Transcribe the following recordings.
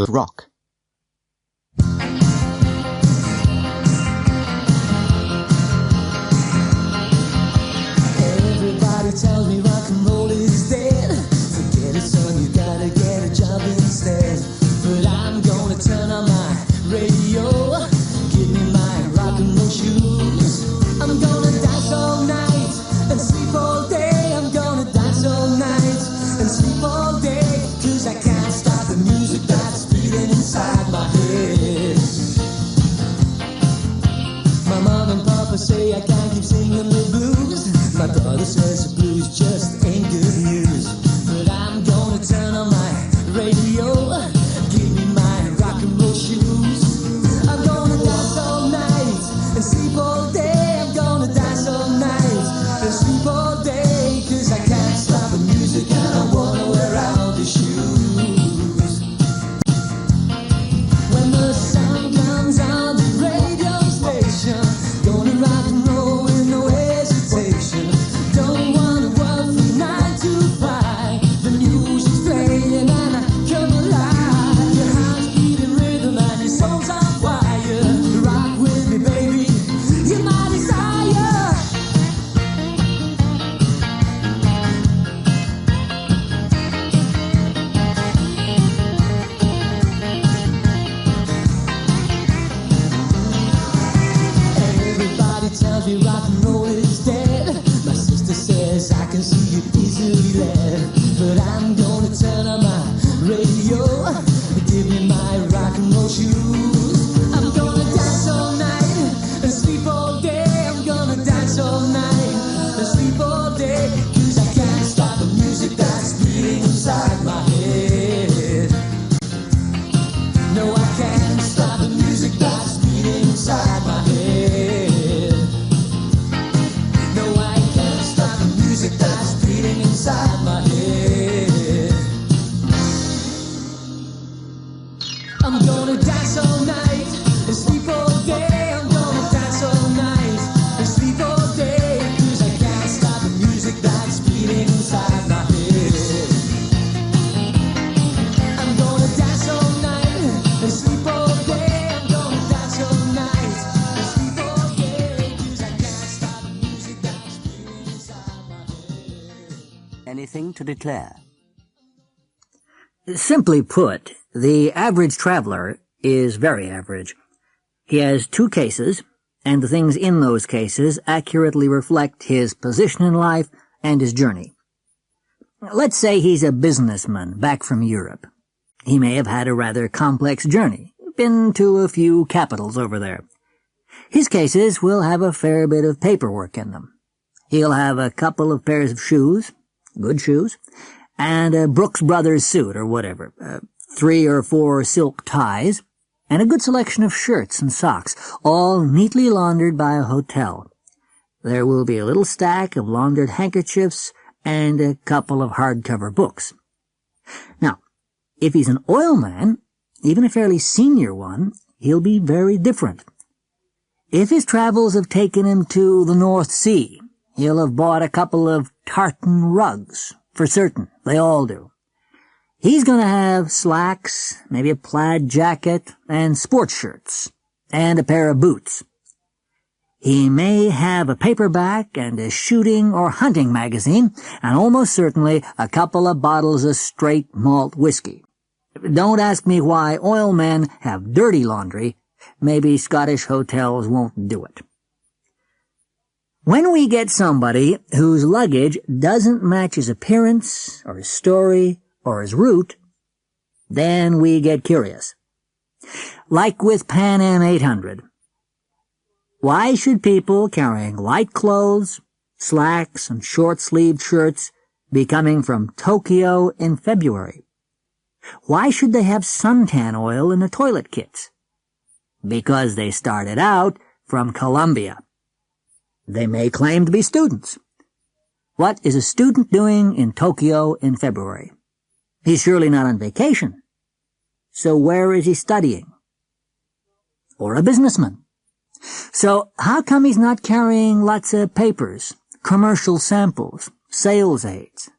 the rock. Everybody tells me rock and roll is dead. Forget it, son, you gotta get a job instead. But I'm gonna turn on my radio. Give me my rock and roll shoes. I'm gonna dance all night and sleep all day. I'm gonna dance all night and sleep all day. 'Cause I can't stop the music that's beating inside my head. My mom and papa say I can't keep singing the blues. My brother says the blues just ain't good news. But I'm gonna turn on my radio. Give me my rock and roll shoes. I'm gonna dance all night and sleep all day. I'm gonna dance all night and sleep all day. 'Cause I can't stop the music and I wanna wear out the shoes. When the sun comes on the radio station, gonna rock and roll with no hesitation. Don't wanna work from 9 to 5. The music's playing and I come alive. Your heart's beating rhythm and your soul's on fire. Rock with me, baby, you're my desire. Everybody tells me rock and roll is dead. My sister says I can see you easily led. But I'm gonna turn on my radio. Give me my rock and roll shoes. I'm gonna dance all night and sleep all day. I'm gonna dance all night and sleep all day. 'Cause I can't stop the music that's beating inside my head. No, I can't stop the music that's beating inside my head. No, I can't stop the music that's beating inside my head. I'm gonna dance all night and sleep all day. I'm gonna dance all night and sleep all day. 'Cause I can't stop the music that's beating inside my head. I'm gonna dance all night and sleep all day. I'm gonna dance all night and sleep all day. 'Cause I can't stop the music that's beating inside my head. Anything to declare? Simply put, the average traveler is very average. He has 2 cases, and the things in those cases accurately reflect his position in life and his journey. Let's say he's a businessman back from Europe. He may have had a rather complex journey, been to a few capitals over there. His cases will have a fair bit of paperwork in them. He'll have a couple of pairs of shoes, good shoes, and a Brooks Brothers suit or whatever, 3 or 4 silk ties, and a good selection of shirts and socks, all neatly laundered by a hotel. There will be a little stack of laundered handkerchiefs and a couple of hardcover books. Now, if he's an oil man, even a fairly senior one, he'll be very different. If his travels have taken him to the North Sea, he'll have bought a couple of tartan rugs, for certain. They all do. He's going to have slacks, maybe a plaid jacket, and sports shirts, and a pair of boots. He may have a paperback and a shooting or hunting magazine, and almost certainly a couple of bottles of straight malt whiskey. Don't ask me why oil men have dirty laundry. Maybe Scottish hotels won't do it. When we get somebody whose luggage doesn't match his appearance, or his story, or his route, then we get curious. Like with Pan Am 800. Why should people carrying light clothes, slacks, and short-sleeved shirts be coming from Tokyo in February? Why should they have suntan oil in the toilet kits? Because they started out from Colombia. They may claim to be students. What is a student doing in Tokyo in February? He's surely not on vacation. So where is he studying? Or a businessman. So how come he's not carrying lots of papers, commercial samples, sales aids?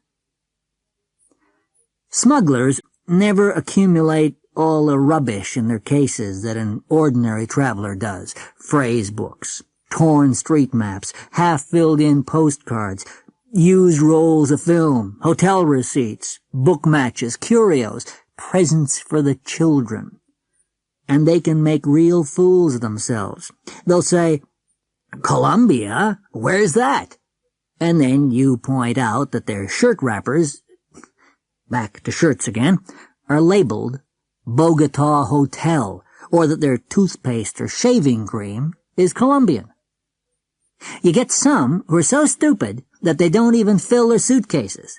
Smugglers never accumulate all the rubbish in their cases that an ordinary traveler does. Phrase books, torn street maps, half-filled-in postcards, used rolls of film, hotel receipts, book matches, curios, presents for the children. And they can make real fools of themselves. They'll say, "Colombia? Where's that?" And then you point out that their shirt wrappers, back to shirts again, are labeled Bogota Hotel, or that their toothpaste or shaving cream is Colombian. You get some who are so stupid that they don't even fill their suitcases.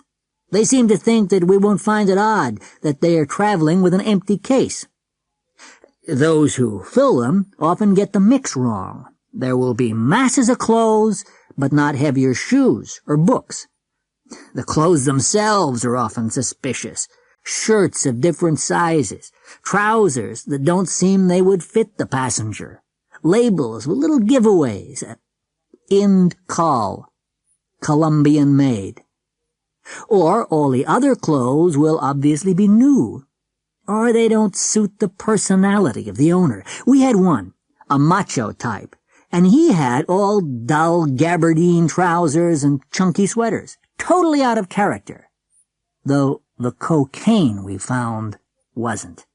They seem to think that we won't find it odd that they are traveling with an empty case. Those who fill them often get the mix wrong. There will be masses of clothes, but not heavier shoes or books. The clothes themselves are often suspicious. Shirts of different sizes, trousers that don't seem they would fit the passenger, labels with little giveaways, Ind Col, Colombian made. Or all the other clothes will obviously be new, or they don't suit the personality of the owner. We had one, a macho type, and he had all dull gabardine trousers and chunky sweaters, totally out of character, though the cocaine we found wasn't.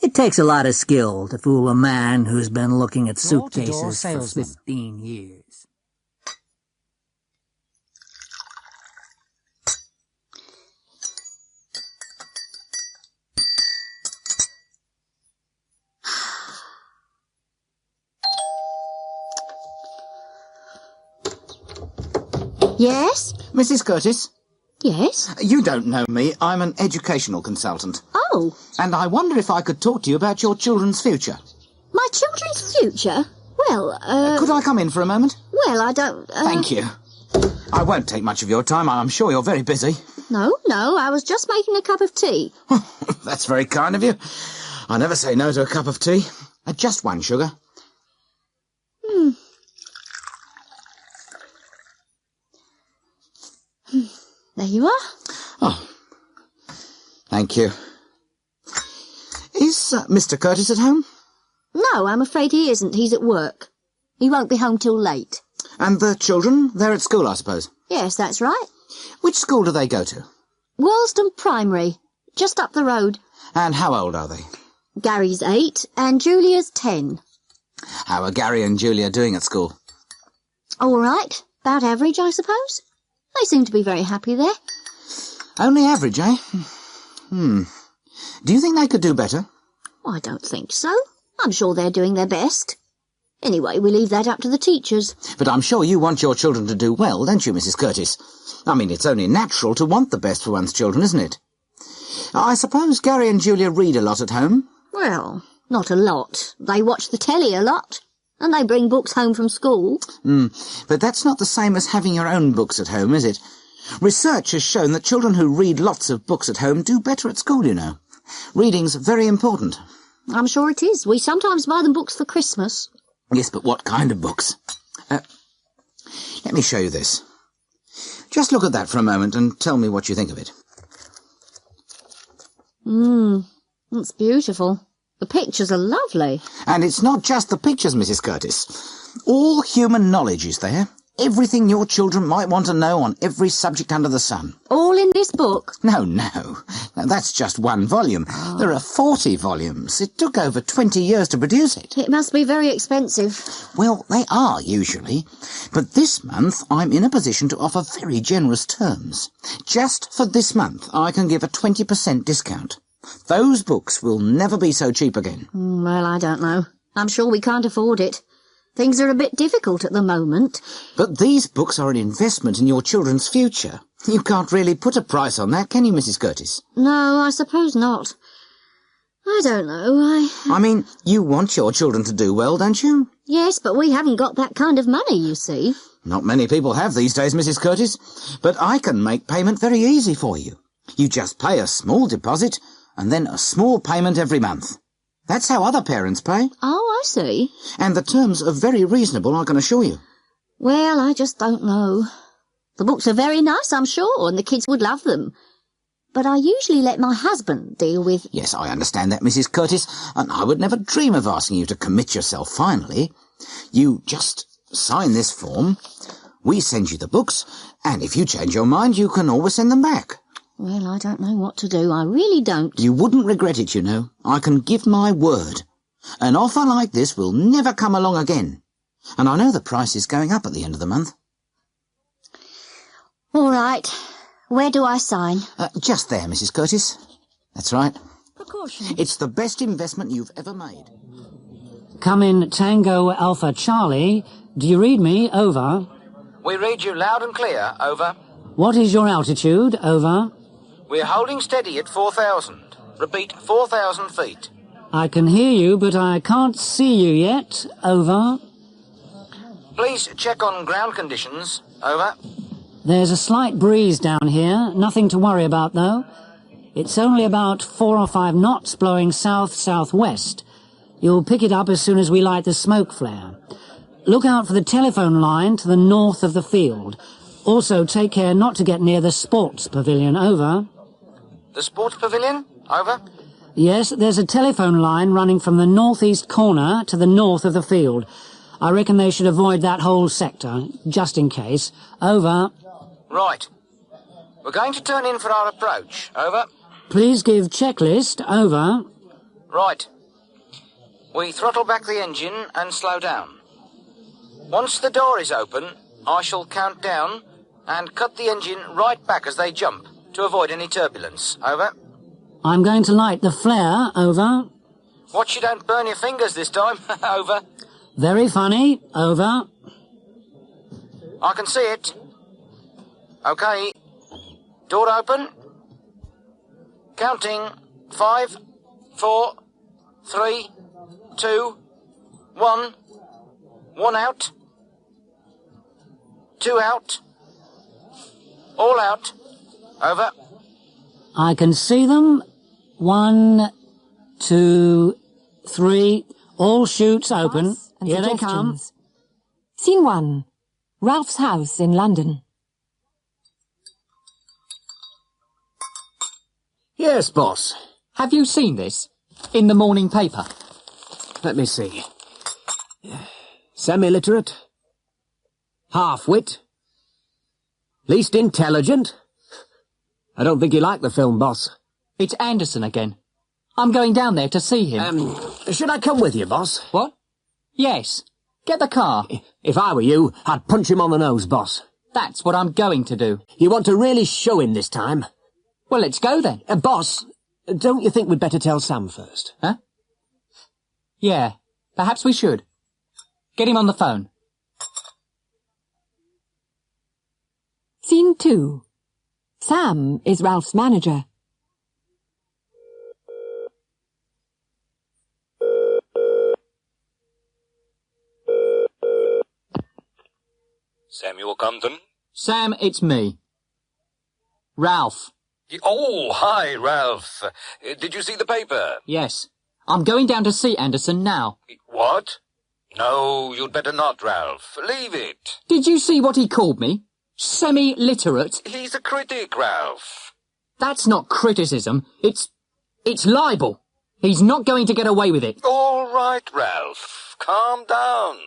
It takes a lot of skill to fool a man who's been looking at suitcases for 15 years. Yes? Mrs. Curtis? Yes? You don't know me. I'm an educational consultant. Oh. And I wonder if I could talk to you about your children's future. My children's future? Well, Could I come in for a moment? Well, I don't, Thank you. I won't take much of your time. I'm sure you're very busy. No, I was just making a cup of tea. That's very kind of you. I never say no to a cup of tea. Just one, sugar. There you are. Oh, thank you. Is Mr. Curtis at home? No, I'm afraid he isn't. He's at work. He won't be home till late. And the children? They're at school, I suppose. Yes, that's right. Which school do they go to? Worlston Primary, just up the road. And how old are they? Gary's 8 and Julia's 10. How are Gary and Julia doing at school? All right. About average, I suppose. They seem to be very happy there. Only average, eh? Do you think they could do better? I don't think so. I'm sure they're doing their best. Anyway, we leave that up to the teachers. But I'm sure you want your children to do well, don't you, Mrs. Curtis? I mean, it's only natural to want the best for one's children, isn't it? I suppose Gary and Julia read a lot at home? Well, not a lot. They watch the telly a lot. And they bring books home from school. But that's not the same as having your own books at home, is it? Research has shown that children who read lots of books at home do better at school, you know. Reading's very important. I'm sure it is. We sometimes buy them books for Christmas. Yes, but what kind of books? Let me show you this. Just look at that for a moment and tell me what you think of it. It's beautiful. The pictures are lovely. And it's not just the pictures, Mrs. Curtis. All human knowledge is there. Everything your children might want to know on every subject under the sun. All in this book? No. Now, that's just one volume. There are 40 volumes. It took over 20 years to produce it. It must be very expensive. Well, they are, usually. But this month, I'm in a position to offer very generous terms. Just for this month, I can give a 20% discount. Those books will never be so cheap again. Well, I don't know. I'm sure we can't afford it. Things are a bit difficult at the moment. But these books are an investment in your children's future. You can't really put a price on that, can you, Mrs. Curtis? No, I suppose not. I don't know. I mean, you want your children to do well, don't you? Yes, but we haven't got that kind of money, you see. Not many people have these days, Mrs. Curtis. But I can make payment very easy for you. You just pay a small deposit and then a small payment every month. That's how other parents pay. Oh, I see. And the terms are very reasonable, I can assure you. Well, I just don't know. The books are very nice, I'm sure, and the kids would love them. but I usually let my husband deal with... Yes, I understand that, Mrs. Curtis, and I would never dream of asking you to commit yourself finally. You just sign this form, we send you the books, and if you change your mind, you can always send them back. Well, I don't know what to do. I really don't. You wouldn't regret it, you know. I can give my word. An offer like this will never come along again. And I know the price is going up at the end of the month. All right. Where do I sign? Just there, Mrs. Curtis. That's right. Precaution. It's the best investment you've ever made. Come in, Tango Alpha Charlie. Do you read me? Over. We read you loud and clear. Over. What is your altitude? Over. We're holding steady at 4,000. Repeat, 4,000 feet. I can hear you, but I can't see you yet. Over. Please check on ground conditions. Over. There's a slight breeze down here. Nothing to worry about, though. It's only about 4 or 5 knots blowing south-southwest. You'll pick it up as soon as we light the smoke flare. Look out for the telephone line to the north of the field. Also, take care not to get near the sports pavilion. Over. The sports pavilion? Over. Yes, there's a telephone line running from the northeast corner to the north of the field. I reckon they should avoid that whole sector, just in case. Over. Right. We're going to turn in for our approach. Over. Please give checklist. Over. Right. We throttle back the engine and slow down. Once the door is open, I shall count down and cut the engine right back as they jump to avoid any turbulence. Over. I'm going to light the flare. Over. Watch you don't burn your fingers this time. Over. Very funny. Over. I can see it. OK. Door open. Counting. 5, 4, 3, 2, 1. 1 out. 2 out. All out. Over. I can see them. 1, 2, 3. All chutes open. Here they come. Scene 1. Ralph's house in London. Yes, boss. Have you seen this? In the morning paper? Let me see. Semi-literate. Half-wit. Least intelligent. I don't think you like the film, boss. It's Anderson again. I'm going down there to see him. Should I come with you, boss? What? Yes. Get the car. If I were you, I'd punch him on the nose, boss. That's what I'm going to do. You want to really show him this time? Well, let's go then. Boss, don't you think we'd better tell Sam first? Huh? Yeah, perhaps we should. Get him on the phone. Scene 2. Sam is Ralph's manager. Samuel Compton? Sam, it's me. Ralph. Oh, hi, Ralph. Did you see the paper? Yes. I'm going down to see Anderson now. What? No, you'd better not, Ralph. Leave it. Did you see what he called me? Semi-literate? He's a critic, Ralph. That's not criticism. It's libel. He's not going to get away with it. All right, Ralph. Calm down.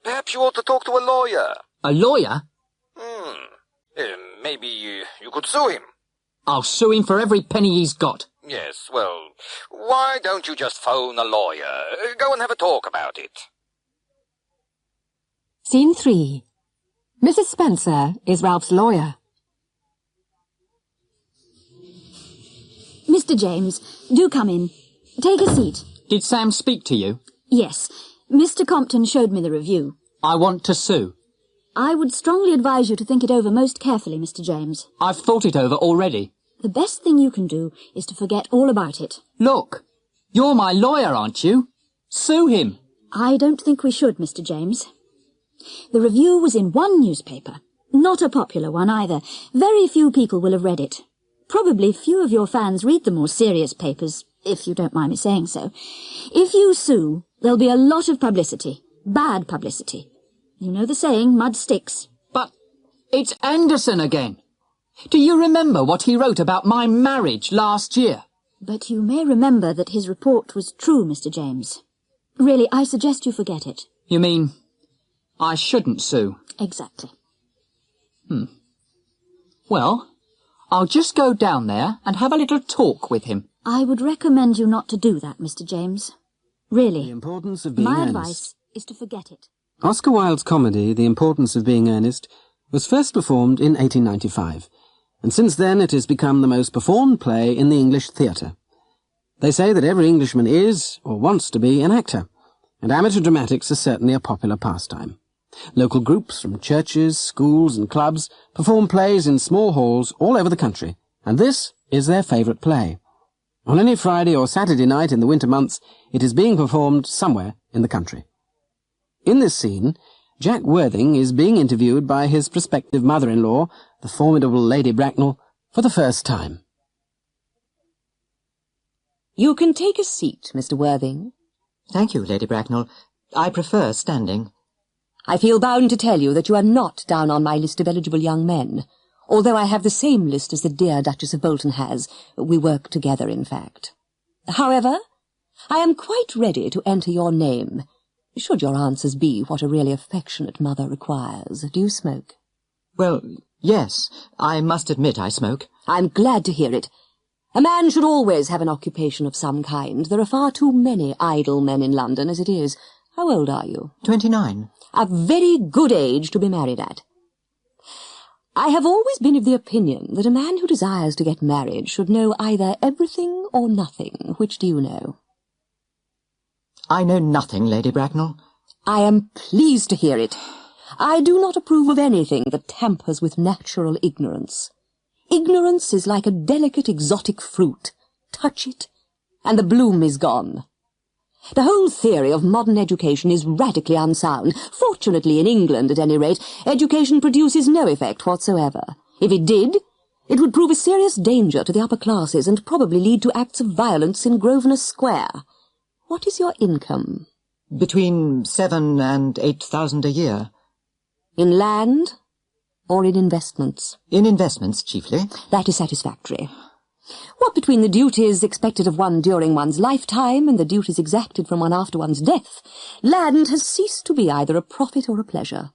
Perhaps you ought to talk to a lawyer. A lawyer? Maybe you could sue him. I'll sue him for every penny he's got. Yes, well, why don't you just phone a lawyer? Go and have a talk about it. Scene 3. Mrs. Spencer is Ralph's lawyer. Mr. James, do come in. Take a seat. Did Sam speak to you? Yes. Mr. Compton showed me the review. I want to sue. I would strongly advise you to think it over most carefully, Mr. James. I've thought it over already. The best thing you can do is to forget all about it. Look, you're my lawyer, aren't you? Sue him. I don't think we should, Mr. James. The review was in one newspaper. Not a popular one either. Very few people will have read it. Probably few of your fans read the more serious papers, if you don't mind me saying so. If you sue, there'll be a lot of publicity. Bad publicity. You know the saying, mud sticks. But it's Anderson again. Do you remember what he wrote about my marriage last year? But you may remember that his report was true, Mr. James. Really, I suggest you forget it. You mean I shouldn't sue? Exactly. Well, I'll just go down there and have a little talk with him. I would recommend you not to do that, Mr. James. Really. The Importance of Being My Earnest. advice is to forget it. Oscar Wilde's comedy, The Importance of Being Earnest, was first performed in 1895, and since then it has become the most performed play in the English theatre. They say that every Englishman is, or wants to be, an actor, and amateur dramatics are certainly a popular pastime. Local groups from churches, schools and clubs perform plays in small halls all over the country, and this is their favourite play. On any Friday or Saturday night in the winter months, it is being performed somewhere in the country. In this scene, Jack Worthing is being interviewed by his prospective mother-in-law, the formidable Lady Bracknell, for the first time. You can take a seat, Mr. Worthing. Thank you, Lady Bracknell. I prefer standing. I feel bound to tell you that you are not down on my list of eligible young men, although I have the same list as the dear Duchess of Bolton has. We work together, in fact. However, I am quite ready to enter your name, should your answers be what a really affectionate mother requires. Do you smoke? Well, yes. I must admit I smoke. I'm glad to hear it. A man should always have an occupation of some kind. There are far too many idle men in London as it is. How old are you? 29. A very good age to be married at. I have always been of the opinion that a man who desires to get married should know either everything or nothing. Which do you know? I know nothing, Lady Bracknell. I am pleased to hear it. I do not approve of anything that tampers with natural ignorance. Ignorance is like a delicate exotic fruit. Touch it, and the bloom is gone. The whole theory of modern education is radically unsound. Fortunately, in England, at any rate, education produces no effect whatsoever. If it did, it would prove a serious danger to the upper classes and probably lead to acts of violence in Grosvenor Square. What is your income? Between 7,000 and 8,000 a year. In land or in investments? In investments, chiefly. That is satisfactory. What between the duties expected of one during one's lifetime and the duties exacted from one after one's death, land has ceased to be either a profit or a pleasure.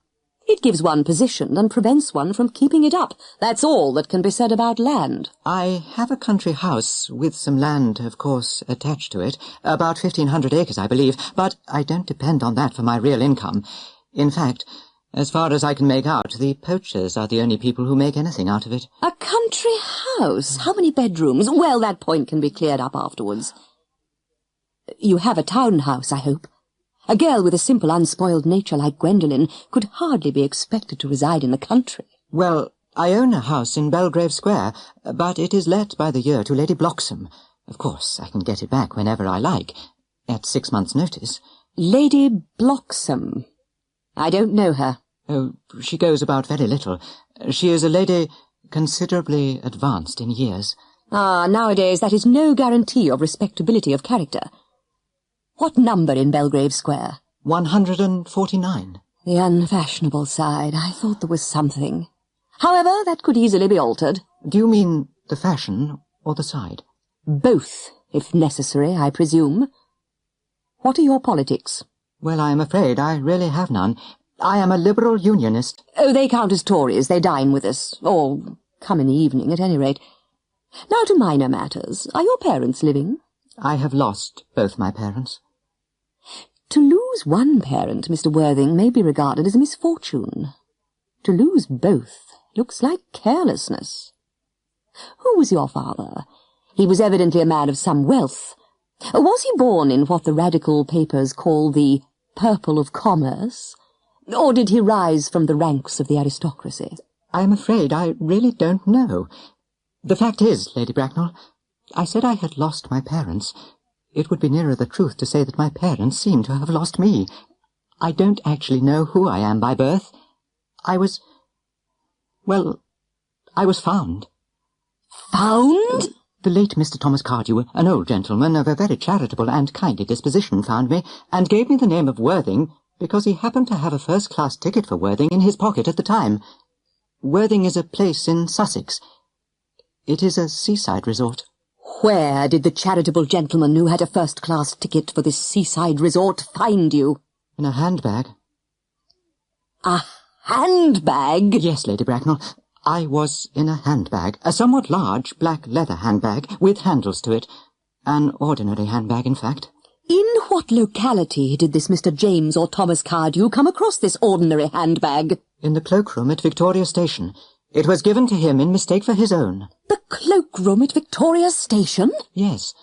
It gives one position and prevents one from keeping it up. That's all that can be said about land. I have a country house with some land, of course, attached to it. About 1,500 acres, I believe, but I don't depend on that for my real income. In fact, as far as I can make out, the poachers are the only people who make anything out of it. A country house? How many bedrooms? Well, that point can be cleared up afterwards. You have a townhouse, I hope. A girl with a simple, unspoiled nature like Gwendolen could hardly be expected to reside in the country. Well, I own a house in Belgrave Square, but it is let by the year to Lady Bloxham. Of course, I can get it back whenever I like, at 6 months' notice. Lady Bloxham. I don't know her. Oh, she goes about very little. She is a lady considerably advanced in years. Ah, nowadays that is no guarantee of respectability of character. What number in Belgrave Square? 149. The unfashionable side. I thought there was something. However, that could easily be altered. Do you mean the fashion or the side? Both, if necessary, I presume. What are your politics? Well, I am afraid I really have none. I am a Liberal Unionist. Oh, they count as Tories. They dine with us, or come in the evening, at any rate. Now to minor matters. Are your parents living? I have lost both my parents. To lose one parent, Mr. Worthing, may be regarded as a misfortune. To lose both looks like carelessness. Who was your father? He was evidently a man of some wealth. Was he born in what the radical papers call the purple of commerce? Or did he rise from the ranks of the aristocracy? I am afraid I really don't know. The fact is, Lady Bracknell, I said I had lost my parents. It would be nearer the truth to say that my parents seem to have lost me. I don't actually know who I am by birth. I was found. Found? The late Mr. Thomas Cardew, an old gentleman of a very charitable and kindly disposition, found me, and gave me the name of Worthing, because he happened to have a first-class ticket for Worthing in his pocket at the time. Worthing is a place in Sussex. It is a seaside resort. Where did the charitable gentleman who had a first-class ticket for this seaside resort find you? In a handbag. A handbag? Yes, Lady Bracknell. I was in a handbag, a somewhat large black leather handbag with handles to it. An ordinary handbag, in fact. In what locality did this Mr. James or Thomas Cardew come across this ordinary handbag? In the cloakroom at Victoria Station. It was given to him in mistake for his own. The cloakroom at Victoria Station? Yes.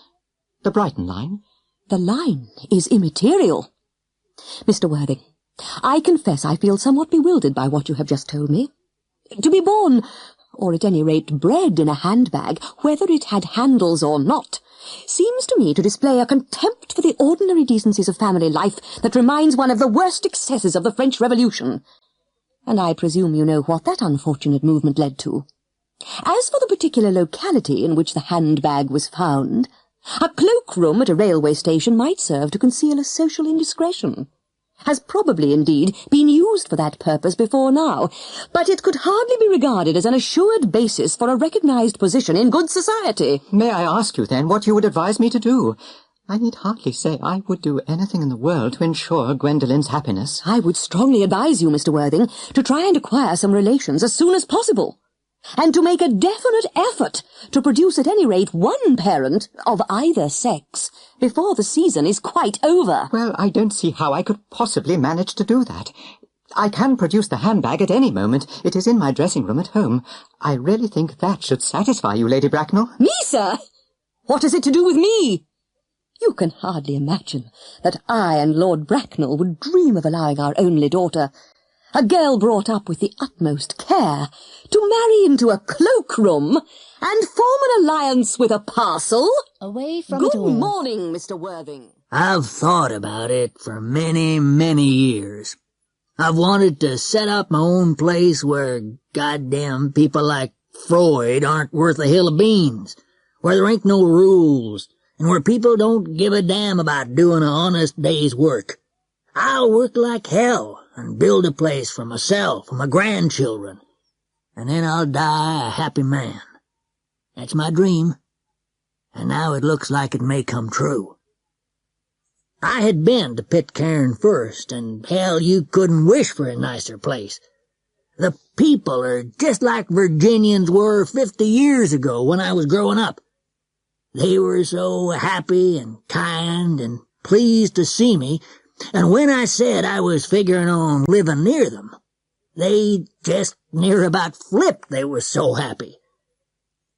The Brighton line. The line is immaterial. Mr. Worthing, I confess I feel somewhat bewildered by what you have just told me. To be born, or at any rate bred in a handbag, whether it had handles or not, seems to me to display a contempt for the ordinary decencies of family life that reminds one of the worst excesses of the French Revolution. And I presume you know what that unfortunate movement led to. As for the particular locality in which the handbag was found, a cloakroom at a railway station might serve to conceal a social indiscretion. Has probably, indeed, been used for that purpose before now, but it could hardly be regarded as an assured basis for a recognized position in good society. May I ask you, then, what you would advise me to do? I need hardly say I would do anything in the world to ensure Gwendolyn's happiness. I would strongly advise you, Mr. Worthing, to try and acquire some relations as soon as possible, and to make a definite effort to produce at any rate one parent of either sex before the season is quite over. Well, I don't see how I could possibly manage to do that. I can produce the handbag at any moment. It is in my dressing-room at home. I really think that should satisfy you, Lady Bracknell. Me, sir? What has it to do with me? You can hardly imagine that I and Lord Bracknell would dream of allowing our only daughter, a girl brought up with the utmost care, to marry into a cloakroom and form an alliance with a parcel. Away from Good it all. morning, Mr. Worthing. I've thought about it for many, many years. I've wanted to set up my own place where goddamn people like Freud aren't worth a hill of beans, where there ain't no rules, and where people don't give a damn about doing an honest day's work. I'll work like hell and build a place for myself and my grandchildren, and then I'll die a happy man. That's my dream, and now it looks like it may come true. I had been to Pitcairn first, and hell, you couldn't wish for a nicer place. The people are just like Virginians were 50 years ago when I was growing up. They were so happy and kind and pleased to see me, and when I said I was figuring on living near them, they just near about flipped, they were so happy.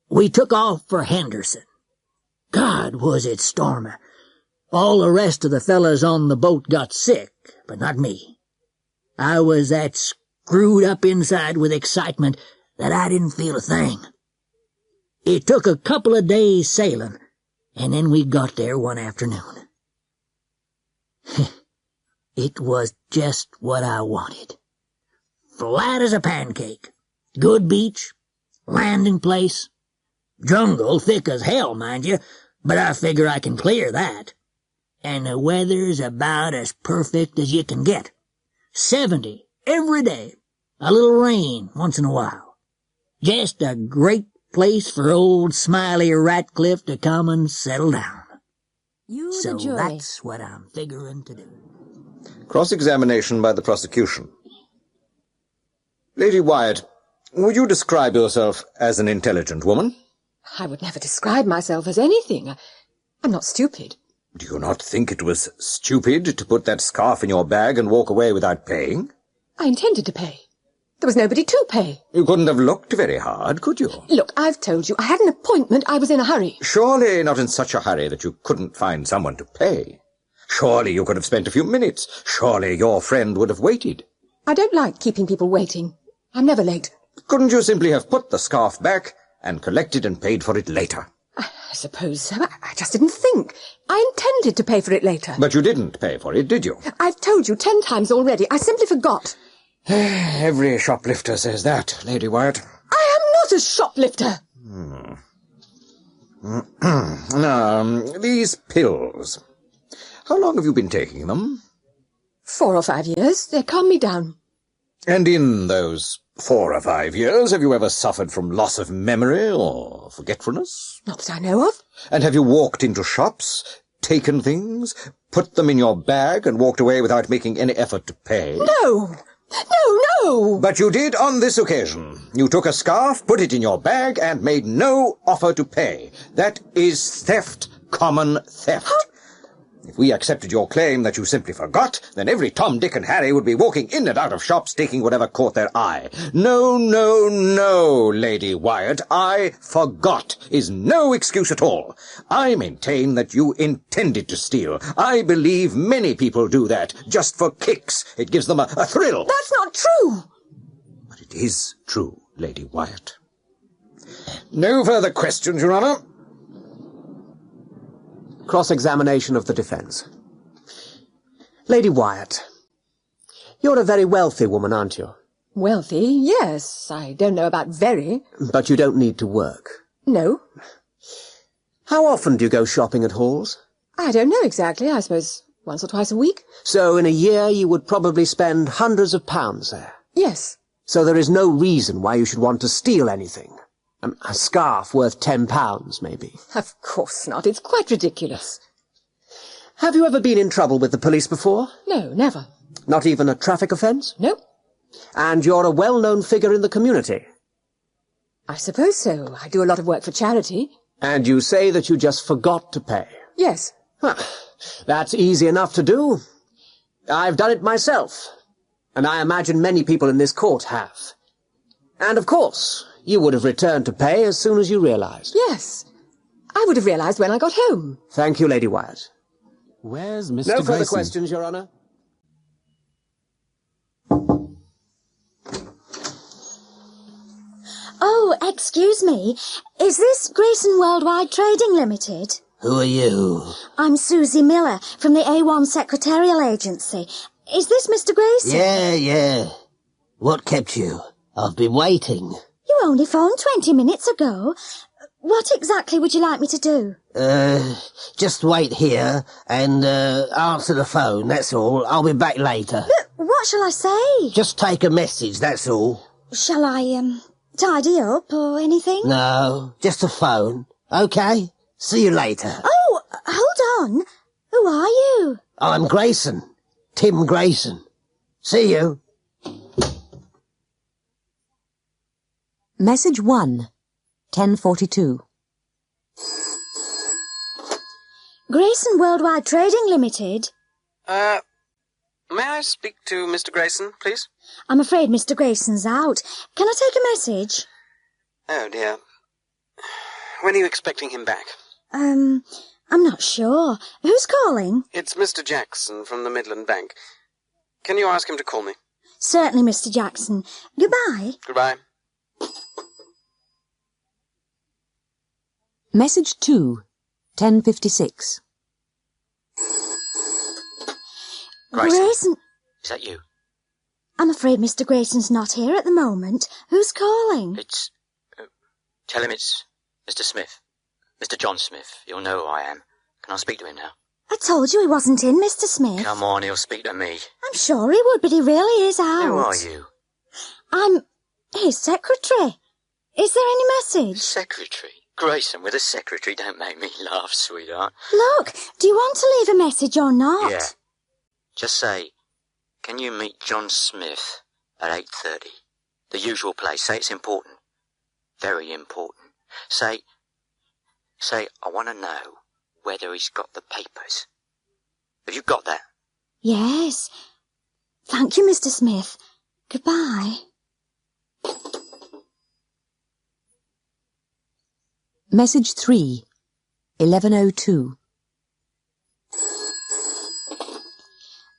We took off for Henderson. God, was it stormy. All the rest of the fellas on the boat got sick, but not me. I was that screwed up inside with excitement that I didn't feel a thing. It took a couple of days sailing, and then we got there one afternoon. It was just what I wanted. Flat as a pancake. Good beach. Landing place. Jungle thick as hell, mind you, but I figure I can clear that. And the weather's about as perfect as you can get. 70 every day. A little rain once in a while. Just a great place for old Smiley Ratcliffe to come and settle down. So that's what I'm figuring to do. Cross-examination by the prosecution. Lady Wyatt, would you describe yourself as an intelligent woman? I would never describe myself as anything. I'm not stupid. Do you not think it was stupid to put that scarf in your bag and walk away without paying? I intended to pay. There was nobody to pay. You couldn't have looked very hard, could you? Look, I've told you, I had an appointment. I was in a hurry. Surely not in such a hurry that you couldn't find someone to pay. Surely you could have spent a few minutes. Surely your friend would have waited. I don't like keeping people waiting. I'm never late. Couldn't you simply have put the scarf back and collected and paid for it later? I suppose so. I just didn't think. I intended to pay for it later. But you didn't pay for it, did you? I've told you 10 times already. I simply forgot. Every shoplifter says that, Lady Wyatt. I am not a shoplifter. Now, these pills. How long have you been taking them? 4 or 5 years. They calm me down. And in those 4 or 5 years, have you ever suffered from loss of memory or forgetfulness? Not that I know of. And have you walked into shops, taken things, put them in your bag, and walked away without making any effort to pay? No! No! But you did on this occasion. You took a scarf, put it in your bag, and made no offer to pay. That is theft, common theft. If we accepted your claim that you simply forgot, then every Tom, Dick, and Harry would be walking in and out of shops taking whatever caught their eye. No, no, no, Lady Wyatt. I forgot is no excuse at all. I maintain that you intended to steal. I believe many people do that, just for kicks. It gives them a thrill. That's not true. But it is true, Lady Wyatt. No further questions, Your Honour. Cross-examination of the defence. Lady Wyatt, you're a very wealthy woman, aren't you? Wealthy, yes. I don't know about very. But you don't need to work. No. How often do you go shopping at Hall's? I don't know exactly. I suppose once or twice a week. So in a year you would probably spend hundreds of pounds there. Yes. So there is no reason why you should want to steal anything. A scarf worth £10, maybe. Of course not. It's quite ridiculous. Have you ever been in trouble with the police before? No, never. Not even a traffic offence? No. And you're a well-known figure in the community? I suppose so. I do a lot of work for charity. And you say that you just forgot to pay? Yes. That's easy enough to do. I've done it myself. And I imagine many people in this court have. And of course, you would have returned to pay as soon as you realised. Yes. I would have realised when I got home. Thank you, Lady Wyatt. Where's Mr. No Grayson? further questions, Your Honour. Oh, excuse me. Is this Grayson Worldwide Trading Limited? Who are you? I'm Susie Miller from the A1 Secretarial Agency. Is this Mr. Grayson? Yeah. What kept you? I've been waiting. You only phoned 20 minutes ago. What exactly would you like me to do? Just wait here and, answer the phone, that's all. I'll be back later. But what shall I say? Just take a message, that's all. Shall I, tidy up or anything? No, just a phone. Okay? See you later. Oh, hold on. Who are you? I'm Grayson. Tim Grayson. See you. Message 1, 10:42. Grayson Worldwide Trading Limited. May I speak to Mr. Grayson, please? I'm afraid Mr. Grayson's out. Can I take a message? Oh, dear. When are you expecting him back? I'm not sure. Who's calling? It's Mr. Jackson from the Midland Bank. Can you ask him to call me? Certainly, Mr. Jackson. Goodbye. Goodbye. Message 2, 10:56. Grayson. Is that you? I'm afraid Mr. Grayson's not here at the moment. Who's calling? It's... tell him it's Mr. Smith. Mr. John Smith. He'll know who I am. Can I speak to him now? I told you he wasn't in, Mr. Smith. Come on, he'll speak to me. I'm sure he would, but he really is out. Who are you? I'm his secretary. Is there any message? Secretary? Grayson with a secretary, don't make me laugh, sweetheart. Look, do you want to leave a message or not? Yeah. Just say, can you meet John Smith at 8:30? The usual place. Say it's important. Very important. Say, I want to know whether he's got the papers. Have you got that? Yes. Thank you, Mr. Smith. Goodbye. Message 3, 11:02.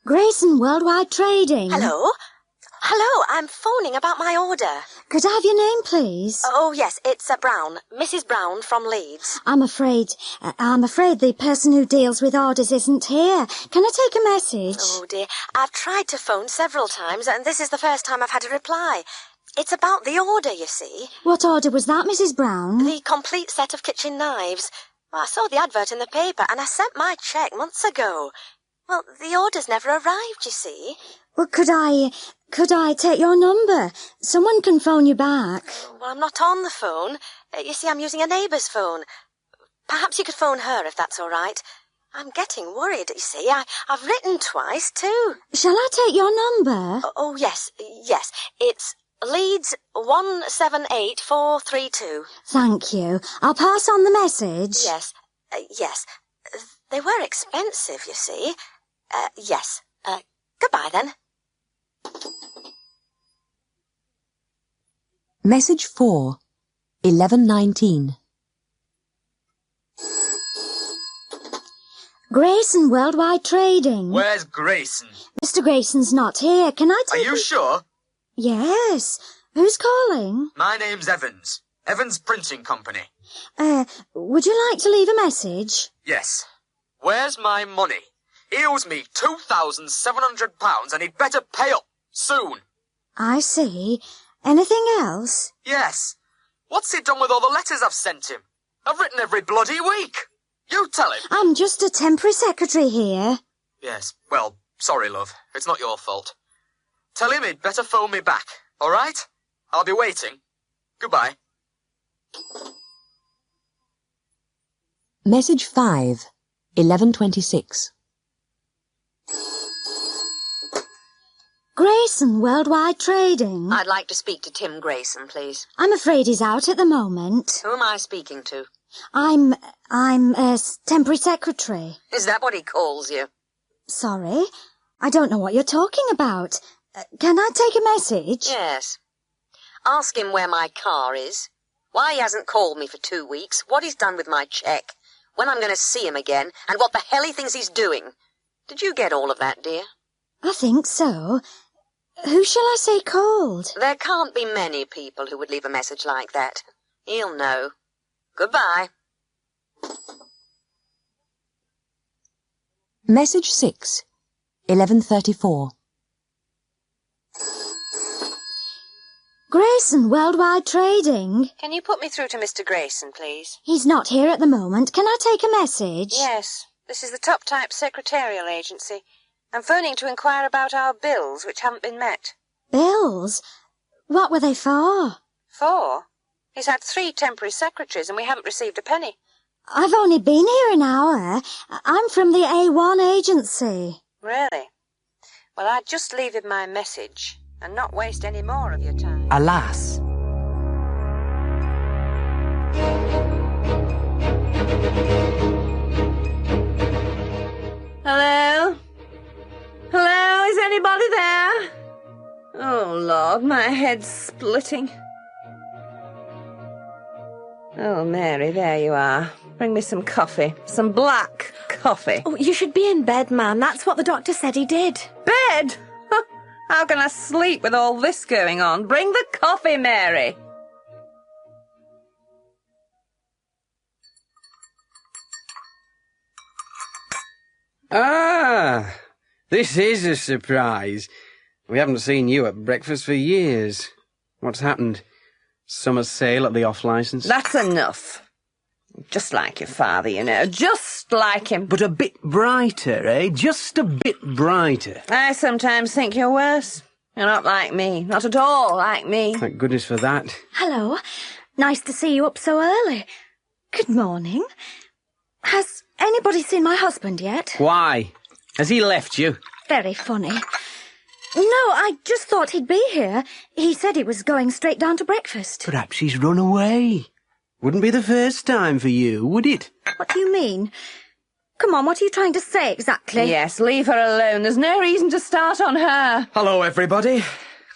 Grayson Worldwide Trading. Hello? Hello, I'm phoning about my order. Could I have your name, please? Oh, yes, it's Brown. Mrs. Brown from Leeds. I'm afraid the person who deals with orders isn't here. Can I take a message? Oh, dear. I've tried to phone several times, and this is the first time I've had a reply. It's about the order, you see. What order was that, Mrs. Brown? The complete set of kitchen knives. Well, I saw the advert in the paper, and I sent my cheque months ago. Well, the order's never arrived, you see. Well, could I Could I take your number? Someone can phone you back. Well, I'm not on the phone. You see, I'm using a neighbour's phone. Perhaps you could phone her if that's all right. I'm getting worried, you see. I've written twice, too. Shall I take your number? Oh, yes. It's Leeds 178432. Thank you. I'll pass on the message. Yes. They were expensive, you see. Yes. Goodbye, then. Message 4, 11:19. Grayson Worldwide Trading. Where's Grayson? Mr. Grayson's not here. Can I Are you sure? Yes. Who's calling? My name's Evans. Evans Printing Company. Would you like to leave a message? Yes. Where's my money? He owes me £2,700 and he'd better pay up soon. I see. Anything else? Yes. What's he done with all the letters I've sent him? I've written every bloody week. You tell him. I'm just a temporary secretary here. Yes. Well, sorry, love. It's not your fault. Tell him he'd better phone me back, all right? I'll be waiting. Goodbye. Message 5, 11:26. Grayson Worldwide Trading. I'd like to speak to Tim Grayson, please. I'm afraid he's out at the moment. Who am I speaking to? I'm a temporary secretary. Is that what he calls you? Sorry, I don't know what you're talking about. Can I take a message? Yes. Ask him where my car is, why he hasn't called me for 2 weeks, what he's done with my cheque, when I'm going to see him again, and what the hell he thinks he's doing. Did you get all of that, dear? I think so. Who shall I say called? There can't be many people who would leave a message like that. He'll know. Goodbye. Message 6, 11:34. Grayson Worldwide Trading. Can you put me through to Mr. Grayson, please? He's not here at the moment. Can I take a message? Yes. This is the top-type secretarial agency. I'm phoning to inquire about our bills, which haven't been met. Bills? What were they for? 4? He's had 3 temporary secretaries and we haven't received a penny. I've only been here an hour. I'm from the A1 agency. Really? Well, I'd just leave him my message and not waste any more of your time. Alas. Hello? Hello, is anybody there? Oh, Lord, my head's splitting. Oh, Mary, there you are. Bring me some coffee. Some black coffee. Oh, you should be in bed, ma'am. That's what the doctor said he did. Bed? How can I sleep with all this going on? Bring the coffee, Mary. Ah, this is a surprise. We haven't seen you at breakfast for years. What's happened? Summer sale at the off-licence? That's enough. Just like your father, you know. Just like him. But a bit brighter, eh? Just a bit brighter. I sometimes think you're worse. You're not like me. Not at all like me. Thank goodness for that. Hello. Nice to see you up so early. Good morning. Has anybody seen my husband yet? Why? Has he left you? Very funny. No, I just thought he'd be here. He said he was going straight down to breakfast. Perhaps he's run away. Wouldn't be the first time for you, would it? What do you mean? Come on, what are you trying to say exactly? Yes, leave her alone. There's no reason to start on her. Hello, everybody.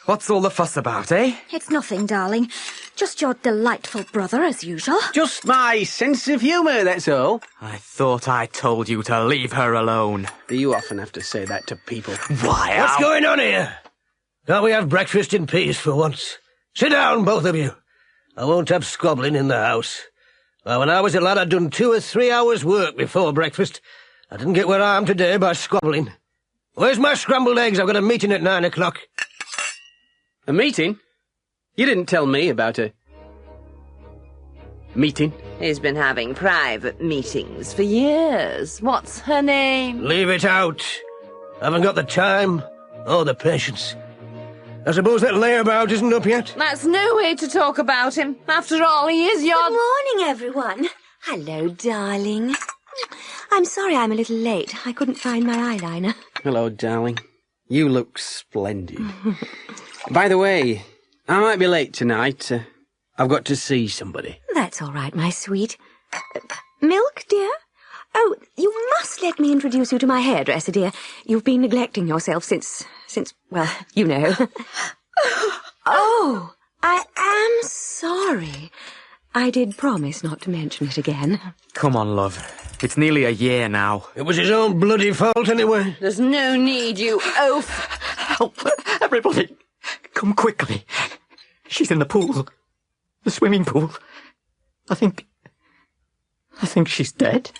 What's all the fuss about, eh? It's nothing, darling. Just your delightful brother, as usual. Just my sense of humour, that's all. I thought I told you to leave her alone. You often have to say that to people. Why, What's going on here? Can't we have breakfast in peace for once? Sit down, both of you. I won't have squabbling in the house. Well, when I was a lad, I'd done 2 or 3 hours' work before breakfast. I didn't get where I am today by squabbling. Where's my scrambled eggs? I've got a meeting at 9 o'clock. A meeting? You didn't tell me about a meeting. He's been having private meetings for years. What's her name? Leave it out. I haven't got the time or the patience. I suppose that layabout isn't up yet? That's no way to talk about him. After all, he is your... Good morning, everyone. Hello, darling. I'm sorry I'm a little late. I couldn't find my eyeliner. Hello, darling. You look splendid. By the way, I might be late tonight. I've got to see somebody. That's all right, my sweet. Milk, dear? Oh, you must let me introduce you to my hairdresser, dear. You've been neglecting yourself since, well, you know. Oh, I am sorry. I did promise not to mention it again. Come on, love. It's nearly a year now. It was his own bloody fault, anyway. There's no need, you oaf. Help! Everybody! Come quickly. She's in the pool. The swimming pool. I think she's dead.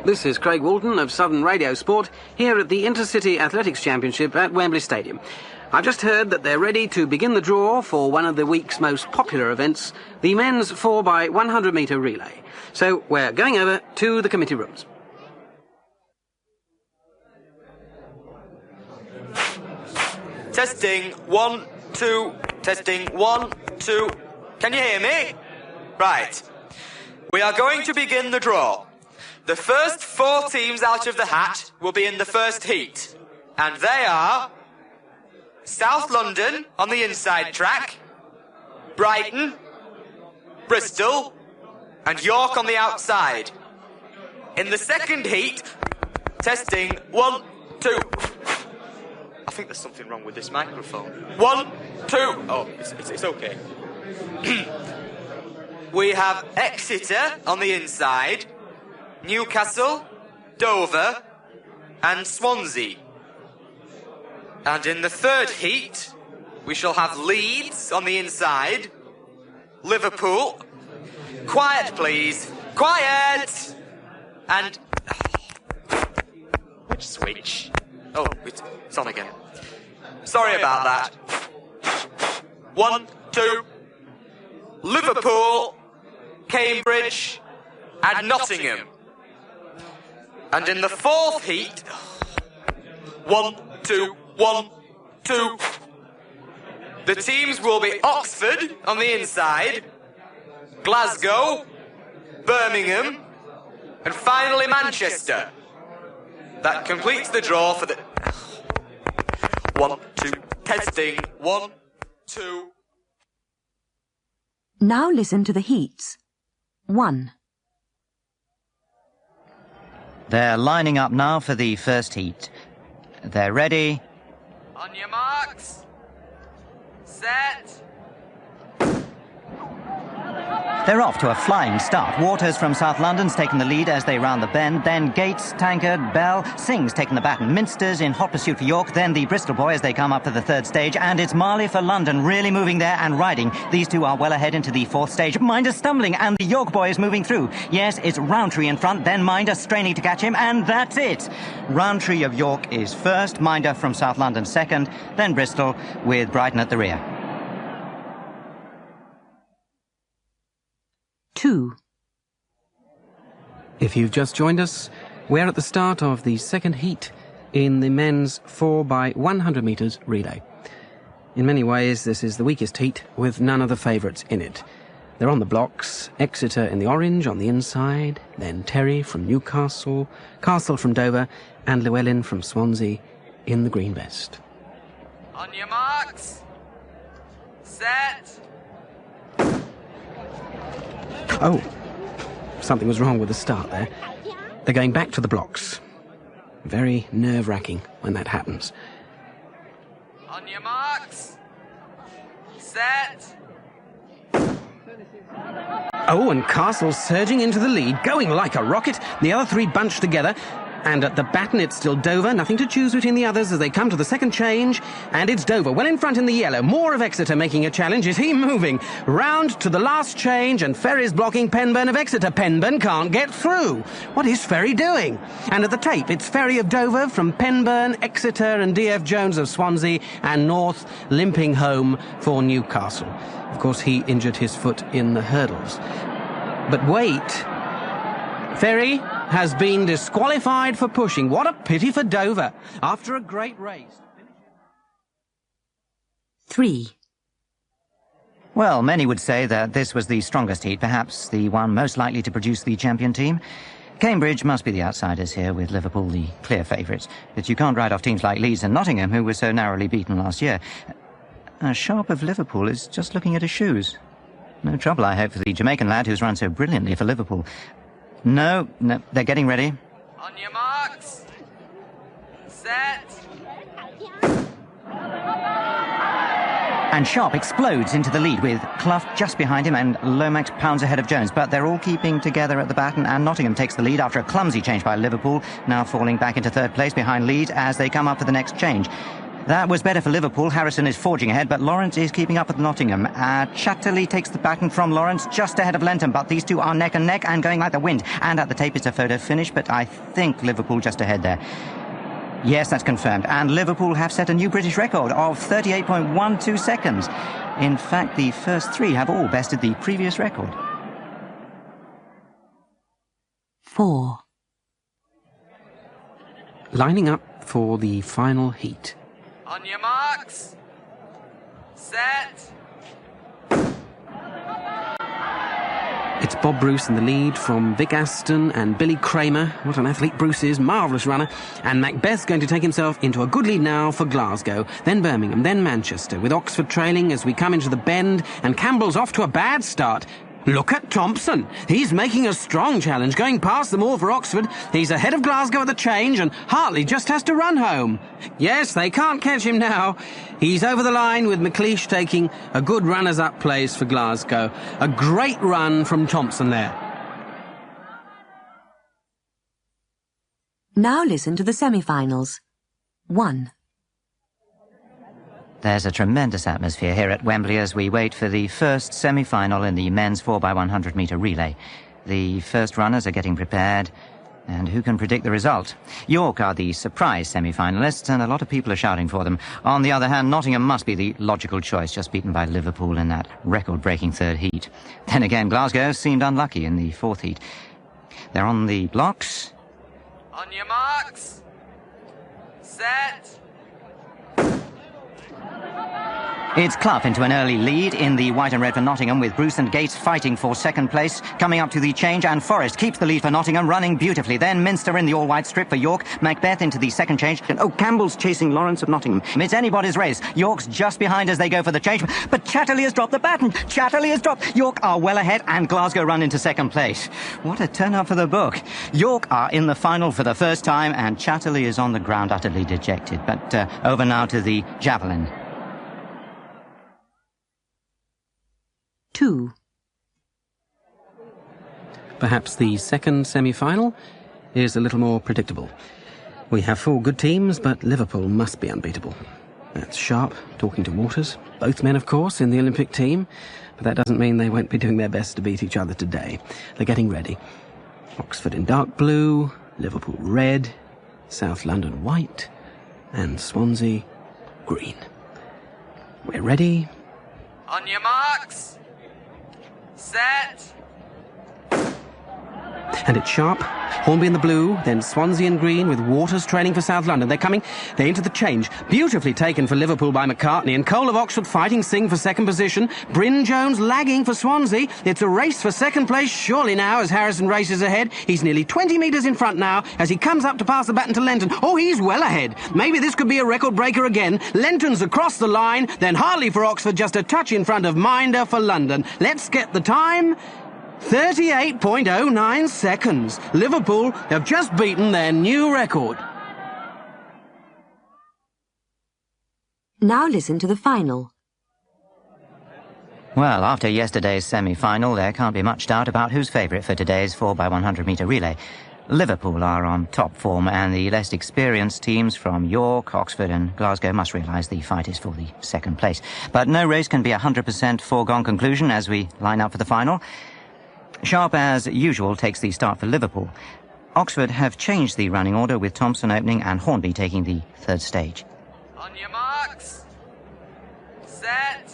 This is Craig Walton of Southern Radio Sport, here at the Intercity Athletics Championship at Wembley Stadium. I've just heard that they're ready to begin the draw for one of the week's most popular events, the men's 4x100 metre relay. So we're going over to the committee rooms. Testing, 1, 2. Testing, 1, 2. Can you hear me? Right. We are going to begin the draw. The first 4 teams out of the hat will be in the first heat. And they are South London on the inside track, Brighton, Bristol, and York on the outside. In the second heat, testing, 1, 2. I think there's something wrong with this microphone. 1, 2. Oh, it's okay. We have Exeter on the inside, Newcastle, Dover, and Swansea. And in the third heat, we shall have Leeds on the inside, Liverpool. Quiet, please. Quiet! And... which switch? Oh, it's on again. Sorry about that. 1, 2. Liverpool, Cambridge, and Nottingham. And in the fourth heat, 1, 2, 1, 2. The teams will be Oxford on the inside, Glasgow, Birmingham, and finally Manchester. That completes the draw for the... 1, 2, testing, 1, 2. Now listen to the heats. 1. They're lining up now for the first heat. They're ready. On your marks. Set. They're off to a flying start. Waters from South London's taking the lead as they round the bend. Then Gates, Tankard, Bell, Singh's taking the baton. Minster's in hot pursuit for York. Then the Bristol boy as they come up to the third stage. And it's Marley for London, really moving there and riding. These two are well ahead into the fourth stage. Minder stumbling, and the York boy is moving through. Yes, it's Roundtree in front, then Minder straining to catch him, and that's it. Roundtree of York is first, Minder from South London second, then Bristol with Brighton at the rear. 2. If you've just joined us, we're at the start of the second heat in the men's 4x100 metres relay. In many ways, this is the weakest heat, with none of the favourites in it. They're on the blocks, Exeter in the orange on the inside, then Terry from Newcastle, Castle from Dover, and Llewellyn from Swansea in the green vest. On your marks. Set. Oh, something was wrong with the start there. They're going back to the blocks. Very nerve-wracking when that happens. On your marks. Set. Oh, and Castle's surging into the lead, going like a rocket. The other three bunched together. And at the baton, it's still Dover. Nothing to choose between the others as they come to the second change. And it's Dover, well in front in the yellow. More of Exeter making a challenge. Is he moving? Round to the last change, and Ferry's blocking Penburn of Exeter. Penburn can't get through. What is Ferry doing? And at the tape, it's Ferry of Dover from Penburn, Exeter, and D.F. Jones of Swansea, and North limping home for Newcastle. Of course, he injured his foot in the hurdles. But wait. Ferry has been disqualified for pushing. What a pity for Dover. After a great race. 3. Well, many would say that this was the strongest heat, perhaps the one most likely to produce the champion team. Cambridge must be the outsiders here, with Liverpool the clear favourites. But you can't write off teams like Leeds and Nottingham, who were so narrowly beaten last year. Sharp of Liverpool is just looking at his shoes. No trouble, I hope, for the Jamaican lad who's run so brilliantly for Liverpool. No, they're getting ready. On your marks. Set. And Sharp explodes into the lead with Clough just behind him and Lomax pounds ahead of Jones. But they're all keeping together at the baton, and Nottingham takes the lead after a clumsy change by Liverpool, now falling back into third place behind Leeds as they come up for the next change. That was better for Liverpool. Harrison is forging ahead, but Lawrence is keeping up with Nottingham. Chatterley takes the baton from Lawrence just ahead of Lenton, but these two are neck and neck and going like the wind. And at the tape it's a photo finish, but I think Liverpool just ahead there. Yes, that's confirmed. And Liverpool have set a new British record of 38.12 seconds. In fact, the first three have all bested the previous record. 4. Lining up for the final heat. On your marks. Set. It's Bob Bruce in the lead from Vic Aston and Billy Kramer. What an athlete Bruce is, marvellous runner. And Macbeth's going to take himself into a good lead now for Glasgow, then Birmingham, then Manchester, with Oxford trailing as we come into the bend, and Campbell's off to a bad start. Look at Thompson. He's making a strong challenge, going past them all for Oxford. He's ahead of Glasgow at the change, and Hartley just has to run home. Yes, they can't catch him now. He's over the line with McLeish taking a good runners-up place for Glasgow. A great run from Thompson there. Now listen to the semi-finals. 1. There's a tremendous atmosphere here at Wembley as we wait for the first semi-final in the men's 4x100 metre relay. The first runners are getting prepared, and who can predict the result? York are the surprise semi-finalists, and a lot of people are shouting for them. On the other hand, Nottingham must be the logical choice, just beaten by Liverpool in that record-breaking third heat. Then again, Glasgow seemed unlucky in the fourth heat. They're on the blocks. On your marks. Set. It's Clough into an early lead in the white and red for Nottingham, with Bruce and Gates fighting for second place. Coming up to the change, and Forrest keeps the lead for Nottingham, running beautifully. Then Minster in the all-white strip for York. Macbeth into the second change. And Campbell's chasing Lawrence of Nottingham. It's anybody's race. York's just behind as they go for the change. But Chatterley has dropped the baton. Chatterley has dropped. York are well ahead, and Glasgow run into second place. What a turn-up for the book. York are in the final for the first time, and Chatterley is on the ground utterly dejected. But over now to the javelin. 2. Perhaps the second semi-final is a little more predictable. We have 4 good teams, but Liverpool must be unbeatable. That's Sharp talking to Waters. Both men, of course, in the Olympic team, but that doesn't mean they won't be doing their best to beat each other today. They're getting ready. Oxford in dark blue, Liverpool red, South London white, and Swansea green. We're ready. On your marks. Set. And it's Sharp, Hornby in the blue, then Swansea in green, with Waters trailing for South London. They're into the change. Beautifully taken for Liverpool by McCartney, and Cole of Oxford fighting Singh for second position. Bryn Jones lagging for Swansea. It's a race for second place, surely now, as Harrison races ahead. He's nearly 20 metres in front now, as he comes up to pass the baton to Lenton. Oh, he's well ahead. Maybe this could be a record breaker again. Lenton's across the line, then Hartley for Oxford, just a touch in front of Minder for London. Let's get the time. 38.09 seconds. Liverpool have just beaten their new record. Now listen to the final. Well, after yesterday's semi-final, there can't be much doubt about who's favourite for today's 4x100 metre relay. Liverpool are on top form, and the less experienced teams from York, Oxford and Glasgow must realise the fight is for the second place. But no race can be a 100% foregone conclusion as we line up for the final. Sharp, as usual, takes the start for Liverpool. Oxford have changed the running order, with Thompson opening and Hornby taking the third stage. On your marks. Set.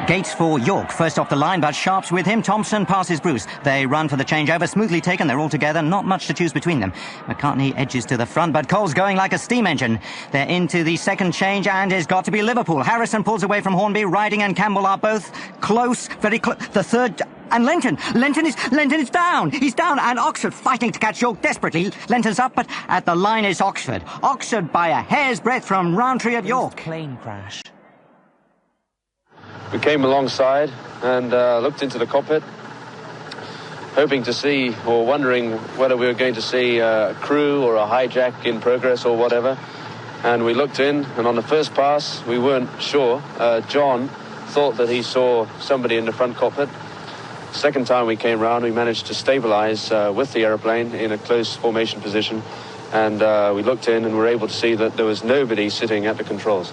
Gates for York, first off the line, but Sharp's with him. Thompson passes Bruce. They run for the changeover, smoothly taken. They're all together, not much to choose between them. McCartney edges to the front, but Cole's going like a steam engine. They're into the second change, and it's got to be Liverpool. Harrison pulls away from Hornby. Riding and Campbell are both close, very close. The third... And Lenton is down. He's down, and Oxford fighting to catch York desperately. Lenton's up, but at the line is Oxford. Oxford by a hair's breadth from Roundtree at York. Plane crash. We came alongside and looked into the cockpit, hoping to see, or wondering whether we were going to see a crew or a hijack in progress or whatever. And we looked in, and on the first pass, we weren't sure. John thought that he saw somebody in the front cockpit. Second time we came round, we managed to stabilize with the aeroplane in a close formation position. And we looked in and were able to see that there was nobody sitting at the controls.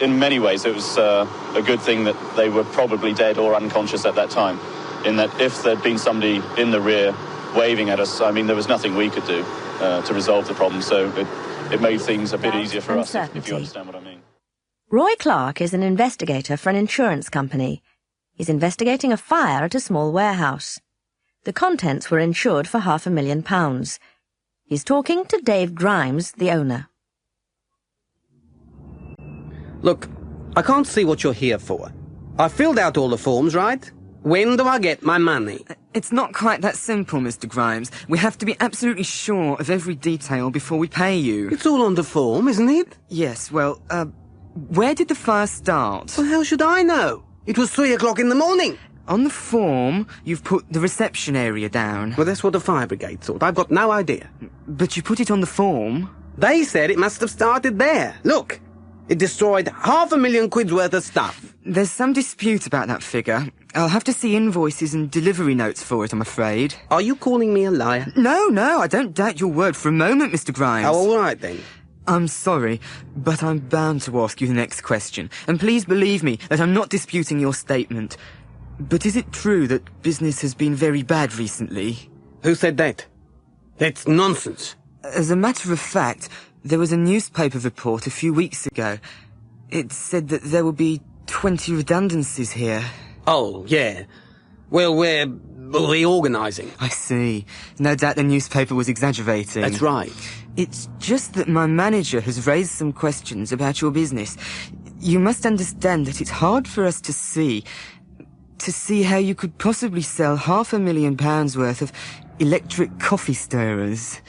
In many ways, it was a good thing that they were probably dead or unconscious at that time, in that if there'd been somebody in the rear waving at us, I mean, there was nothing we could do to resolve the problem, so it made things a bit easier for us, if you understand what I mean. Roy Clark is an investigator for an insurance company. He's investigating a fire at a small warehouse. The contents were insured for £500,000. He's talking to Dave Grimes, the owner. Look, I can't see what you're here for. I filled out all the forms, right? When do I get my money? It's not quite that simple, Mr. Grimes. We have to be absolutely sure of every detail before we pay you. It's all on the form, isn't it? Yes, well, where did the fire start? Well, how should I know? It was 3 o'clock in the morning. On the form, you've put the reception area down. Well, that's what the fire brigade thought. I've got no idea. But you put it on the form. They said it must have started there. Look. It destroyed £500,000 worth of stuff. There's some dispute about that figure. I'll have to see invoices and delivery notes for it, I'm afraid. Are you calling me a liar? No, I don't doubt your word for a moment, Mr. Grimes. Oh, all right, then. I'm sorry, but I'm bound to ask you the next question. And please believe me that I'm not disputing your statement. But is it true that business has been very bad recently? Who said that? That's nonsense. As a matter of fact, there was a newspaper report a few weeks ago. It said that there would be 20 redundancies here. Oh, yeah. Well, we're reorganising. I see. No doubt the newspaper was exaggerating. That's right. It's just that my manager has raised some questions about your business. You must understand that it's hard for us to see how you could possibly sell £500,000 worth of electric coffee stirrers.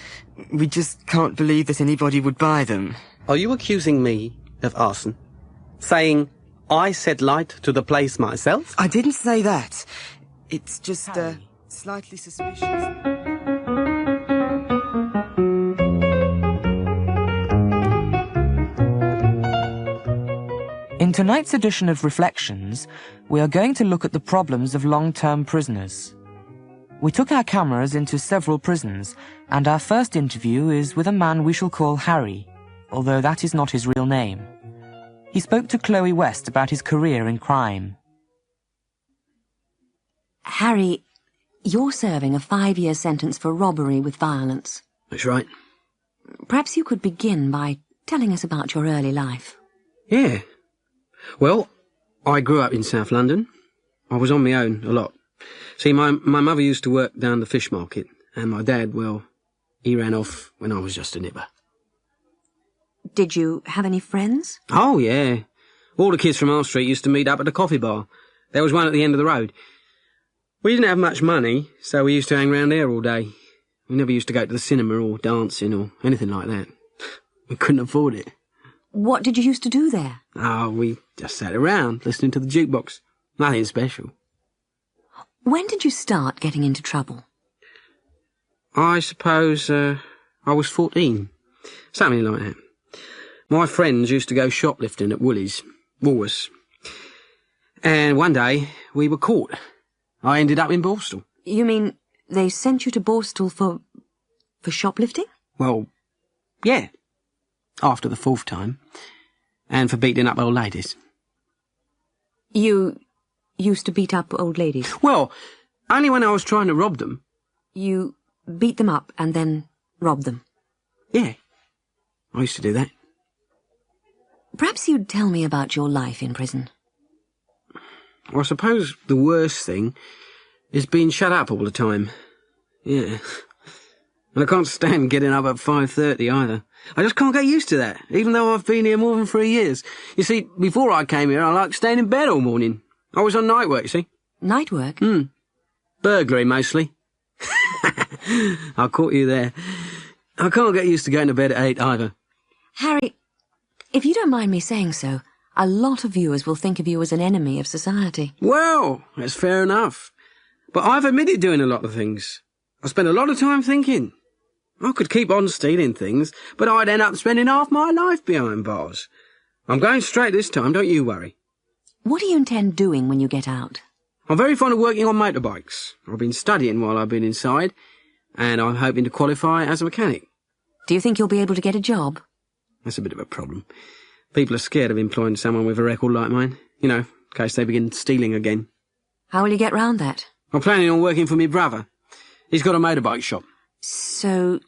We just can't believe that anybody would buy them. Are you accusing me of arson? Saying I set light to the place myself? I didn't say that. It's just, slightly suspicious. In tonight's edition of Reflections, we are going to look at the problems of long-term prisoners. We took our cameras into several prisons, and our first interview is with a man we shall call Harry, although that is not his real name. He spoke to Chloe West about his career in crime. Harry, you're serving a 5-year sentence for robbery with violence. That's right. Perhaps you could begin by telling us about your early life. Yeah. Well, I grew up in South London. I was on my own a lot. See, my mother used to work down the fish market, and my dad, well, he ran off when I was just a nipper. Did you have any friends? Oh, yeah. All the kids from our street used to meet up at the coffee bar. There was one at the end of the road. We didn't have much money, so we used to hang around there all day. We never used to go to the cinema or dancing or anything like that. We couldn't afford it. What did you used to do there? Oh, we just sat around, listening to the jukebox. Nothing special. When did you start getting into trouble? I suppose I was 14. Something like that. My friends used to go shoplifting at Woolies. And one day we were caught. I ended up in Borstal. You mean they sent you to Borstal for shoplifting? Well, yeah. After the 4th time. And for beating up old ladies. You used to beat up old ladies? Well, only when I was trying to rob them. You beat them up and then rob them? Yeah. I used to do that. Perhaps you'd tell me about your life in prison. Well, I suppose the worst thing is being shut up all the time. Yeah. And I can't stand getting up at 5:30 either. I just can't get used to that, even though I've been here more than 3 years. You see, before I came here, I liked staying in bed all morning. I was on night work, you see. Night work? Burglary, mostly. I caught you there. I can't get used to going to bed at 8 either. Harry, if you don't mind me saying so, a lot of viewers will think of you as an enemy of society. Well, that's fair enough. But I've admitted doing a lot of things. I spent a lot of time thinking. I could keep on stealing things, but I'd end up spending half my life behind bars. I'm going straight this time, don't you worry. What do you intend doing when you get out? I'm very fond of working on motorbikes. I've been studying while I've been inside, and I'm hoping to qualify as a mechanic. Do you think you'll be able to get a job? That's a bit of a problem. People are scared of employing someone with a record like mine, you know, in case they begin stealing again. How will you get round that? I'm planning on working for my brother. He's got a motorbike shop. So,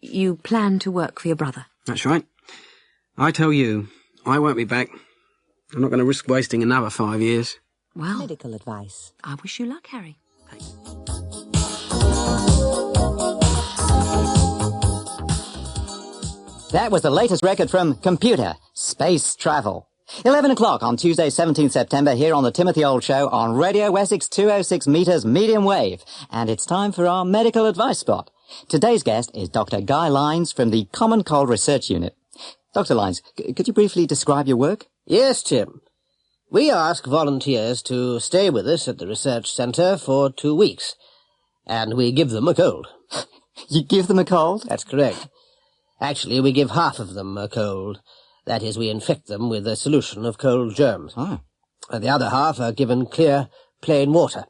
you plan to work for your brother? That's right. I tell you, I won't be back. I'm not going to risk wasting another 5 years. Well, medical advice. I wish you luck, Harry. That was the latest record from Computer, Space Travel. 11 o'clock on Tuesday, 17th September, here on the Timothy Old Show on Radio Wessex 206 metres medium wave. And it's time for our medical advice spot. Today's guest is Dr. Guy Lines from the Common Cold Research Unit. Dr. Lines, could you briefly describe your work? Yes, Tim. We ask volunteers to stay with us at the research centre for 2 weeks. And we give them a cold. You give them a cold? That's correct. Actually, we give half of them a cold. That is, we infect them with a solution of cold germs. Oh. And the other half are given clear, plain water.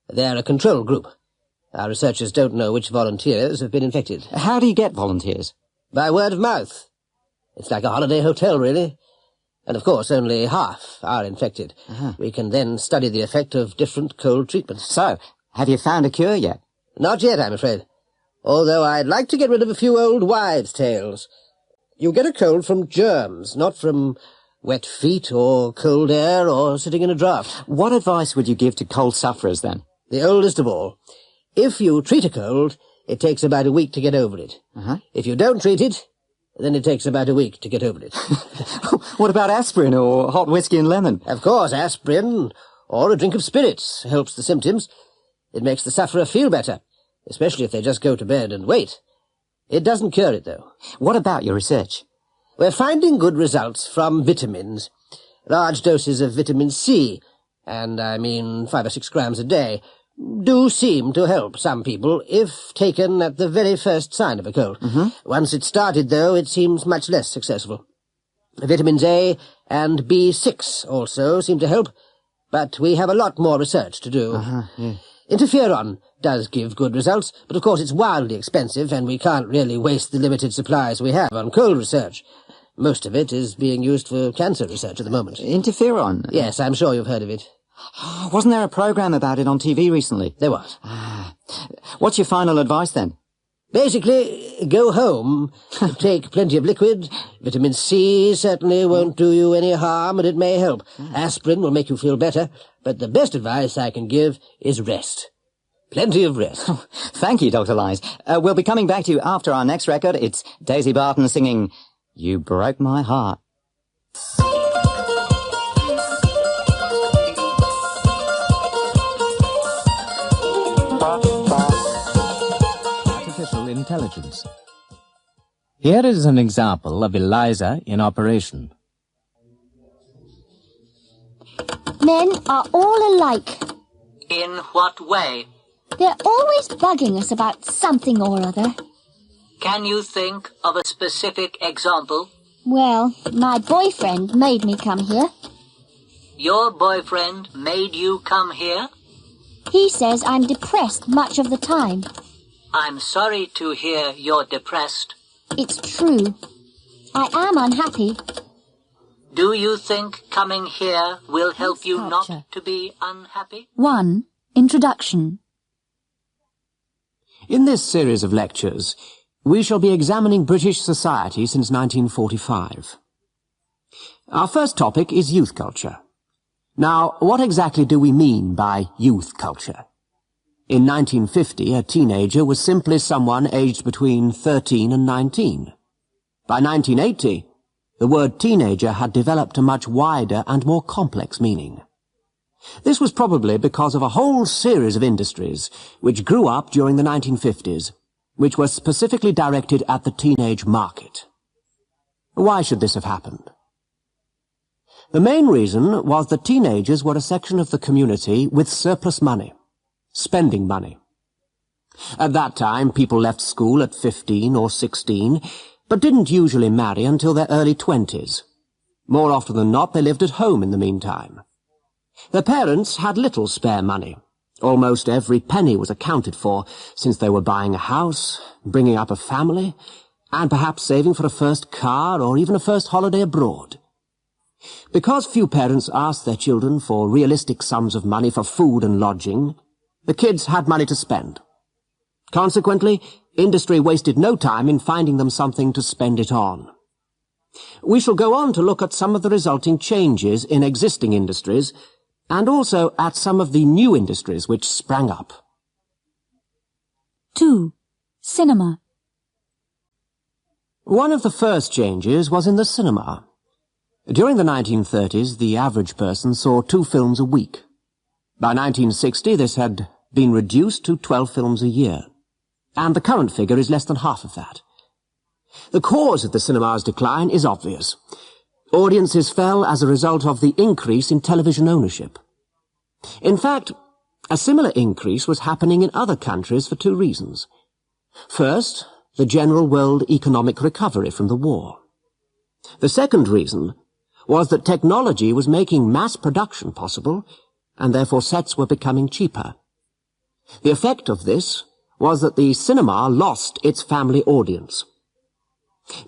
They're a control group. Our researchers don't know which volunteers have been infected. How do you get volunteers? By word of mouth. It's like a holiday hotel, really. And of course, only half are infected. We can then study the effect of different cold treatments. So, have you found a cure yet? Not yet, I'm afraid. Although I'd like to get rid of a few old wives' tales. You get a cold from germs, not from wet feet or cold air or sitting in a draught. What advice would you give to cold sufferers, then? The oldest of all. If you treat a cold, it takes about a week to get over it. If you don't treat it, then it takes about a week to get over it. What about aspirin or hot whiskey and lemon? Of course, aspirin or a drink of spirits helps the symptoms. It makes the sufferer feel better, especially if they just go to bed and wait. It doesn't cure it, though. What about your research? We're finding good results from vitamins. Large doses of vitamin C, and I mean 5 or 6 grams a day, do seem to help some people if taken at the very first sign of a cold. Once it's started, though, it seems much less successful. Vitamins A and B6 also seem to help, but we have a lot more research to do. Interferon does give good results, but of course it's wildly expensive, and we can't really waste the limited supplies we have on cold research. Most of it is being used for cancer research at the moment. Interferon? Yes, I'm sure you've heard of it. Wasn't there a programme about it on TV recently? There was. What's your final advice, then? Basically, go home, take plenty of liquid. Vitamin C certainly won't do you any harm, and it may help. Aspirin will make you feel better, but the best advice I can give is rest. Plenty of rest. Thank you, Dr. Lines. We'll be coming back to you after our next record. It's Daisy Barton singing You Broke My Heart. Artificial intelligence. Here is an example of Eliza in operation. Men are all alike. In what way? They're always bugging us about something or other. Can you think of a specific example? Well, my boyfriend made me come here. Your boyfriend made you come here? He says I'm depressed much of the time. I'm sorry to hear you're depressed. It's true. I am unhappy. Do you think coming here will help you not to be unhappy? 1. Introduction. In this series of lectures, we shall be examining British society since 1945. Our first topic is youth culture. Now, what exactly do we mean by youth culture? In 1950, a teenager was simply someone aged between 13 and 19. By 1980, the word teenager had developed a much wider and more complex meaning. This was probably because of a whole series of industries which grew up during the 1950s, which were specifically directed at the teenage market. Why should this have happened? The main reason was that teenagers were a section of the community with surplus money, spending money. At that time, people left school at 15 or 16, but didn't usually marry until their early 20s. More often than not, they lived at home in the meantime. Their parents had little spare money. Almost every penny was accounted for, since they were buying a house, bringing up a family, and perhaps saving for a first car or even a first holiday abroad. Because few parents asked their children for realistic sums of money for food and lodging, the kids had money to spend. Consequently, industry wasted no time in finding them something to spend it on. We shall go on to look at some of the resulting changes in existing industries, and also at some of the new industries which sprang up. 2. Cinema. One of the first changes was in the cinema. During the 1930s, the average person saw 2 films a week. By 1960, this had been reduced to 12 films a year, and the current figure is less than half of that. The cause of the cinema's decline is obvious. Audiences fell as a result of the increase in television ownership. In fact, a similar increase was happening in other countries for 2 reasons. First, the general world economic recovery from the war. The second reason was that technology was making mass production possible, and therefore sets were becoming cheaper. The effect of this was that the cinema lost its family audience.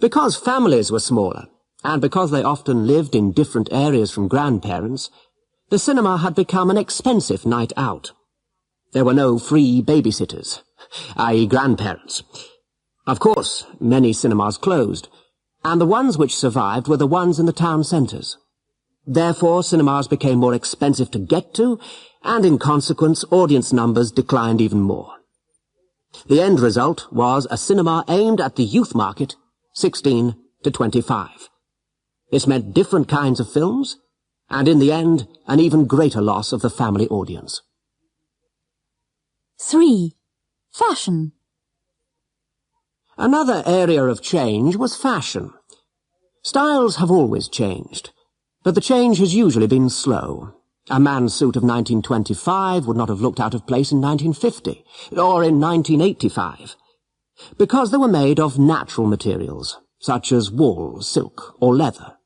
Because families were smaller, and because they often lived in different areas from grandparents, the cinema had become an expensive night out. There were no free babysitters, i.e. grandparents. Of course, many cinemas closed, and the ones which survived were the ones in the town centres. Therefore, cinemas became more expensive to get to, and in consequence, audience numbers declined even more. The end result was a cinema aimed at the youth market, 16 to 25. This meant different kinds of films, and in the end, an even greater loss of the family audience. 3. Fashion. Another area of change was fashion. Styles have always changed, but the change has usually been slow. A man's suit of 1925 would not have looked out of place in 1950, or in 1985, because they were made of natural materials, such as wool, silk, or leather.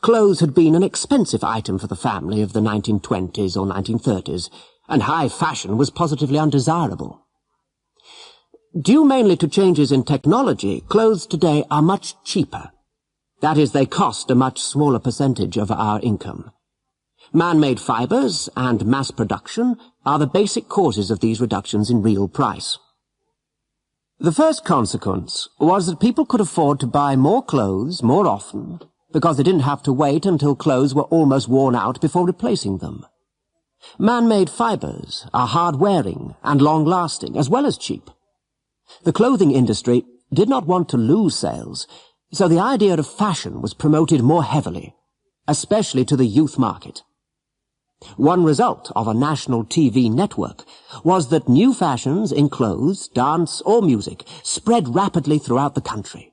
Clothes had been an expensive item for the family of the 1920s or 1930s, and high fashion was positively undesirable. Due mainly to changes in technology, clothes today are much cheaper. That is, they cost a much smaller percentage of our income. Man-made fibres and mass production are the basic causes of these reductions in real price. The first consequence was that people could afford to buy more clothes more often because they didn't have to wait until clothes were almost worn out before replacing them. Man-made fibres are hard-wearing and long-lasting, as well as cheap. The clothing industry did not want to lose sales, so the idea of fashion was promoted more heavily, especially to the youth market. One result of a national TV network was that new fashions in clothes, dance, or music spread rapidly throughout the country,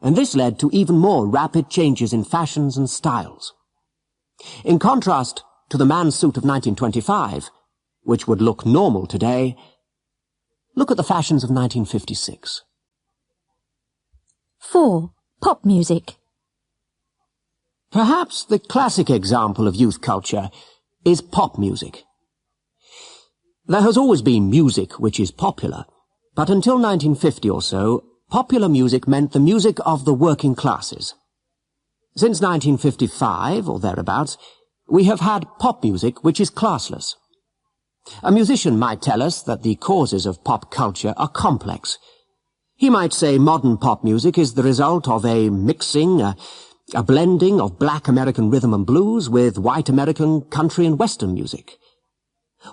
and this led to even more rapid changes in fashions and styles. In contrast to the man's suit of 1925, which would look normal today, look at the fashions of 1956. 4. Pop music. Perhaps the classic example of youth culture is pop music. There has always been music which is popular, but until 1950 or so, popular music meant the music of the working classes. Since 1955, or thereabouts, we have had pop music which is classless. A musician might tell us that the causes of pop culture are complex. He might say modern pop music is the result of a mixing, a blending of black American rhythm and blues with white American country and western music.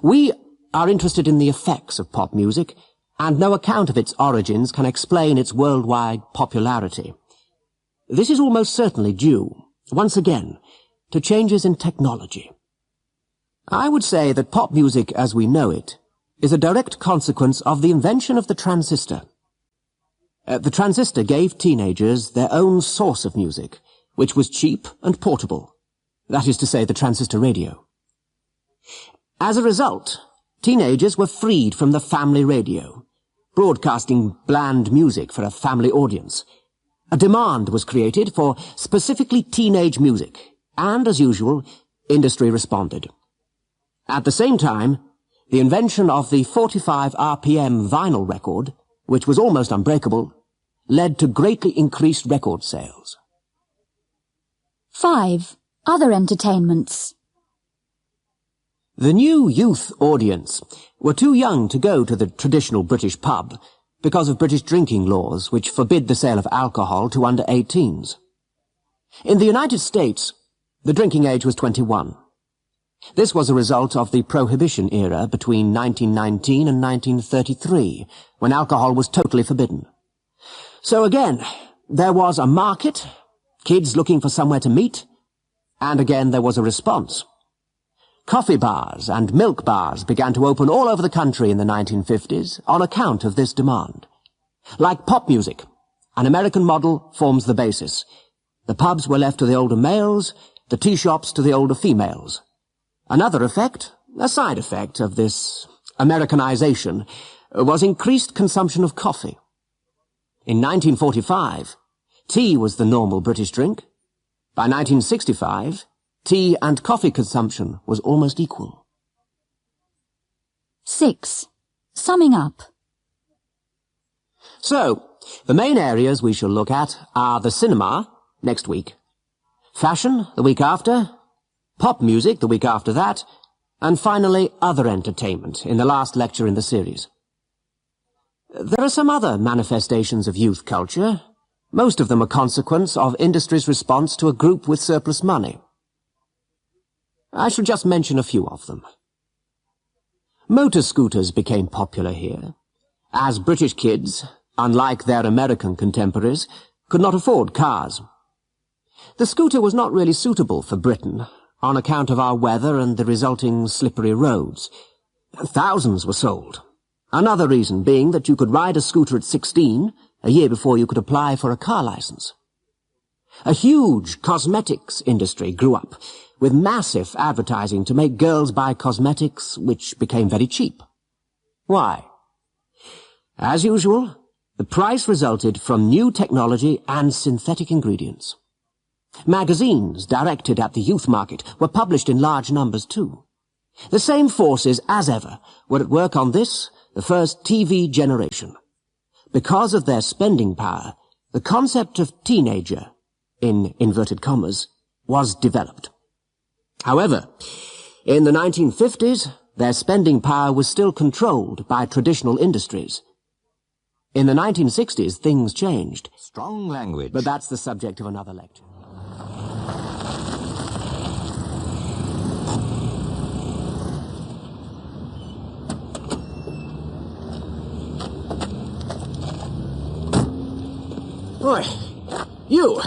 We are interested in the effects of pop music, and no account of its origins can explain its worldwide popularity. This is almost certainly due, once again, to changes in technology. I would say that pop music as we know it is a direct consequence of the invention of the transistor. The transistor gave teenagers their own source of music, which was cheap and portable. That is to say, the transistor radio. As a result, teenagers were freed from the family radio, broadcasting bland music for a family audience. A demand was created for specifically teenage music, and, as usual, industry responded. At the same time, the invention of the 45 RPM vinyl record, which was almost unbreakable, led to greatly increased record sales. 5. Other entertainments. The new youth audience were too young to go to the traditional British pub because of British drinking laws which forbid the sale of alcohol to under 18s. In the United States, the drinking age was 21. This was a result of the Prohibition era between 1919 and 1933, when alcohol was totally forbidden. So again, there was a market, kids looking for somewhere to meet, and again there was a response. Coffee bars and milk bars began to open all over the country in the 1950s on account of this demand. Like pop music, an American model forms the basis. The pubs were left to the older males, the tea shops to the older females. Another effect, a side effect of this Americanization, was increased consumption of coffee. In 1945, tea was the normal British drink. By 1965, tea and coffee consumption was almost equal. 6. Summing up. So, the main areas we shall look at are the cinema, next week, fashion, the week after, pop music, the week after that, and finally other entertainment, in the last lecture in the series. There are some other manifestations of youth culture, most of them a consequence of industry's response to a group with surplus money. I shall just mention a few of them. Motor scooters became popular here, as British kids, unlike their American contemporaries, could not afford cars. The scooter was not really suitable for Britain, on account of our weather and the resulting slippery roads. Thousands were sold. Another reason being that you could ride a scooter at 16, a year before you could apply for a car license. A huge cosmetics industry grew up, with massive advertising to make girls buy cosmetics, which became very cheap. Why? As usual, the price resulted from new technology and synthetic ingredients. Magazines directed at the youth market were published in large numbers too. The same forces as ever were at work on this, the first TV generation. Because of their spending power, the concept of teenager, in inverted commas, was developed. However, in the 1950s, their spending power was still controlled by traditional industries. In the 1960s, things changed. Strong language. But that's the subject of another lecture. Oi, you!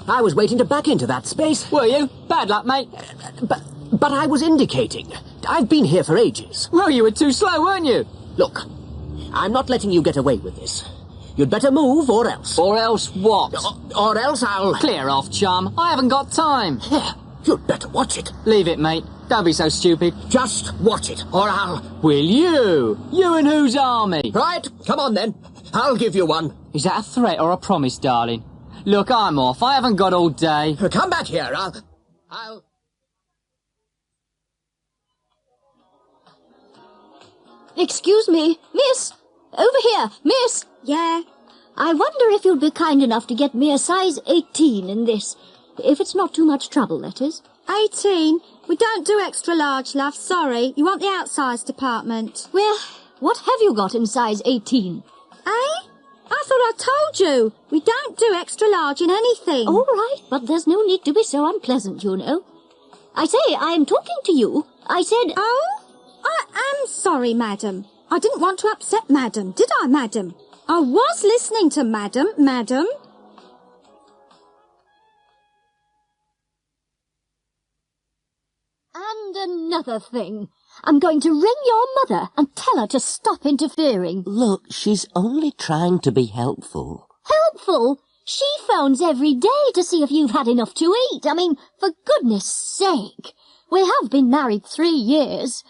I was waiting to back into that space. Were you? Bad luck, mate. But I was indicating. I've been here for ages. Well, you were too slow, weren't you? Look, I'm not letting you get away with this. You'd better move, or else. Or else what? Or else I'll... Clear off, chum. I haven't got time. Yeah, you'd better watch it. Leave it, mate. Don't be so stupid. Just watch it, or I'll... Will you? You and whose army? Right, come on then. I'll give you one. Is that a threat or a promise, darling? Look, I'm off. I haven't got all day. Come back here. I'll... Excuse me, miss. Over here, miss. Yeah. I wonder if you'd be kind enough to get me a size 18 in this. If it's not too much trouble, that is. 18? We don't do extra large, love. Sorry. You want the outsize department. Well, what have you got in size 18? Eh? I thought I told you. We don't do extra large in anything. All right, but there's no need to be so unpleasant, you know. I say, I'm talking to you. I said... Oh? I am sorry, madam. I didn't want to upset madam, did I, madam? I was listening to madam. And another thing. I'm going to ring your mother and tell her to stop interfering. Look, she's only trying to be helpful. Helpful? She phones every day to see if you've had enough to eat. I mean, for goodness sake. We have been married 3 years.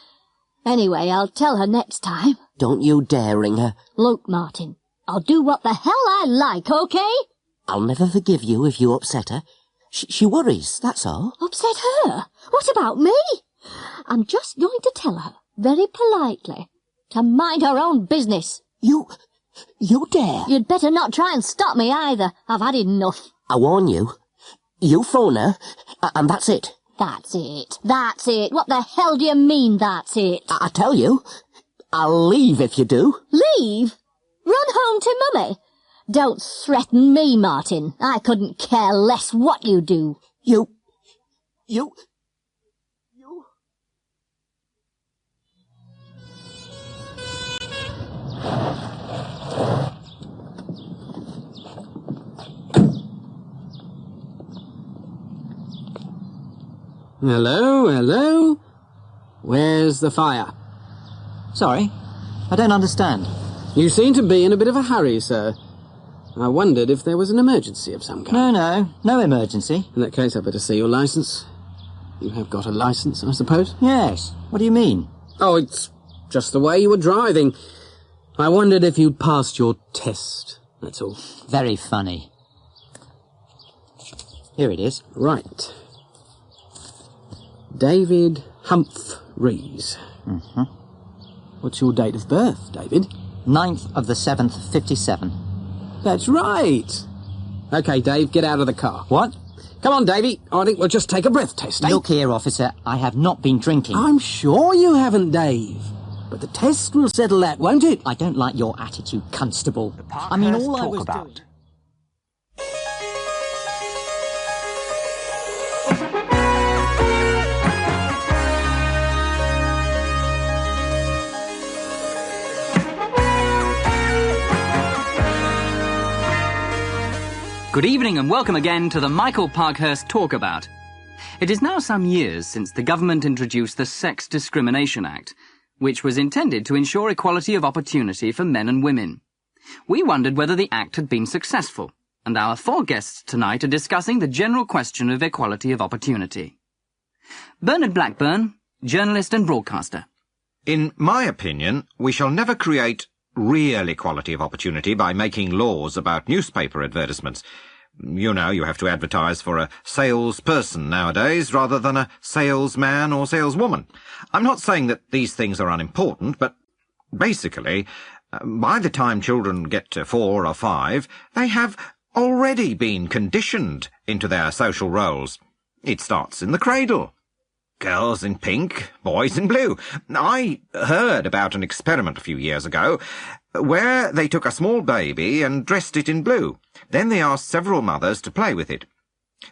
Anyway, I'll tell her next time. Don't you dare ring her. Look, Martin, I'll do what the hell I like, okay? I'll never forgive you if you upset her. She worries, that's all. Upset her? What about me? I'm just going to tell her, very politely, to mind her own business. You dare? You'd better not try and stop me either. I've had enough. I warn you. You phone her, and that's it. That's it. That's it. What the hell do you mean, that's it? I tell you, I'll leave if you do. Leave? Run home to Mummy? Don't threaten me, Martin. I couldn't care less what you do. You... Hello? Where's the fire? Sorry, I don't understand. You seem to be in a bit of a hurry, sir. I wondered if there was an emergency of some kind. No emergency. In that case, I'd better see your licence. You have got a licence, I suppose? Yes. What do you mean? Oh, it's just the way you were driving. I wondered if you'd passed your test, that's all. Very funny. Here it is. Right. David Humphreys. Mm-hmm. What's your date of birth, David? 9th of the 7th, 57. That's right. OK, Dave, get out of the car. What? Come on, Davey. I think we'll just take a breath test, eh? Look here, officer. I have not been drinking. I'm sure you haven't, Dave. But the test will settle that, won't it? I don't like your attitude, Constable. I mean, all I was about. doing... Good evening and welcome again to the Michael Parkhurst Talkabout. It is now some years since the government introduced the Sex Discrimination Act, which was intended to ensure equality of opportunity for men and women. We wondered whether the act had been successful, and our 4 guests tonight are discussing the general question of equality of opportunity. Bernard Blackburn, journalist and broadcaster. In my opinion, we shall never create real equality of opportunity by making laws about newspaper advertisements. You know, you have to advertise for a salesperson nowadays rather than a salesman or saleswoman. I'm not saying that these things are unimportant, but basically, by the time children get to 4 or 5, they have already been conditioned into their social roles. It starts in the cradle. Girls in pink, boys in blue. I heard about an experiment a few years ago where they took a small baby and dressed it in blue. Then they asked several mothers to play with it.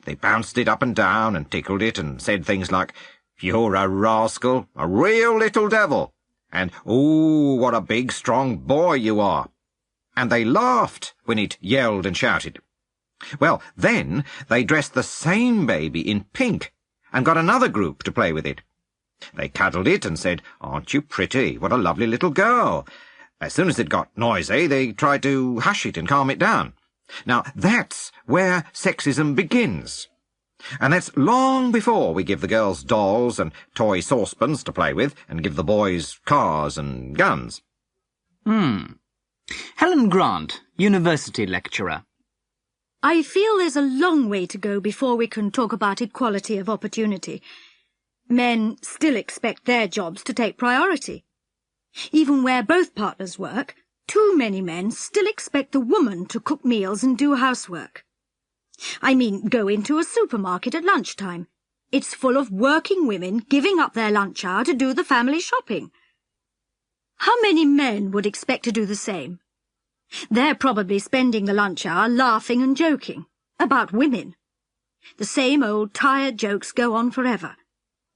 They bounced it up and down and tickled it and said things like, "You're a rascal, a real little devil," and "Ooh, what a big, strong boy you are." And they laughed when it yelled and shouted. Well, then they dressed the same baby in pink and got another group to play with it. They cuddled it and said, "Aren't you pretty? What a lovely little girl." As soon as it got noisy, they tried to hush it and calm it down. Now, that's where sexism begins. And that's long before we give the girls dolls and toy saucepans to play with and give the boys cars and guns. Helen Grant, university lecturer. I feel there's a long way to go before we can talk about equality of opportunity. Men still expect their jobs to take priority. Even where both partners work, too many men still expect the woman to cook meals and do housework. I mean, go into a supermarket at lunchtime. It's full of working women giving up their lunch hour to do the family shopping. How many men would expect to do the same? They're probably spending the lunch hour laughing and joking about women. The same old tired jokes go on forever.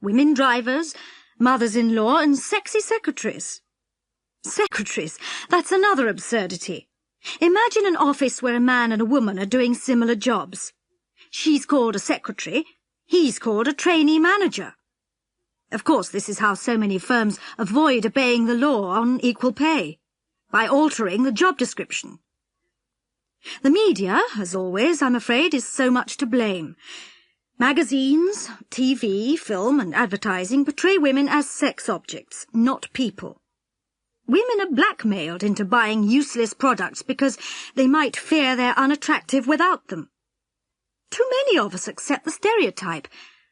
Women drivers, mothers-in-law and sexy secretaries. Secretaries, that's another absurdity. Imagine an office where a man and a woman are doing similar jobs. She's called a secretary, he's called a trainee manager. Of course, this is how so many firms avoid obeying the law on equal pay, by altering the job description. The media, as always, I'm afraid, is so much to blame. Magazines, TV, film and advertising portray women as sex objects, not people. Women are blackmailed into buying useless products because they might fear they're unattractive without them. Too many of us accept the stereotype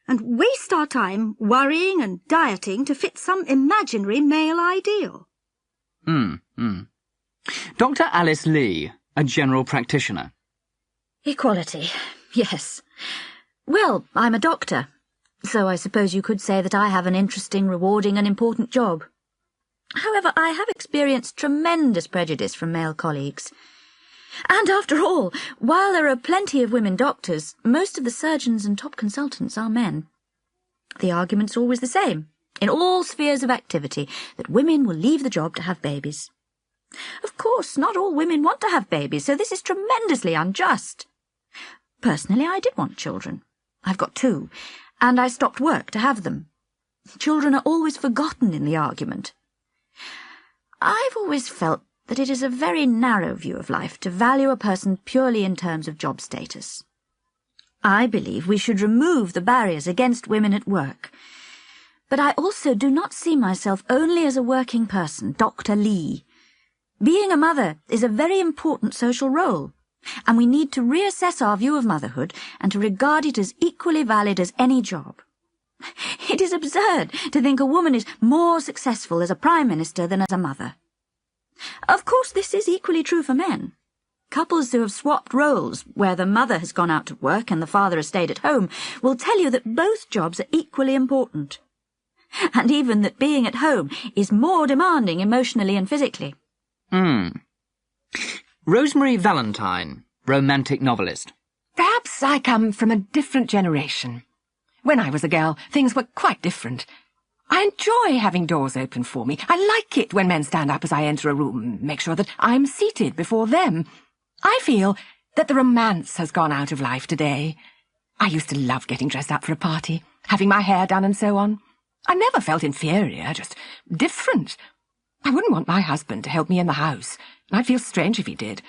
and waste our time worrying and dieting to fit some imaginary male ideal. Dr. Alice Lee, a general practitioner. Equality, yes. Well, I'm a doctor, so I suppose you could say that I have an interesting, rewarding and important job. However, I have experienced tremendous prejudice from male colleagues. And after all, while there are plenty of women doctors, most of the surgeons and top consultants are men. The argument's always the same, in all spheres of activity, that women will leave the job to have babies. Of course, not all women want to have babies, so this is tremendously unjust. Personally, I did want children. I've got 2, and I stopped work to have them. Children are always forgotten in the argument. I've always felt that it is a very narrow view of life to value a person purely in terms of job status. I believe we should remove the barriers against women at work. But I also do not see myself only as a working person, Dr. Lee. Being a mother is a very important social role, and we need to reassess our view of motherhood and to regard it as equally valid as any job. It is absurd to think a woman is more successful as a Prime Minister than as a mother. Of course, this is equally true for men. Couples who have swapped roles, where the mother has gone out to work and the father has stayed at home, will tell you that both jobs are equally important. And even that being at home is more demanding emotionally and physically. Rosemary Valentine, romantic novelist. Perhaps I come from a different generation. When I was a girl, things were quite different. I enjoy having doors open for me. I like it when men stand up as I enter a room, make sure that I'm seated before them. I feel that the romance has gone out of life today. I used to love getting dressed up for a party, having my hair done and so on. I never felt inferior, just different. I wouldn't want my husband to help me in the house, and I'd feel strange if he did.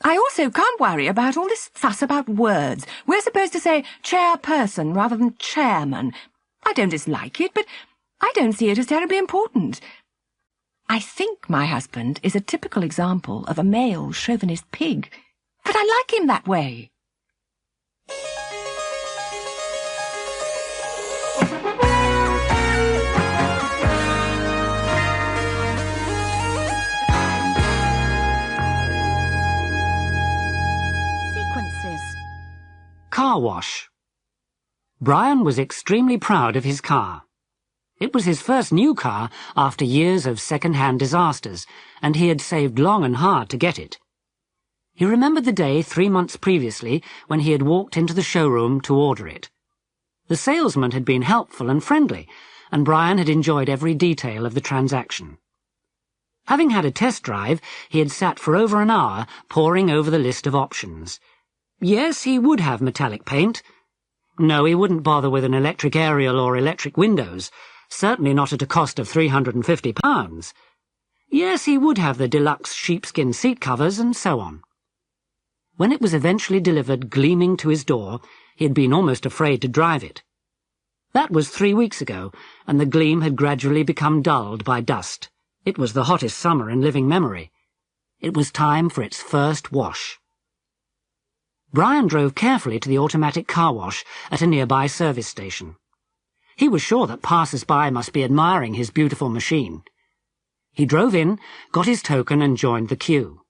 I also can't worry about all this fuss about words. We're supposed to say chairperson rather than chairman. I don't dislike it, but I don't see it as terribly important. I think my husband is a typical example of a male chauvinist pig, but I like him that way. Car wash. Brian was extremely proud of his car. It was his first new car after years of second-hand disasters, and he had saved long and hard to get it. He remembered the day 3 months previously when he had walked into the showroom to order it. The salesman had been helpful and friendly, and Brian had enjoyed every detail of the transaction. Having had a test drive, he had sat for over an hour poring over the list of options. Yes, he would have metallic paint. No, he wouldn't bother with an electric aerial or electric windows, certainly not at a cost of £350. Yes, he would have the deluxe sheepskin seat covers, and so on. When it was eventually delivered gleaming to his door, he had been almost afraid to drive it. That was 3 weeks ago, and the gleam had gradually become dulled by dust. It was the hottest summer in living memory. It was time for its first wash. Brian drove carefully to the automatic car wash at a nearby service station. He was sure that passers-by must be admiring his beautiful machine. He drove in, got his token and joined the queue.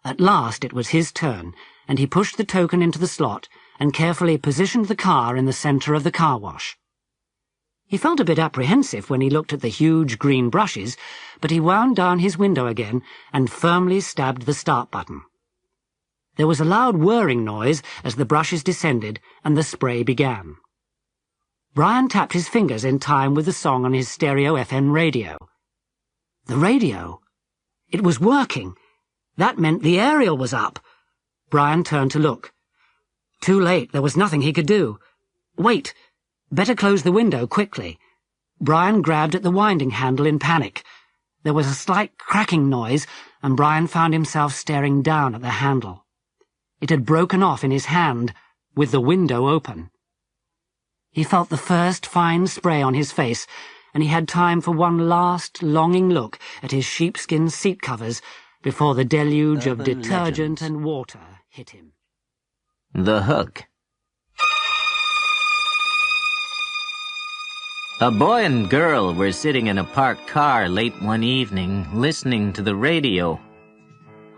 At last it was his turn, and he pushed the token into the slot and carefully positioned the car in the centre of the car wash. He felt a bit apprehensive when he looked at the huge green brushes, but he wound down his window again and firmly stabbed the start button. There was a loud whirring noise as the brushes descended and the spray began. Brian tapped his fingers in time with the song on his stereo FM radio. The radio! It was working! That meant the aerial was up! Brian turned to look. Too late, there was nothing he could do. Wait! Better close the window quickly. Brian grabbed at the winding handle in panic. There was a slight cracking noise, and Brian found himself staring down at the handle. It had broken off in his hand, with the window open. He felt the first fine spray on his face, and he had time for one last, longing look at his sheepskin seat covers before the deluge of detergent and water hit him. The Hook. A boy and girl were sitting in a parked car late one evening, listening to the radio.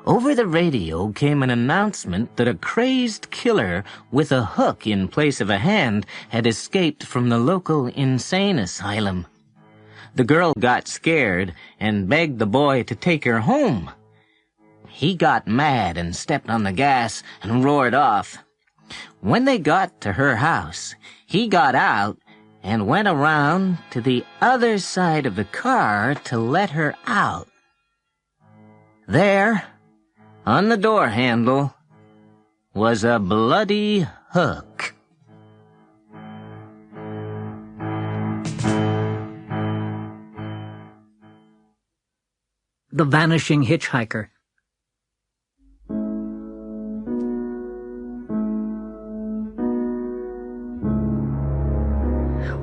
Over the radio came an announcement that a crazed killer with a hook in place of a hand had escaped from the local insane asylum. The girl got scared and begged the boy to take her home. He got mad and stepped on the gas and roared off. When they got to her house, he got out and went around to the other side of the car to let her out. There, on the door handle, was a bloody hook. The Vanishing Hitchhiker.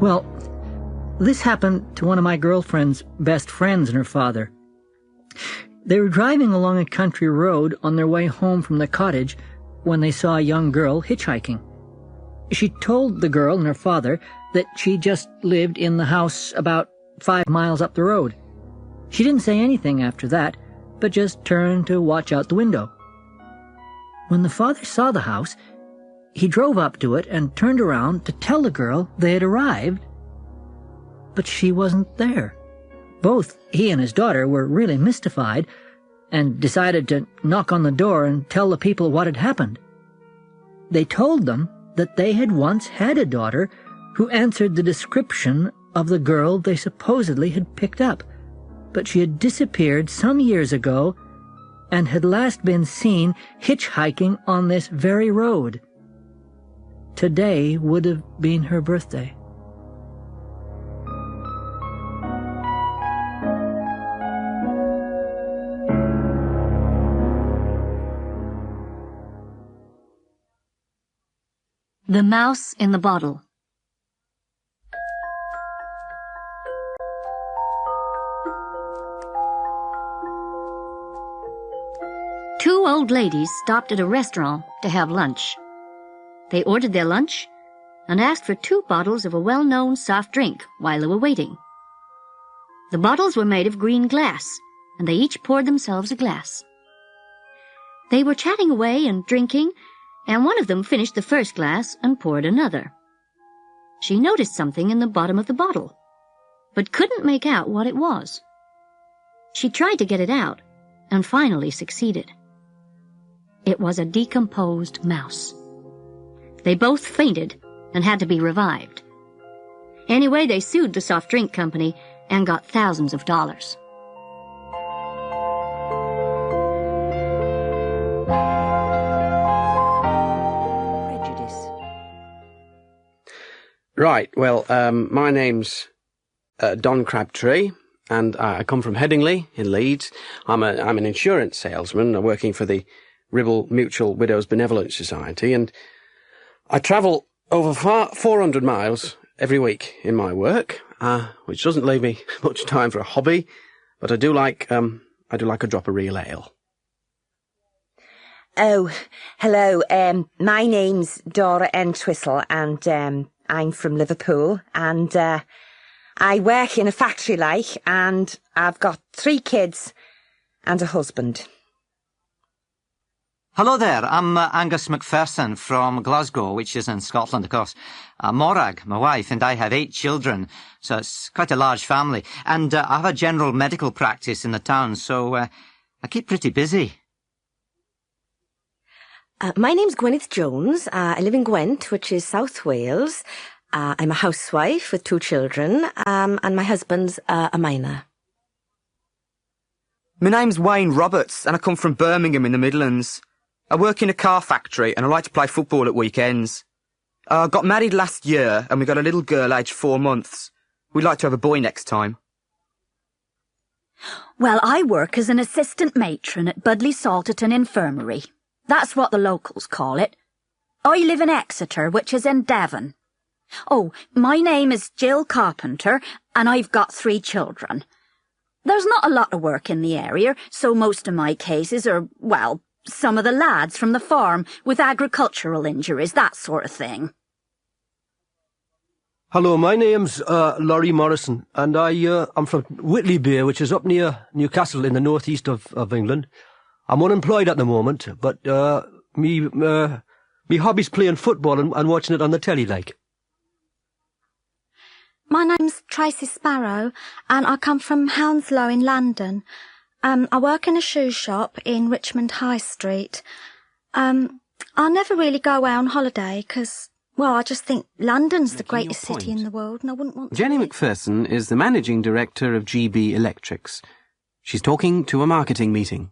Well, this happened to one of my girlfriend's best friends and her father. They were driving along a country road on their way home from the cottage when they saw a young girl hitchhiking. She told the girl and her father that she just lived in the house about 5 miles up the road. She didn't say anything after that, but just turned to watch out the window. When the father saw the house, he drove up to it and turned around to tell the girl they had arrived, but she wasn't there. Both he and his daughter were really mystified and decided to knock on the door and tell the people what had happened. They told them that they had once had a daughter who answered the description of the girl they supposedly had picked up, but she had disappeared some years ago and had last been seen hitchhiking on this very road. Today would have been her birthday. The Mouse in the Bottle. Two old ladies stopped at a restaurant to have lunch. They ordered their lunch and asked for 2 bottles of a well-known soft drink while they were waiting. The bottles were made of green glass, and they each poured themselves a glass. They were chatting away and drinking, and one of them finished the first glass and poured another. She noticed something in the bottom of the bottle, but couldn't make out what it was. She tried to get it out, and finally succeeded. It was a decomposed mouse. They both fainted and had to be revived. Anyway, they sued the soft drink company and got thousands of dollars. Prejudice. Right, well, my name's Don Crabtree, and I come from Headingley in Leeds. I'm an insurance salesman working for the Ribble Mutual Widows Benevolent Society, and I travel over 400 miles every week in my work, which doesn't leave me much time for a hobby, but I do like a drop of real ale. Oh, hello. My name's Dora Entwistle, and I'm from Liverpool, and I work in a factory and I've got 3 kids and a husband. Hello there, I'm Angus Macpherson from Glasgow, which is in Scotland, of course. Morag, my wife, and I have 8 children, so it's quite a large family. And I have a general medical practice in the town, so I keep pretty busy. My name's Gwyneth Jones. I live in Gwent, which is South Wales. I'm a housewife with 2 children, and my husband's a miner. My name's Wayne Roberts, and I come from Birmingham in the Midlands. I work in a car factory, and I like to play football at weekends. I got married last year, and we got a little girl aged 4 months. We'd like to have a boy next time. Well, I work as an assistant matron at Budleigh Salterton Infirmary. That's what the locals call it. I live in Exeter, which is in Devon. Oh, my name is Jill Carpenter, and I've got 3 children. There's not a lot of work in the area, so most of my cases are, well, some of the lads from the farm with agricultural injuries, that sort of thing. Hello, my name's Laurie Morrison, and I'm from Whitley Bay, which is up near Newcastle in the northeast of England. I'm unemployed at the moment, but me hobby's playing football and watching it on the telly, like. My name's Tracy Sparrow, and I come from Hounslow in London. I work in a shoe shop in Richmond High Street. I never really go away on holiday because, well, I just think London's the greatest city in the world, and I wouldn't want to... Jenny Macpherson is the managing director of GB Electrics. She's talking to a marketing meeting.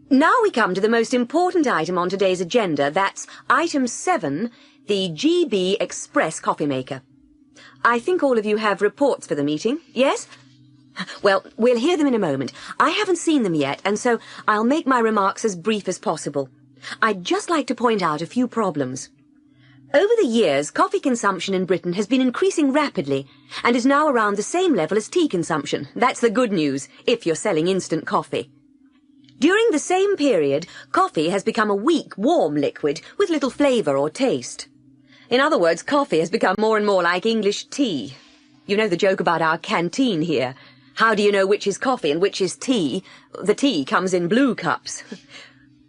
Now we come to the most important item on today's agenda. That's item 7, the GB Express coffee maker. I think all of you have reports for the meeting, yes? Well, we'll hear them in a moment. I haven't seen them yet, and so I'll make my remarks as brief as possible. I'd just like to point out a few problems. Over the years, coffee consumption in Britain has been increasing rapidly and is now around the same level as tea consumption. That's the good news, if you're selling instant coffee. During the same period, coffee has become a weak, warm liquid with little flavour or taste. In other words, coffee has become more and more like English tea. You know the joke about our canteen here. How do you know which is coffee and which is tea? The tea comes in blue cups.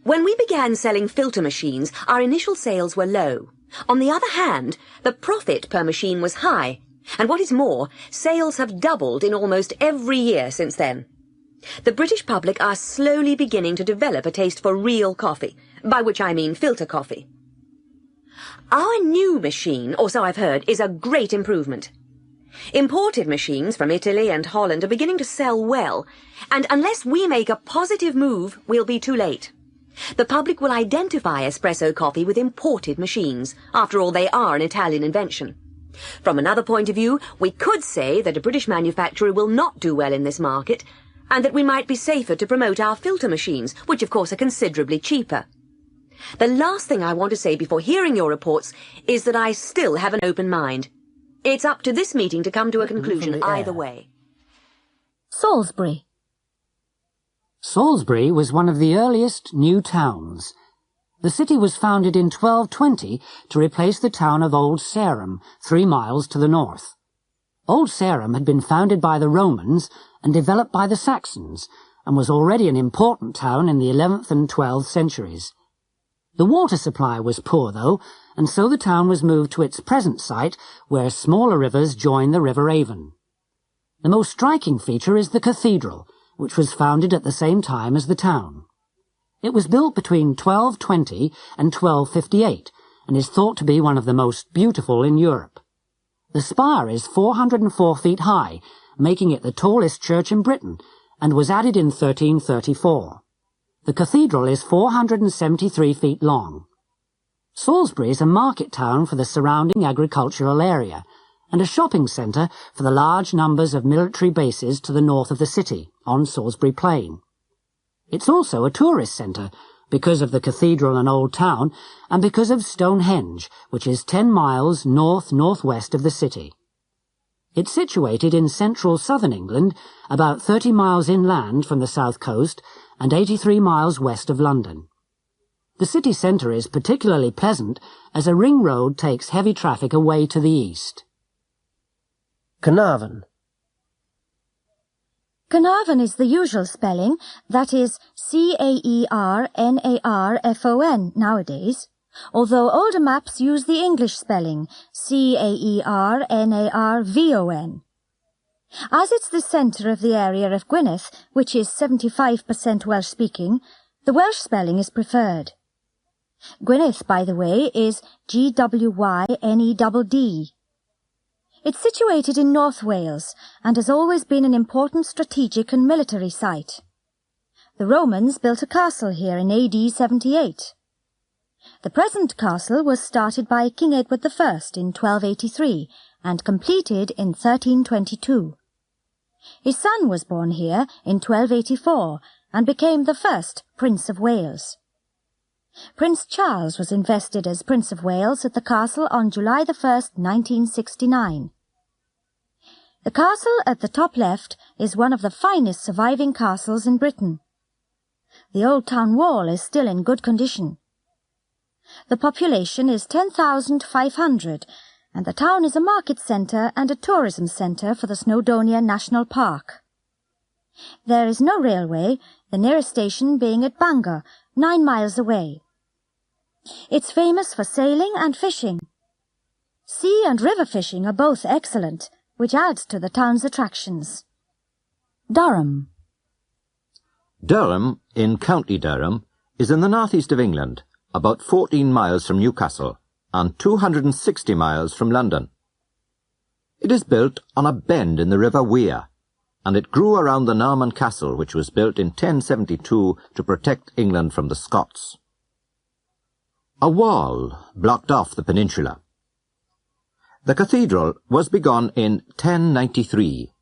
When we began selling filter machines, our initial sales were low. On the other hand, the profit per machine was high. And what is more, sales have doubled in almost every year since then. The British public are slowly beginning to develop a taste for real coffee, by which I mean filter coffee. Our new machine, or so I've heard, is a great improvement. Imported machines from Italy and Holland are beginning to sell well, and unless we make a positive move, we'll be too late. The public will identify espresso coffee with imported machines. After all, they are an Italian invention. From another point of view, we could say that a British manufacturer will not do well in this market, and that we might be safer to promote our filter machines, which of course are considerably cheaper. The last thing I want to say before hearing your reports is that I still have an open mind. It's up to this meeting to come to a conclusion either way. Salisbury. Salisbury was one of the earliest new towns. The city was founded in 1220 to replace the town of Old Sarum, 3 miles to the north. Old Sarum had been founded by the Romans and developed by the Saxons, and was already an important town in the 11th and 12th centuries. The water supply was poor, though, and so the town was moved to its present site, where smaller rivers join the River Avon. The most striking feature is the cathedral, which was founded at the same time as the town. It was built between 1220 and 1258, and is thought to be one of the most beautiful in Europe. The spire is 404 feet high, making it the tallest church in Britain, and was added in 1334. The cathedral is 473 feet long. Salisbury is a market town for the surrounding agricultural area, and a shopping centre for the large numbers of military bases to the north of the city, on Salisbury Plain. It's also a tourist centre, because of the cathedral and old town, and because of Stonehenge, which is 10 miles north-northwest of the city. It's situated in central southern England, about 30 miles inland from the south coast, and 83 miles west of London. The city centre is particularly pleasant, as a ring road takes heavy traffic away to the east. Carnarvon. Carnarvon is the usual spelling, that is Caernarfon nowadays, although older maps use the English spelling, Caernarvon. As it's the centre of the area of Gwynedd, which is 75% Welsh-speaking, the Welsh spelling is preferred. Gwynedd, by the way, is Gwynedd. It's situated in North Wales and has always been an important strategic and military site. The Romans built a castle here in AD 78. The present castle was started by King Edward I in 1283 and completed in 1322. His son was born here in 1284 and became the first Prince of Wales. Prince Charles was invested as Prince of Wales at the castle on July 1st, 1969. The castle at the top left is one of the finest surviving castles in Britain. The old town wall is still in good condition. The population is 10,500 and the town is a market centre and a tourism centre for the Snowdonia National Park. There is no railway, the nearest station being at Bangor, 9 miles away. It's famous for sailing and fishing. Sea and river fishing are both excellent, which adds to the town's attractions. Durham. Durham, in County Durham, is in the northeast of England, about 14 miles from Newcastle and 260 miles from London. It is built on a bend in the River Wear, and it grew around the Norman castle which was built in 1072 to protect England from the Scots. A wall blocked off the peninsula. The cathedral was begun in 1093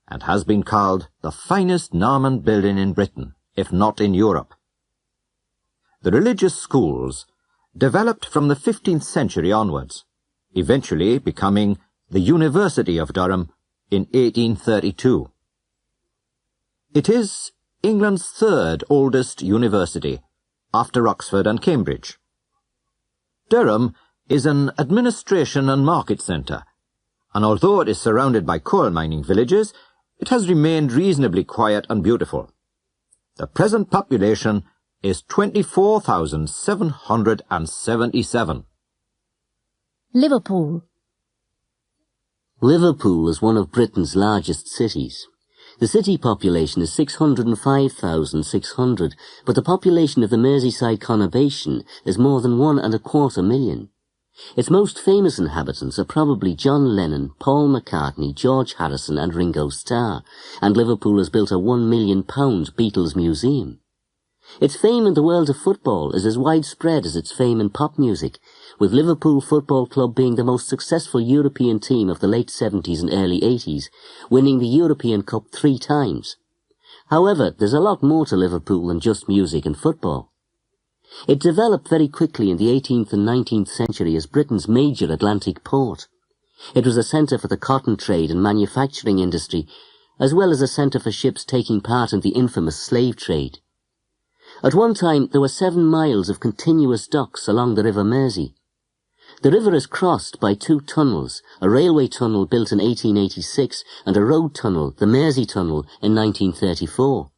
and has been called the finest Norman building in Britain, if not in Europe. The religious schools developed from the 15th century onwards, eventually becoming the University of Durham in 1832. It is England's third oldest university, after Oxford and Cambridge. Durham is an administration and market centre, and although it is surrounded by coal mining villages, it has remained reasonably quiet and beautiful. The present population is 24,777. Liverpool. Liverpool is one of Britain's largest cities. The city population is 605,600, but the population of the Merseyside conurbation is more than 1.25 million. Its most famous inhabitants are probably John Lennon, Paul McCartney, George Harrison and Ringo Starr, and Liverpool has built a £1 million Beatles museum. Its fame in the world of football is as widespread as its fame in pop music, with Liverpool Football Club being the most successful European team of the late 70s and early 80s, winning the European Cup 3 times. However, there's a lot more to Liverpool than just music and football. It developed very quickly in the 18th and 19th century as Britain's major Atlantic port. It was a centre for the cotton trade and manufacturing industry, as well as a centre for ships taking part in the infamous slave trade. At one time, there were 7 miles of continuous docks along the River Mersey. The river is crossed by 2 tunnels, a railway tunnel built in 1886 and a road tunnel, the Mersey Tunnel, in 1934.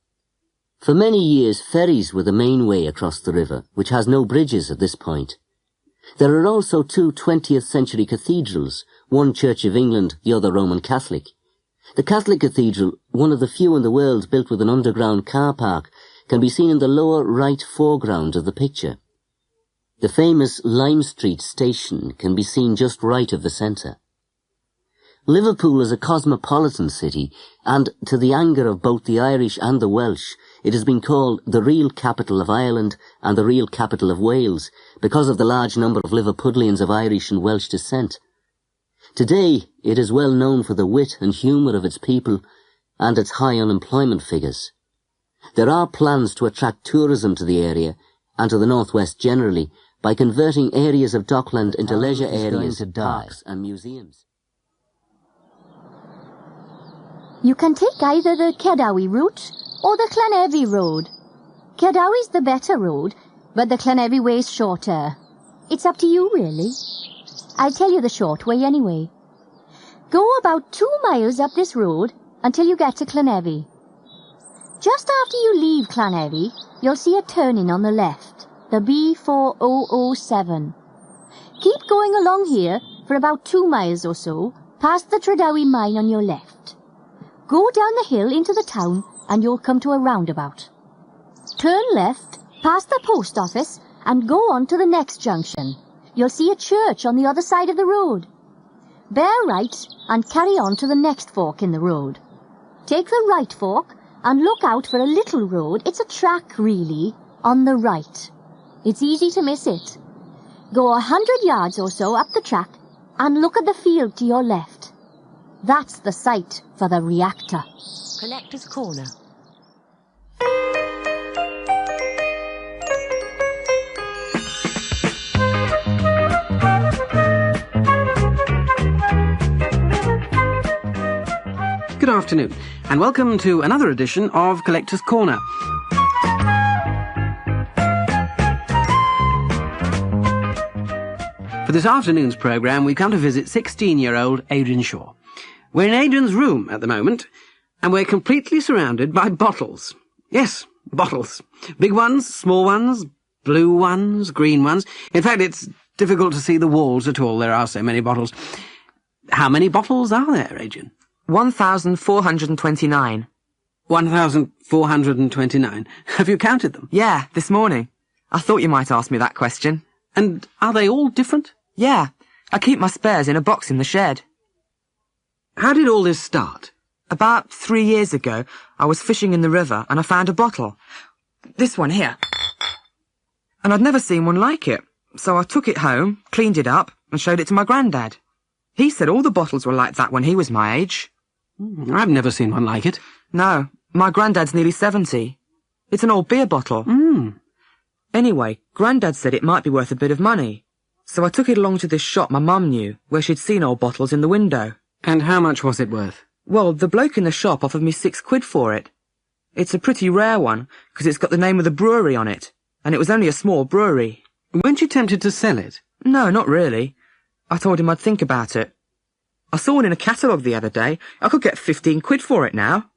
For many years, ferries were the main way across the river, which has no bridges at this point. There are also 2 20th century cathedrals, one Church of England, the other Roman Catholic. The Catholic Cathedral, one of the few in the world built with an underground car park, can be seen in the lower right foreground of the picture. The famous Lime Street station can be seen just right of the centre. Liverpool is a cosmopolitan city, and to the anger of both the Irish and the Welsh, it has been called the real capital of Ireland and the real capital of Wales, because of the large number of Liverpudlians of Irish and Welsh descent. Today, it is well known for the wit and humour of its people and its high unemployment figures. There are plans to attract tourism to the area, and to the northwest generally, by converting areas of Dockland into leisure areas, parks and museums. You can take either the Cerdawi route or the Llanelli road. Cerdawi's the better road, but the Llanelli way's shorter. It's up to you, really. I'll tell you the short way anyway. Go about 2 miles up this road until you get to Llanelli. Just after you leave Llanelli, you'll see a turning on the left, the B4007. Keep going along here for about 2 miles or so, past the Tredowie mine on your left. Go down the hill into the town and you'll come to a roundabout. Turn left, past the post office, and go on to the next junction. You'll see a church on the other side of the road. Bear right and carry on to the next fork in the road. Take the right fork and look out for a little road, it's a track really, on the right. It's easy to miss it. Go 100 yards or so up the track and look at the field to your left. That's the site for the reactor. Collector's Corner. Good afternoon, and welcome to another edition of Collector's Corner. For this afternoon's programme, we come to visit 16-year-old Adrian Shaw. We're in Adrian's room at the moment, and we're completely surrounded by bottles. Yes, bottles. Big ones, small ones, blue ones, green ones. In fact, it's difficult to see the walls at all. There are so many bottles. How many bottles are there, Adrian? 1,429. 1,429. Have you counted them? Yeah, this morning. I thought you might ask me that question. And are they all different? Yeah. I keep my spares in a box in the shed. How did all this start? About 3 years ago, I was fishing in the river and I found a bottle. This one here. And I'd never seen one like it. So I took it home, cleaned it up, and showed it to my granddad. He said all the bottles were like that when he was my age. I've never seen one like it. No, my granddad's nearly 70. It's an old beer bottle. Anyway, Grandad said it might be worth a bit of money. So I took it along to this shop my mum knew, where she'd seen old bottles in the window. And how much was it worth? Well, the bloke in the shop offered me £6 for it. It's a pretty rare one, because it's got the name of the brewery on it, and it was only a small brewery. Weren't you tempted to sell it? No, not really. I told him I'd think about it. I saw one in a catalogue the other day. I could get £15 for it now.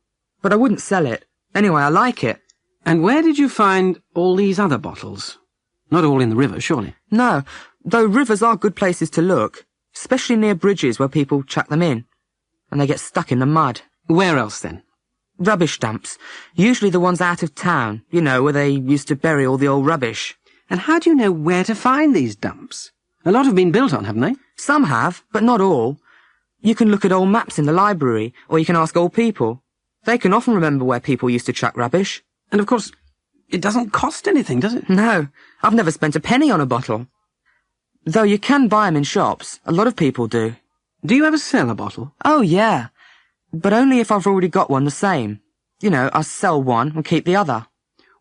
But I wouldn't sell it. Anyway, I like it. And where did you find all these other bottles? Not all in the river, surely? No, though rivers are good places to look, especially near bridges where people chuck them in, and they get stuck in the mud. Where else, then? Rubbish dumps, usually the ones out of town, you know, where they used to bury all the old rubbish. And how do you know where to find these dumps? A lot have been built on, haven't they? Some have, but not all. You can look at old maps in the library, or you can ask old people. They can often remember where people used to chuck rubbish. And of course, it doesn't cost anything, does it? No, I've never spent a penny on a bottle. Though you can buy them in shops. A lot of people do. Do you ever sell a bottle? Oh, yeah. But only if I've already got one the same. You know, I sell one and keep the other.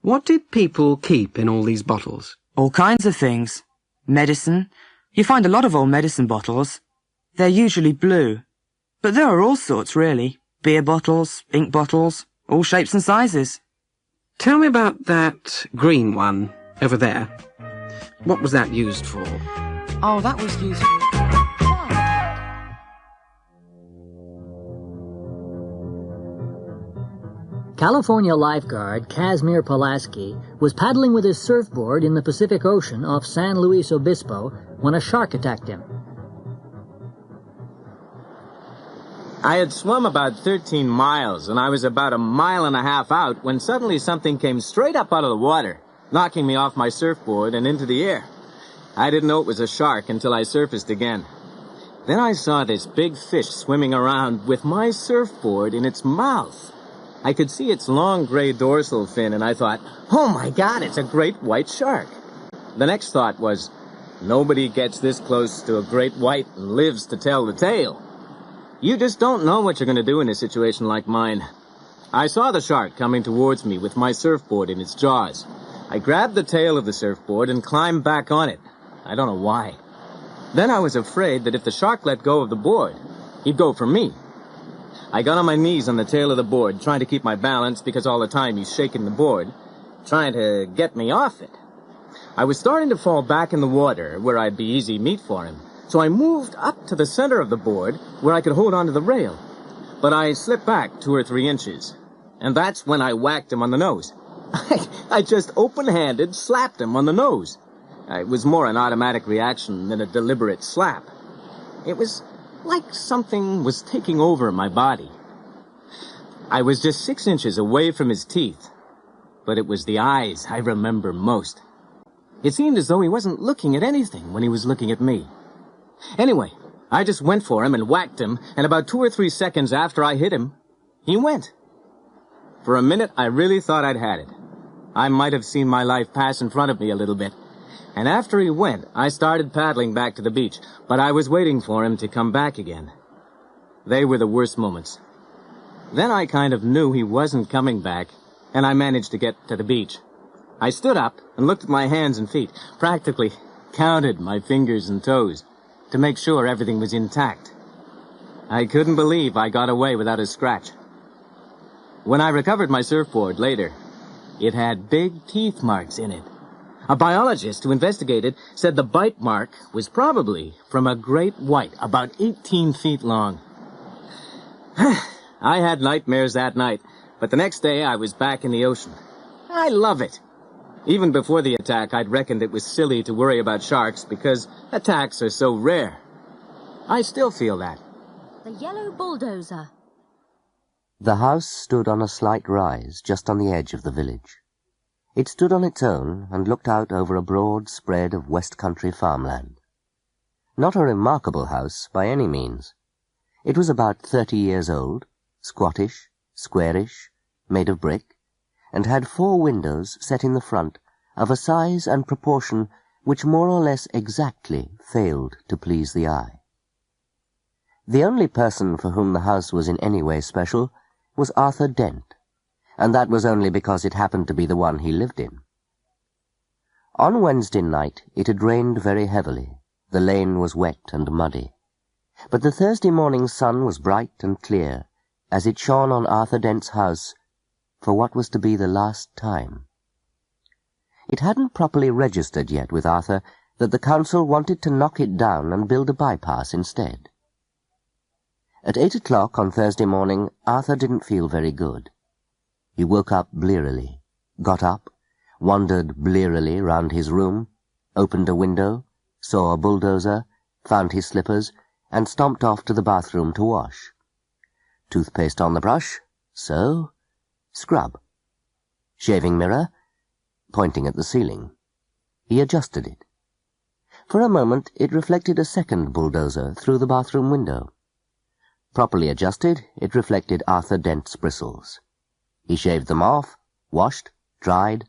What did people keep in all these bottles? All kinds of things. Medicine. You find a lot of old medicine bottles. They're usually blue. But there are all sorts, really. Beer bottles, ink bottles, all shapes and sizes. Tell me about that green one over there. What was that used for? Oh, that was used for... California lifeguard Casimir Pulaski was paddling with his surfboard in the Pacific Ocean off San Luis Obispo when a shark attacked him. I had swum about 13 miles, and I was about 1.5 miles out when suddenly something came straight up out of the water, knocking me off my surfboard and into the air. I didn't know it was a shark until I surfaced again. Then I saw this big fish swimming around with my surfboard in its mouth. I could see its long gray dorsal fin, and I thought, oh my God, it's a great white shark. The next thought was, nobody gets this close to a great white and lives to tell the tale. You just don't know what you're going to do in a situation like mine. I saw the shark coming towards me with my surfboard in its jaws. I grabbed the tail of the surfboard and climbed back on it. I don't know why. Then I was afraid that if the shark let go of the board, he'd go for me. I got on my knees on the tail of the board, trying to keep my balance because all the time he's shaking the board, trying to get me off it. I was starting to fall back in the water where I'd be easy meat for him, So I moved up to the center of the board where I could hold onto the rail. But I slipped back 2 or 3 inches. And that's when I whacked him on the nose. I just open-handed slapped him on the nose. It was more an automatic reaction than a deliberate slap. It was like something was taking over my body. I was just 6 inches away from his teeth, but it was the eyes I remember most. It seemed as though he wasn't looking at anything when he was looking at me. Anyway, I just went for him and whacked him, and about 2 or 3 seconds after I hit him, he went. For a minute, I really thought I'd had it. I might have seen my life pass in front of me a little bit. And after he went, I started paddling back to the beach, but I was waiting for him to come back again. They were the worst moments. Then I kind of knew he wasn't coming back, and I managed to get to the beach. I stood up and looked at my hands and feet, practically counted my fingers and toes to make sure everything was intact. I couldn't believe I got away without a scratch. When I recovered my surfboard later, it had big teeth marks in it. A biologist who investigated said the bite mark was probably from a great white, about 18 feet long. I had nightmares that night, but the next day I was back in the ocean. I love it. Even before the attack, I'd reckoned it was silly to worry about sharks because attacks are so rare. I still feel that. The yellow bulldozer. The house stood on a slight rise just on the edge of the village. It stood on its own and looked out over a broad spread of West Country farmland. Not a remarkable house by any means. It was about 30 years old, squattish, squarish, made of brick, and had 4 windows set in the front of a size and proportion which more or less exactly failed to please the eye. The only person for whom the house was in any way special was Arthur Dent, and that was only because it happened to be the one he lived in. On Wednesday night it had rained very heavily. The lane was wet and muddy. But the Thursday morning sun was bright and clear, as it shone on Arthur Dent's house for what was to be the last time. It hadn't properly registered yet with Arthur that the council wanted to knock it down and build a bypass instead. At 8 o'clock on Thursday morning, Arthur didn't feel very good. He woke up blearily, got up, wandered blearily round his room, opened a window, saw a bulldozer, found his slippers, and stomped off to the bathroom to wash. Toothpaste on the brush, so, scrub. Shaving mirror, pointing at the ceiling. He adjusted it. For a moment it reflected a second bulldozer through the bathroom window. Properly adjusted, it reflected Arthur Dent's bristles. He shaved them off, washed, dried,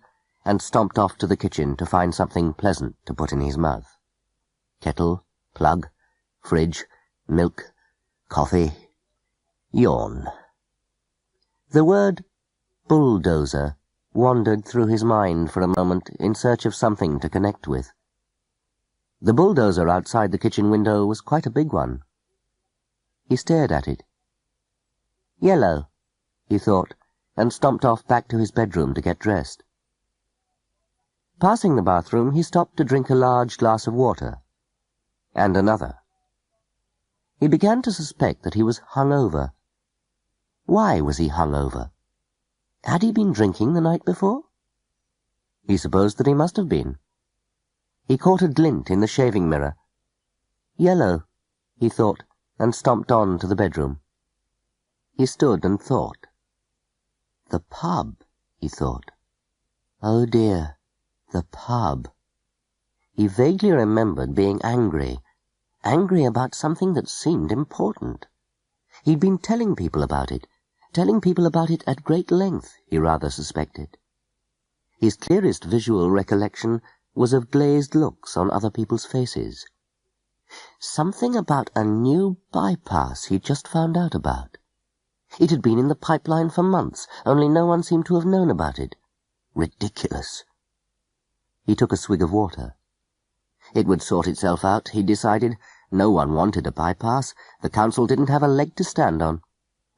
and stomped off to the kitchen to find something pleasant to put in his mouth. Kettle, plug, fridge, milk, coffee, yawn. The word bulldozer wandered through his mind for a moment in search of something to connect with. The bulldozer outside the kitchen window was quite a big one. He stared at it. Yellow, he thought, and stomped off back to his bedroom to get dressed. Passing the bathroom, he stopped to drink a large glass of water. And another. He began to suspect that he was hungover. Why was he hungover? Had he been drinking the night before? He supposed that he must have been. He caught a glint in the shaving mirror. Yellow, he thought, and stomped on to the bedroom. He stood and thought. The pub, he thought. Oh dear, the pub. He vaguely remembered being angry about something that seemed important. He'd been telling people about it at great length, he rather suspected. His clearest visual recollection was of glazed looks on other people's faces. Something about a new bypass he'd just found out about. It had been in the pipeline for months, only no one seemed to have known about it. Ridiculous. He took a swig of water. It would sort itself out, he decided. No one wanted a bypass. The council didn't have a leg to stand on.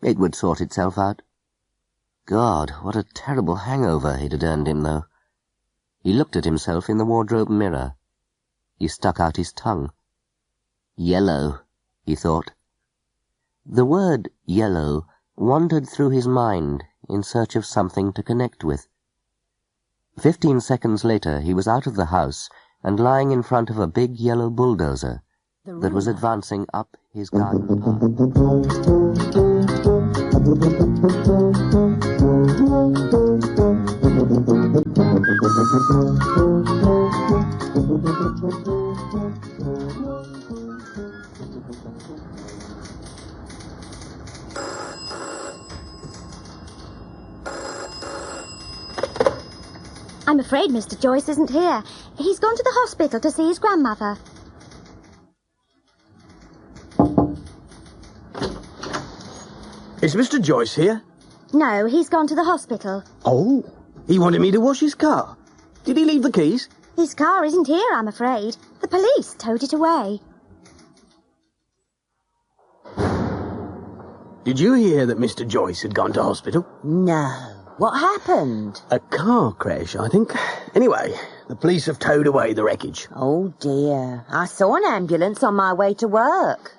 It would sort itself out. God, what a terrible hangover it had earned him, though. He looked at himself in the wardrobe mirror. He stuck out his tongue. Yellow, he thought. The word yellow wandered through his mind in search of something to connect with. 15 seconds later, he was out of the house and lying in front of a big yellow bulldozer that was advancing up his garden path. I'm afraid Mr. Joyce isn't here. He's gone to the hospital to see his grandmother. Is Mr. Joyce here? No, he's gone to the hospital. Oh, he wanted me to wash his car. Did he leave the keys? His car isn't here, I'm afraid. The police towed it away. Did you hear that Mr. Joyce had gone to hospital? No. What happened? A car crash, I think. Anyway, the police have towed away the wreckage. Oh, dear. I saw an ambulance on my way to work.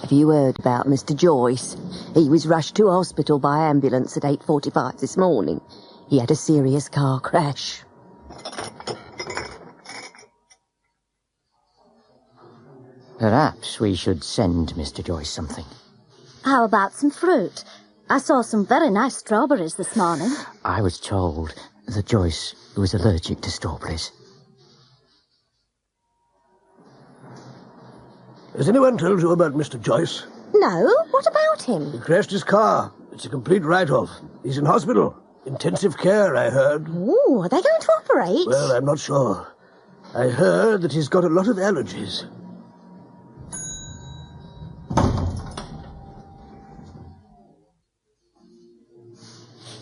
Have you heard about Mr. Joyce? He was rushed to hospital by ambulance at 8:45 this morning. He had a serious car crash. Perhaps we should send Mr. Joyce something. How about some fruit? I saw some very nice strawberries this morning. I was told that Joyce was allergic to strawberries. Has anyone told you about Mr. Joyce? No, what about him? He crashed his car. It's a complete write-off. He's in hospital. Intensive care, I heard. Ooh, are they going to operate? Well, I'm not sure. I heard that he's got a lot of allergies.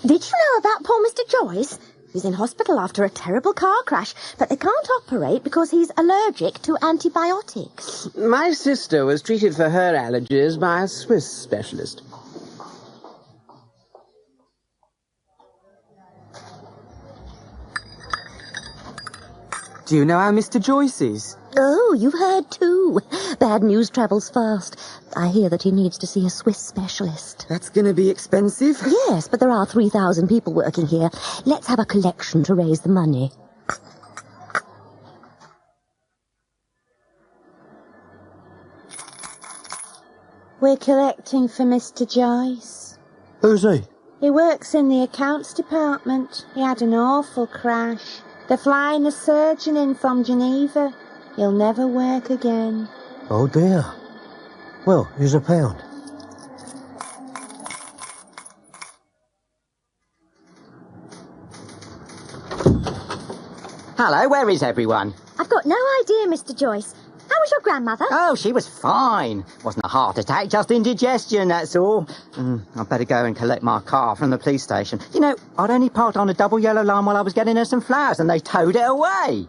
Did you know about poor Mr. Joyce? He's in hospital after a terrible car crash, but they can't operate because he's allergic to antibiotics. My sister was treated for her allergies by a Swiss specialist. Do you know how Mr. Joyce is? Oh, you've heard too. Bad news travels fast. I hear that he needs to see a Swiss specialist. That's going to be expensive. Yes, but there are 3,000 people working here. Let's have a collection to raise the money. We're collecting for Mr. Joyce. Who's he? He works in the accounts department. He had an awful crash. They're flying a surgeon in from Geneva. He'll never work again. Oh, dear. Well, here's £1. Hello, where is everyone? I've got no idea, Mr. Joyce. How was your grandmother? Oh, she was fine. Wasn't a heart attack, just indigestion, that's all. I'd better go and collect my car from the police station. You know, I'd only parked on a double yellow line while I was getting her some flowers and they towed it away.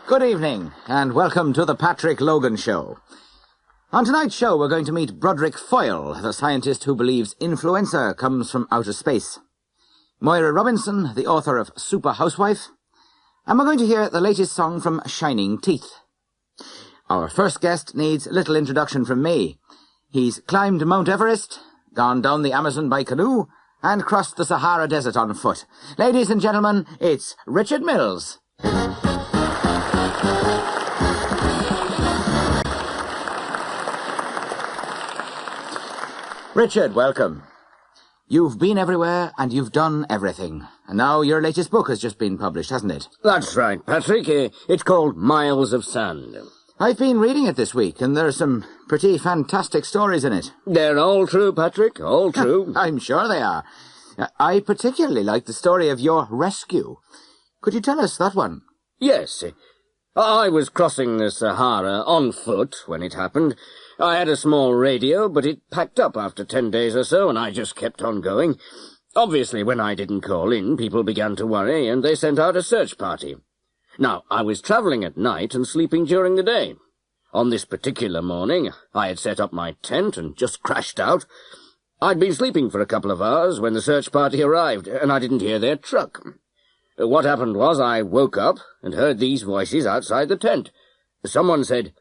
Good evening, and welcome to the Patrick Logan Show. On tonight's show, we're going to meet Broderick Foyle, the scientist who believes influenza comes from outer space. Moira Robinson, the author of Super Housewife. And we're going to hear the latest song from Shining Teeth. Our first guest needs little introduction from me. He's climbed Mount Everest, gone down the Amazon by canoe, and crossed the Sahara Desert on foot. Ladies and gentlemen, it's Richard Mills. Richard, welcome. You've been everywhere and you've done everything. And now your latest book has just been published, hasn't it? That's right, Patrick. It's called Miles of Sand. I've been reading it this week, and there are some pretty fantastic stories in it. They're all true, Patrick, all true. I'm sure they are. I particularly like the story of your rescue. Could you tell us that one? Yes. I was crossing the Sahara on foot when it happened. I had a small radio, but it packed up after 10 days or so, and I just kept on going. Obviously, when I didn't call in, people began to worry, and they sent out a search party. Now, I was travelling at night and sleeping during the day. On this particular morning, I had set up my tent and just crashed out. I'd been sleeping for a couple of hours when the search party arrived, and I didn't hear their truck. What happened was I woke up and heard these voices outside the tent. Someone said,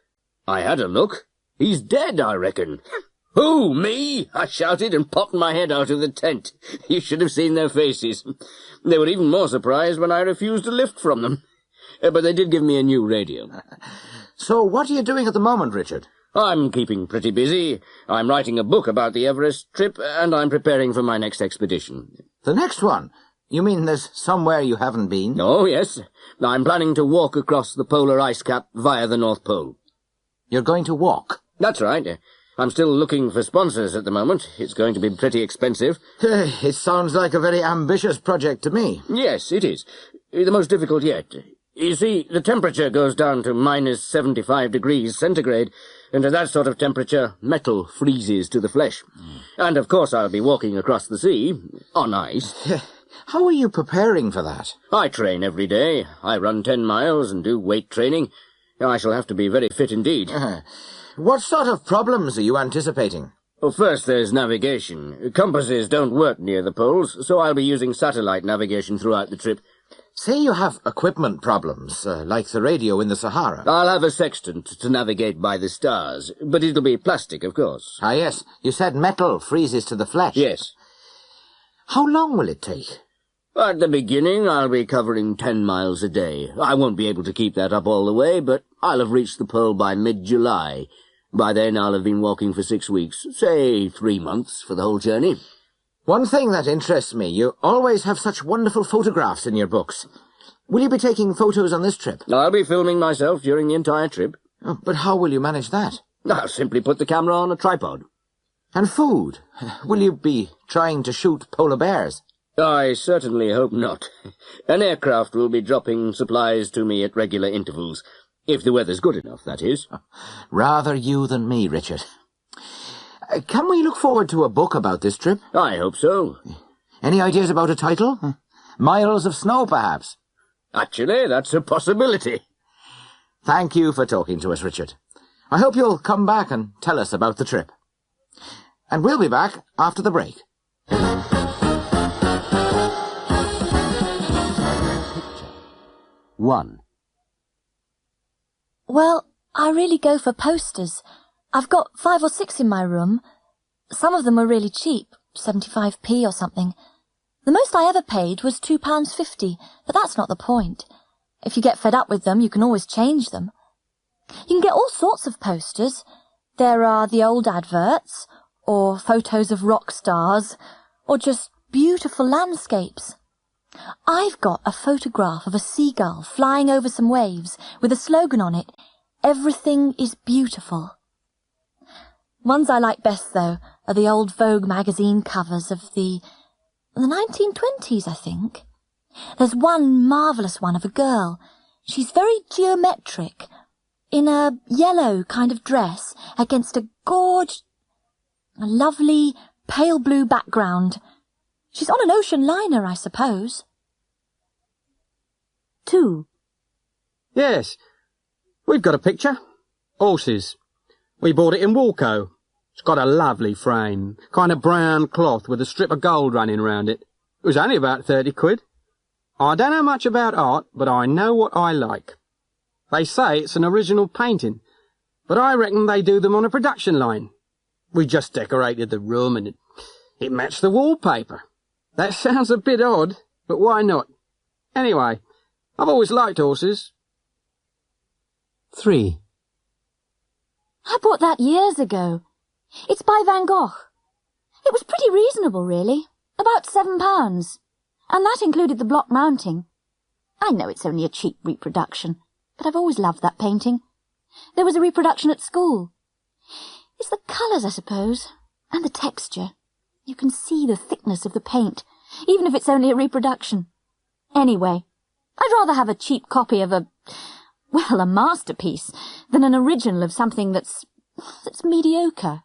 "I had a look. He's dead, I reckon." "Who, me?" I shouted and popped my head out of the tent. You should have seen their faces. They were even more surprised when I refused a lift from them. But they did give me a new radio. So what are you doing at the moment, Richard? I'm keeping pretty busy. I'm writing a book about the Everest trip, and I'm preparing for my next expedition. The next one? You mean there's somewhere you haven't been? Oh, yes. I'm planning to walk across the polar ice cap via the North Pole. You're going to walk? That's right. I'm still looking for sponsors at the moment. It's going to be pretty expensive. It sounds like a very ambitious project to me. Yes, it is. The most difficult yet. You see, the temperature goes down to minus 75 degrees centigrade, and at that sort of temperature, metal freezes to the flesh. And, of course, I'll be walking across the sea, on ice. How are you preparing for that? I train every day. I run 10 miles and do weight training. I shall have to be very fit indeed. What sort of problems are you anticipating? Well, first there's navigation. Compasses don't work near the poles, so I'll be using satellite navigation throughout the trip. Say you have equipment problems, like the radio in the Sahara. I'll have a sextant to navigate by the stars, but it'll be plastic, of course. Ah, yes. You said metal freezes to the flesh. Yes. How long will it take? At the beginning, I'll be covering 10 miles a day. I won't be able to keep that up all the way, but I'll have reached the pole by mid-July. By then, I'll have been walking for 6 weeks, say 3 months for the whole journey. One thing that interests me, you always have such wonderful photographs in your books. Will you be taking photos on this trip? I'll be filming myself during the entire trip. Oh, but how will you manage that? I'll simply put the camera on a tripod. And food? Will you be trying to shoot polar bears? I certainly hope not. An aircraft will be dropping supplies to me at regular intervals. If the weather's good enough, that is. Rather you than me, Richard. Can we look forward to a book about this trip? I hope so. Any ideas about a title? Miles of Snow, perhaps? Actually, that's a possibility. Thank you for talking to us, Richard. I hope you'll come back and tell us about the trip. And we'll be back after the break. 1. Well, I really go for posters. I've got 5 or 6 in my room. Some of them are really cheap, 75p or something. The most I ever paid was £2.50, but that's not the point. If you get fed up with them, you can always change them. You can get all sorts of posters. There are the old adverts, or photos of rock stars, or just beautiful landscapes. I've got a photograph of a seagull flying over some waves with a slogan on it, "Everything is beautiful." Ones I like best, though, are the old Vogue magazine covers of the 1920s, I think. There's one marvellous one of a girl. She's very geometric, in a yellow kind of dress, against a lovely pale blue background. She's on an ocean liner, I suppose. 2. Yes, we've got a picture. Horses. We bought it in Walco. It's got a lovely frame, kind of brown cloth with a strip of gold running round it. It was only about 30 quid. I don't know much about art, but I know what I like. They say it's an original painting, but I reckon they do them on a production line. We just decorated the room and it matched the wallpaper. That sounds a bit odd, but why not? Anyway, I've always liked horses. 3. I bought that years ago. It's by Van Gogh. It was pretty reasonable, really. About £7. And that included the block mounting. I know it's only a cheap reproduction, but I've always loved that painting. There was a reproduction at school. It's the colours, I suppose, and the texture. You can see the thickness of the paint, even if it's only a reproduction. Anyway, I'd rather have a cheap copy of a masterpiece than an original of something that's mediocre.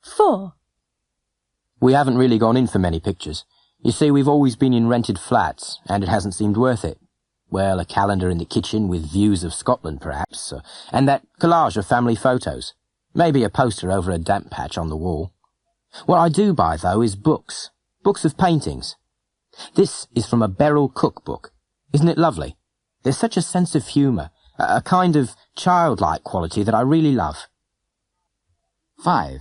4. We haven't really gone in for many pictures. You see, we've always been in rented flats, and it hasn't seemed worth it. Well, a calendar in the kitchen with views of Scotland, perhaps, and that collage of family photos. Maybe a poster over a damp patch on the wall. What I do buy, though, is books. Books of paintings. This is from a Beryl Cook book. Isn't it lovely? There's such a sense of humour, a kind of childlike quality that I really love. 5.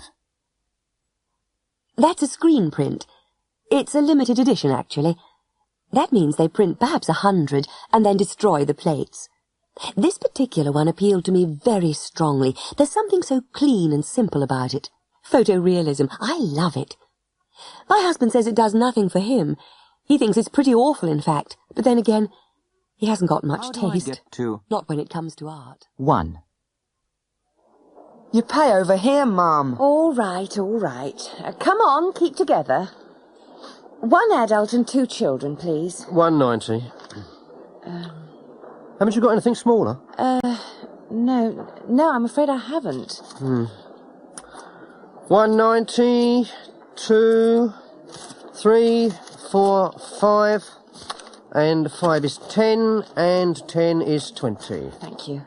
That's a screen print. It's a limited edition, actually. That means they print perhaps 100 and then destroy the plates. This particular one appealed to me very strongly. There's something so clean and simple about it. Photorealism. I love it. My husband says it does nothing for him. He thinks it's pretty awful, in fact. But then again, he hasn't got much taste. Not when it comes to art. 1. You pay over here, Mum. All right, all right. Come on, keep together. 1 adult and 2 children, please. $1.90. Haven't you got anything smaller? No, I'm afraid I haven't. $1.90, 2, 3, 4, 5, and 5 is 10, and 10 is 20. Thank you.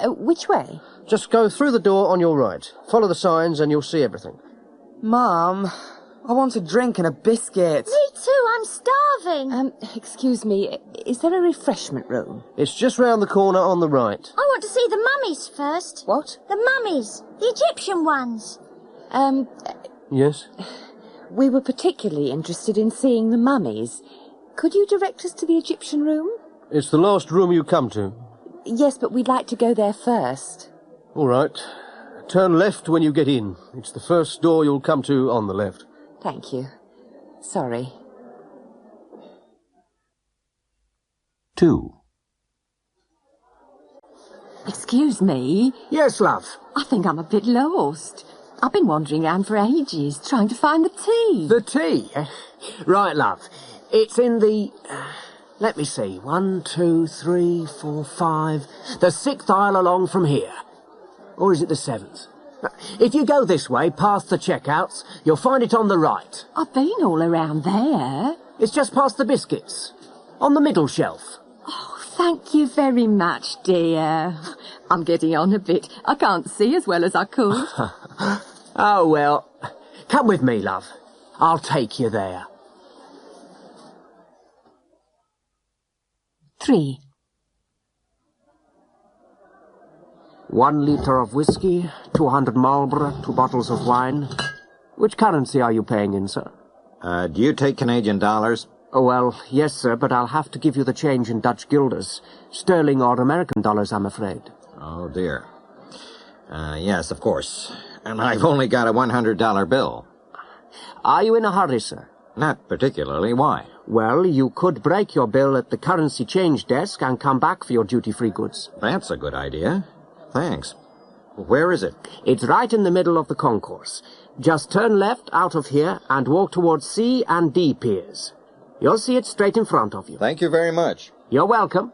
Which way? Just go through the door on your right. Follow the signs and you'll see everything. Mum, I want a drink and a biscuit. Me too, I'm starving. Excuse me, is there a refreshment room? It's just round the corner on the right. I want to see the mummies first. What? The mummies. The Egyptian ones. Yes? We were particularly interested in seeing the mummies. Could you direct us to the Egyptian room? It's the last room you come to. Yes, but we'd like to go there first. All right. Turn left when you get in. It's the first door you'll come to on the left. Thank you. Sorry. 2. Excuse me? Yes, love. I think I'm a bit lost. I've been wandering around for ages, trying to find the tea. The tea? Right, love. It's in the... let me see. 1, 2, 3, 4, 5... the 6th aisle along from here. Or is it the 7th? If you go this way, past the checkouts, you'll find it on the right. I've been all around there. It's just past the biscuits. On the middle shelf. Oh, thank you very much, dear. I'm getting on a bit. I can't see as well as I could. Oh, well, come with me, love. I'll take you there. 3. 1 litre of whiskey, 200 Marlborough, 2 bottles of wine. Which currency are you paying in, sir? Do you take Canadian dollars? Oh, well, yes, sir, but I'll have to give you the change in Dutch guilders. Sterling or American dollars, I'm afraid. Oh, dear. Yes, of course. And I've only got a $100 bill. Are you in a hurry, sir? Not particularly. Why? Well, you could break your bill at the currency change desk and come back for your duty-free goods. That's a good idea. Thanks. Where is it? It's right in the middle of the concourse. Just turn left out of here and walk towards C and D piers. You'll see it straight in front of you. Thank you very much. You're welcome.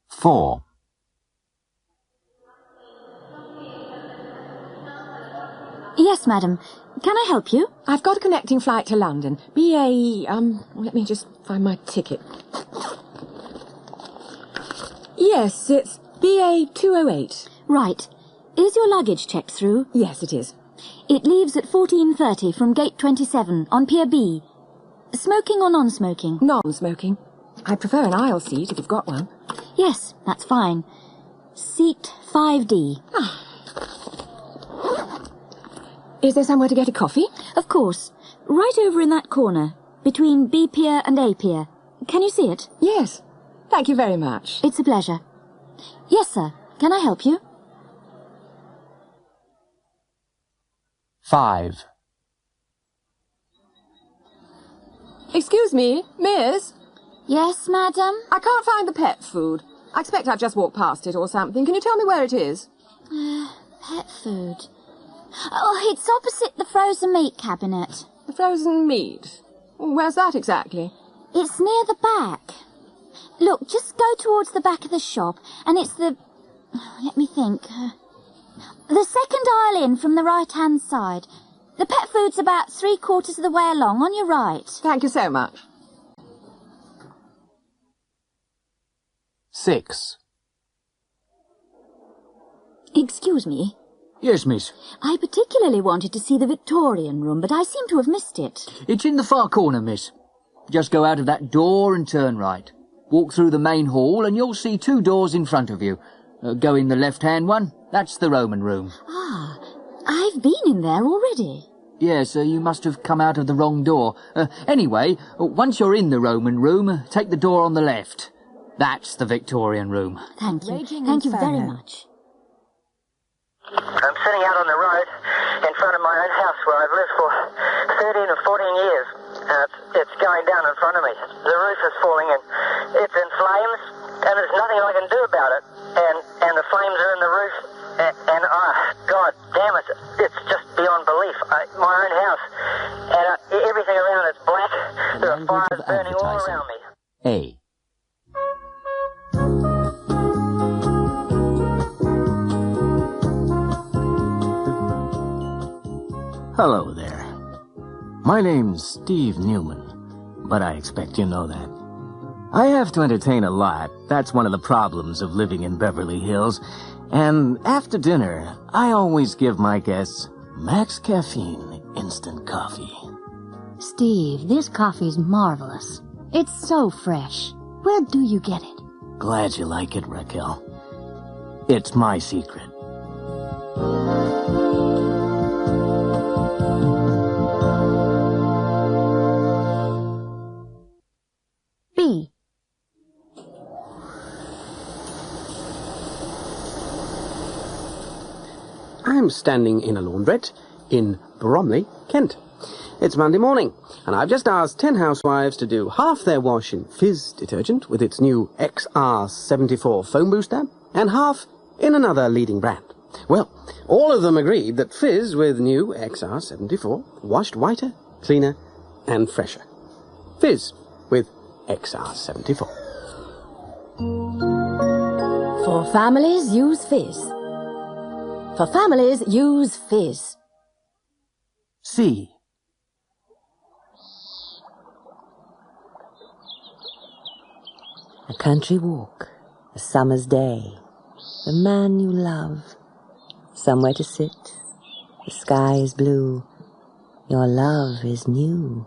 4. Yes, madam. Can I help you? I've got a connecting flight to London. Let me just find my ticket. Yes, it's BA 208. Right. Is your luggage checked through? Yes, it is. It leaves at 14:30 from gate 27 on Pier B. Smoking or non-smoking? Non-smoking. I'd prefer an aisle seat if you've got one. Yes, that's fine. Seat 5D. Is there somewhere to get a coffee? Of course. Right over in that corner, between B Pier and A Pier. Can you see it? Yes. Thank you very much. It's a pleasure. Yes, sir. Can I help you? 5. Excuse me, miss? Yes, madam? I can't find the pet food. I expect I've just walked past it or something. Can you tell me where it is? Pet food. Oh, it's opposite the frozen meat cabinet. The frozen meat? Where's that exactly? It's near the back. Look, just go towards the back of the shop, and it's the... Let me think. The second aisle in from the right-hand side. The pet food's about 3/4 of the way along, on your right. Thank you so much. 6. Excuse me. Yes, miss. I particularly wanted to see the Victorian room, but I seem to have missed it. It's in the far corner, miss. Just go out of that door and turn right. Walk through the main hall and you'll see 2 doors in front of you. Go in the left-hand one. That's the Roman room. Ah, I've been in there already. Yes, you must have come out of the wrong door. Anyway, once you're in the Roman room, take the door on the left. That's the Victorian room. Thank you. Thank you very much. I'm sitting out on the road in front of my own house where I've lived for 13 or 14 years. It's going down in front of me. The roof is falling and it's in flames and there's nothing I can do about it. And the flames are in the roof and God damn it, it's just beyond belief. My own house and everything around it's black. There are fires burning all around me. A. Hello there. My name's Steve Newman, but I expect you know that. I have to entertain a lot. That's one of the problems of living in Beverly Hills. And after dinner, I always give my guests Max Caffeine instant coffee. Steve, this coffee's marvelous. It's so fresh. Where do you get it? Glad you like it, Raquel. It's my secret. B. I'm standing in a laundrette in Bromley, Kent. It's Monday morning, and I've just asked 10 housewives to do half their wash in Fizz detergent with its new XR74 foam booster, and half in another leading brand. Well, all of them agreed that Fizz with new XR74 washed whiter, cleaner, and fresher. Fizz with XR74. For families, use Fizz. For families, use Fizz. C. A country walk, a summer's day, the man you love, somewhere to sit, the sky is blue, your love is new.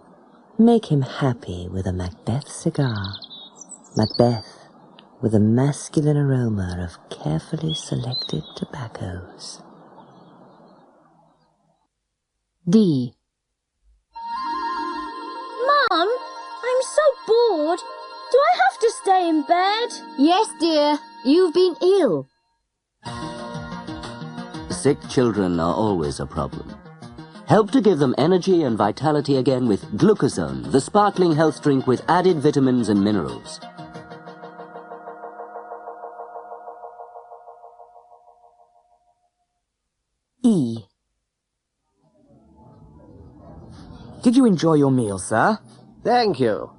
Make him happy with a Macbeth cigar. Macbeth, with a masculine aroma of carefully selected tobaccos. D. Mum, I'm so bored. Do I have to stay in bed? Yes, dear. You've been ill. Sick children are always a problem. Help to give them energy and vitality again with Glucozone, the sparkling health drink with added vitamins and minerals. E. Did you enjoy your meal, sir? Thank you.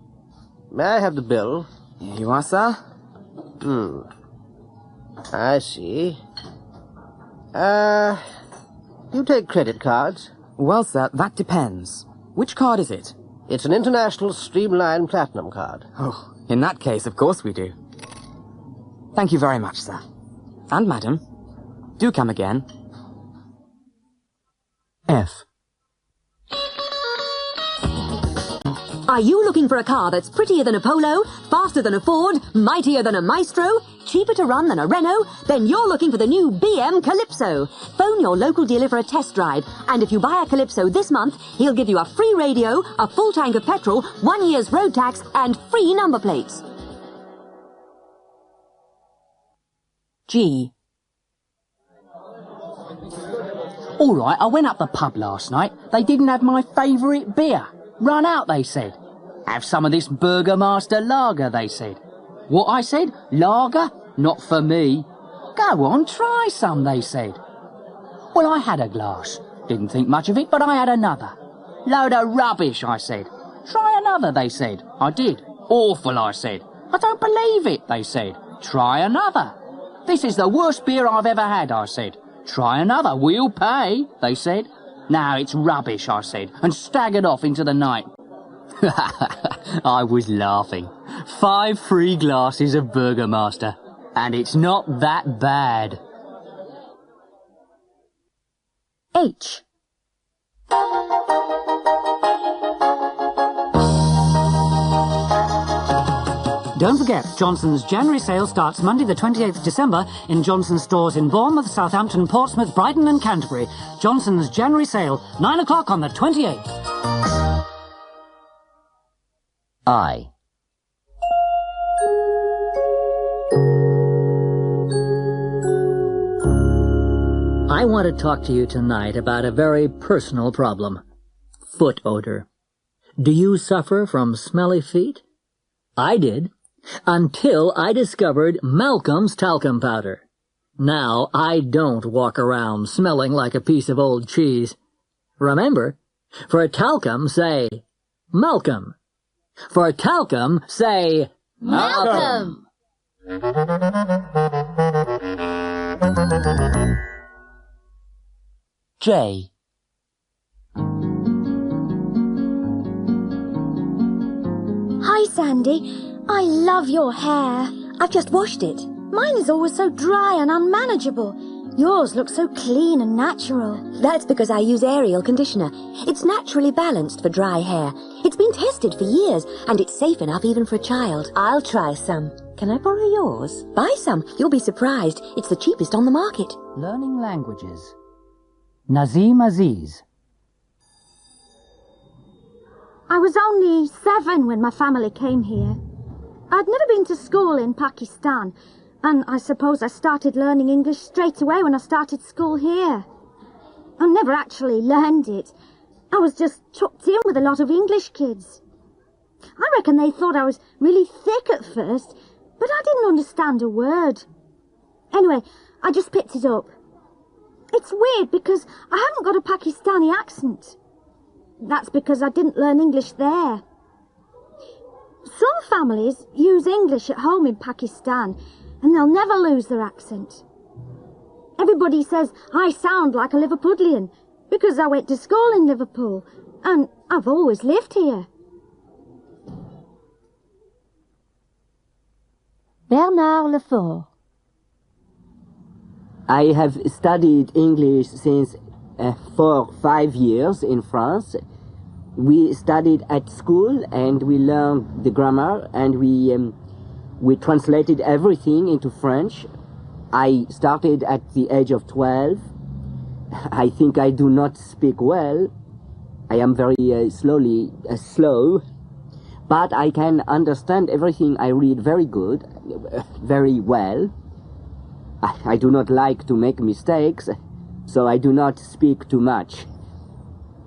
May I have the bill? Here you are, sir. I see. Do you take credit cards? Well, sir, that depends. Which card is it? It's an international streamline platinum card. Oh, in that case, of course we do. Thank you very much, sir. And madam, do come again. F. Are you looking for a car that's prettier than a Polo, faster than a Ford, mightier than a Maestro, cheaper to run than a Renault? Then you're looking for the new BM Calypso. Phone your local dealer for a test drive, and if you buy a Calypso this month, he'll give you a free radio, a full tank of petrol, 1 year's road tax, and free number plates. G. All right, I went up the pub last night. They didn't have my favourite beer. Run out, they said. Have some of this Burgermaster lager, they said. What I said? Lager? Not for me. Go on, try some, they said. Well, I had a glass. Didn't think much of it, but I had another. Load of rubbish, I said. Try another, they said. I did. Awful, I said. I don't believe it, they said. Try another. This is the worst beer I've ever had, I said. Try another, we'll pay, they said. No, it's rubbish, I said, and staggered off into the night. I was laughing. 5 free glasses of Burgermaster, and it's not that bad. H. Don't forget, Johnson's January sale starts Monday the 28th December in Johnson's stores in Bournemouth, Southampton, Portsmouth, Brighton and Canterbury. Johnson's January sale, 9 o'clock on the 28th. I. I want to talk to you tonight about a very personal problem. Foot odor. Do you suffer from smelly feet? I did. Until I discovered Malcolm's talcum powder. Now I don't walk around smelling like a piece of old cheese. Remember, for talcum say Malcolm. For talcum say Malcolm. J. Hi, Sandy. I love your hair. I've just washed it. Mine is always so dry and unmanageable. Yours looks so clean and natural. That's because I use Ariel conditioner. It's naturally balanced for dry hair. It's been tested for years, and it's safe enough even for a child. I'll try some. Can I borrow yours? Buy some. You'll be surprised. It's the cheapest on the market. Learning languages. Nazim Aziz. I was only 7 when my family came here. I'd never been to school in Pakistan, and I suppose I started learning English straight away when I started school here. I never actually learned it. I was just chucked in with a lot of English kids. I reckon they thought I was really thick at first, but I didn't understand a word. Anyway, I just picked it up. It's weird because I haven't got a Pakistani accent. That's because I didn't learn English there. Some families use English at home in Pakistan, and they'll never lose their accent. Everybody says I sound like a Liverpudlian because I went to school in Liverpool, and I've always lived here. Bernard Lefort. I have studied English since for 5 years in France. We studied at school and we learned the grammar and we translated everything into French. I started at the age of 12. I think I do not speak well. I am very slow, but I can understand everything I read very good, very well. I do not like to make mistakes, so I do not speak too much.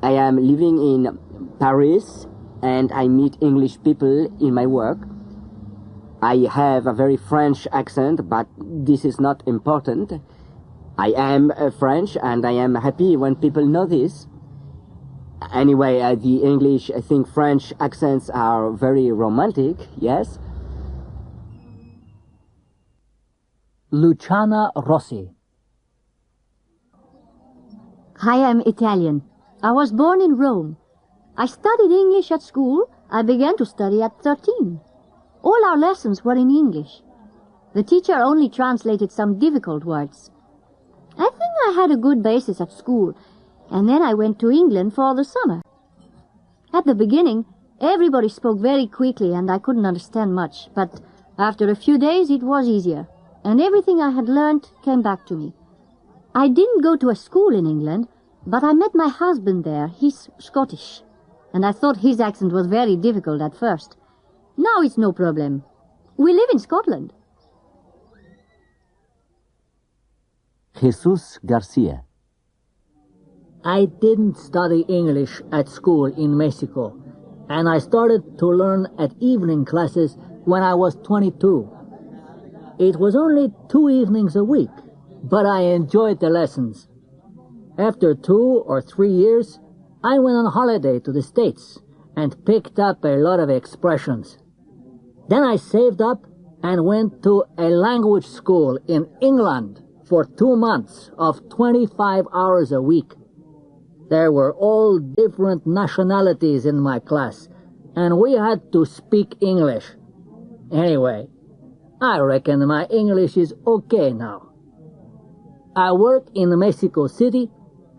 I am living in Paris, and I meet English people in my work. I have a very French accent, but this is not important. I am French, and I am happy when people know this. Anyway, the English, I think French accents are very romantic, yes? Luciana Rossi. I am Italian. I was born in Rome. I studied English at school. I began to study at 13. All our lessons were in English. The teacher only translated some difficult words. I think I had a good basis at school, and then I went to England for the summer. At the beginning, everybody spoke very quickly and I couldn't understand much, but after a few days it was easier, and everything I had learned came back to me. I didn't go to a school in England, but I met my husband there. He's Scottish, and I thought his accent was very difficult at first. Now it's no problem. We live in Scotland. Jesus Garcia. I didn't study English at school in Mexico, and I started to learn at evening classes when I was 22. It was only 2 evenings a week, but I enjoyed the lessons. After 2 or 3 years, I went on holiday to the States and picked up a lot of expressions. Then I saved up and went to a language school in England for 2 months of 25 hours a week. There were all different nationalities in my class, and we had to speak English. Anyway, I reckon my English is okay now. I work in Mexico City,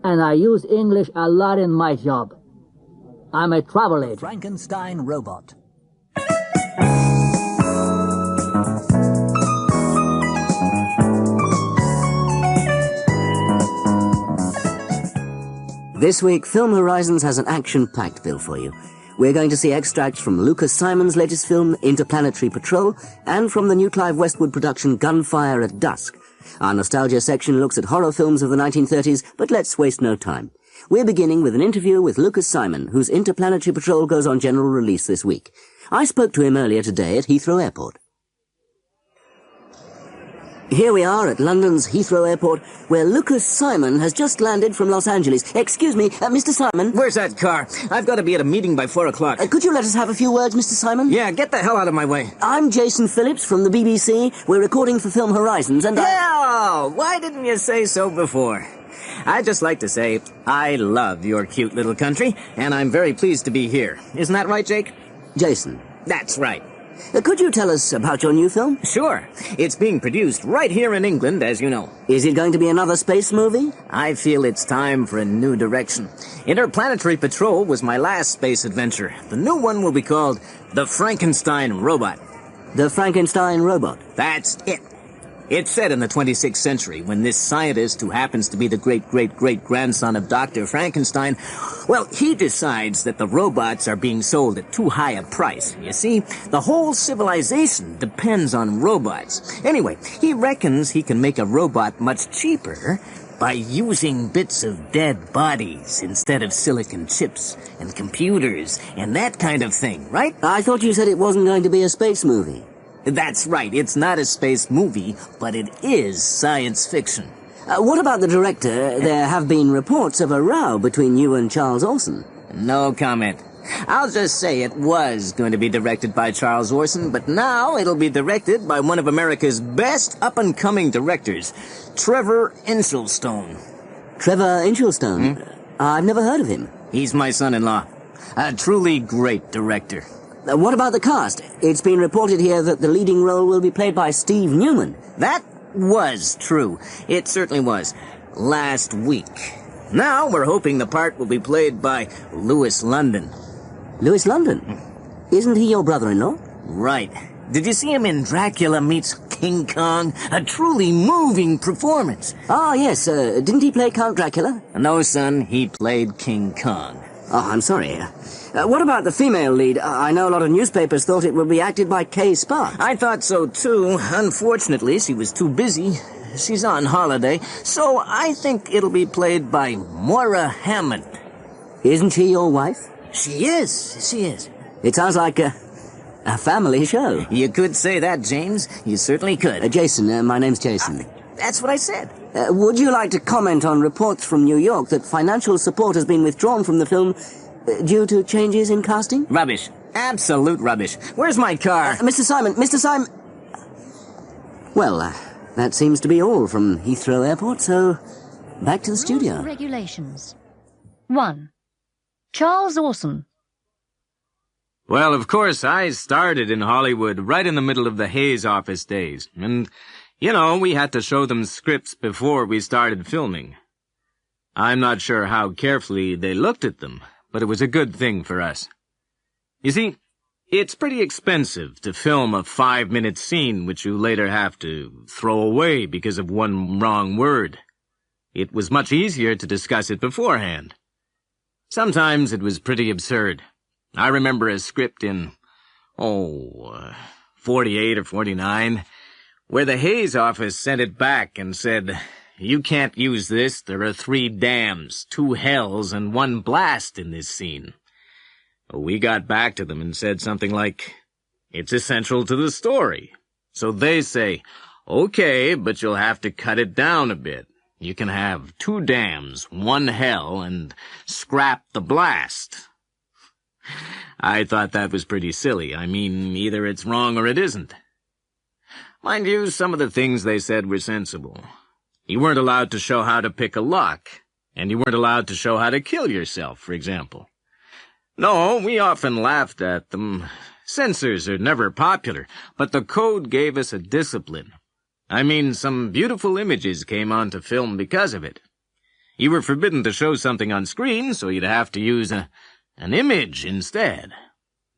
and I use English a lot in my job. I'm a travel agent. Frankenstein robot. This week, Film Horizons has an action-packed bill for you. We're going to see extracts from Lucas Simon's latest film, Interplanetary Patrol, and from the new Clive Westwood production, Gunfire at Dusk. Our nostalgia section looks at horror films of the 1930s, but let's waste no time. We're beginning with an interview with Lucas Simon, whose Interplanetary Patrol goes on general release this week. I spoke to him earlier today at Heathrow Airport. Here we are at London's Heathrow Airport, where Lucas Simon has just landed from Los Angeles. Excuse me, Mr. Simon. Where's that car? I've got to be at a meeting by 4 o'clock. Could you let us have a few words, Mr. Simon? Yeah, get the hell out of my way. I'm Jason Phillips from the BBC. We're recording for Film Horizons, and Hell! Why didn't you say so before? I'd just like to say, I love your cute little country, and I'm very pleased to be here. Isn't that right, Jake? Jason. That's right. Could you tell us about your new film? Sure. It's being produced right here in England, as you know. Is it going to be another space movie? I feel it's time for a new direction. Interplanetary Patrol was my last space adventure. The new one will be called The Frankenstein Robot. The Frankenstein Robot? That's it. It's set in the 26th century, when this scientist, who happens to be the great-great-great-grandson of Dr. Frankenstein, well, he decides that the robots are being sold at too high a price. You see, the whole civilization depends on robots. Anyway, he reckons he can make a robot much cheaper by using bits of dead bodies instead of silicon chips and computers and that kind of thing, right? I thought you said it wasn't going to be a space movie. That's right. It's not a space movie, but it is science fiction. What about the director? There have been reports of a row between you and Charles Orson. No comment. I'll just say it was going to be directed by Charles Orson, but now it'll be directed by one of America's best up-and-coming directors, Trevor Inchelstone. Trevor Inchelstone? I've never heard of him. He's my son-in-law. A truly great director. What about the cast? It's been reported here that the leading role will be played by Steve Newman. That was true. It certainly was. Last week. Now we're hoping the part will be played by Louis London. Louis London? Isn't he your brother-in-law? Right. Did you see him in Dracula Meets King Kong? A truly moving performance. Ah, yes. Didn't he play Count Dracula? No, son. He played King Kong. Oh, I'm sorry. What about the female lead? I know a lot of newspapers thought it would be acted by Kay Sparks. I thought so, too. Unfortunately, she was too busy. She's on holiday, so I think it'll be played by Moira Hammond. Isn't she your wife? She is. She is. It sounds like a family show. You could say that, James. You certainly could. Jason, my name's Jason. That's what I said. Would you like to comment on reports from New York that financial support has been withdrawn from the film due to changes in casting? Rubbish. Absolute rubbish. Where's my car? Mr. Simon. Well, that seems to be all from Heathrow Airport, so back to the studio. Rules and regulations. 1. Charles Orson. Well, of course, I started in Hollywood right in the middle of the Hayes office days. And, you know, we had to show them scripts before we started filming. I'm not sure how carefully they looked at them, but it was a good thing for us. You see, it's pretty expensive to film a 5-minute scene which you later have to throw away because of one wrong word. It was much easier to discuss it beforehand. Sometimes it was pretty absurd. I remember a script in, 48 or 49, where the Hayes office sent it back and said, "You can't use this. There are 3 dams, 2 hells, and 1 blast in this scene." We got back to them and said something like, "It's essential to the story." So they say, "Okay, but you'll have to cut it down a bit. You can have 2 dams, 1 hell, and scrap the blast." I thought that was pretty silly. I mean, either it's wrong or it isn't. Mind you, some of the things they said were sensible. You weren't allowed to show how to pick a lock, and you weren't allowed to show how to kill yourself, for example. No, we often laughed at them. Censors are never popular, but the code gave us a discipline. I mean, some beautiful images came onto film because of it. You were forbidden to show something on screen, so you'd have to use an image instead.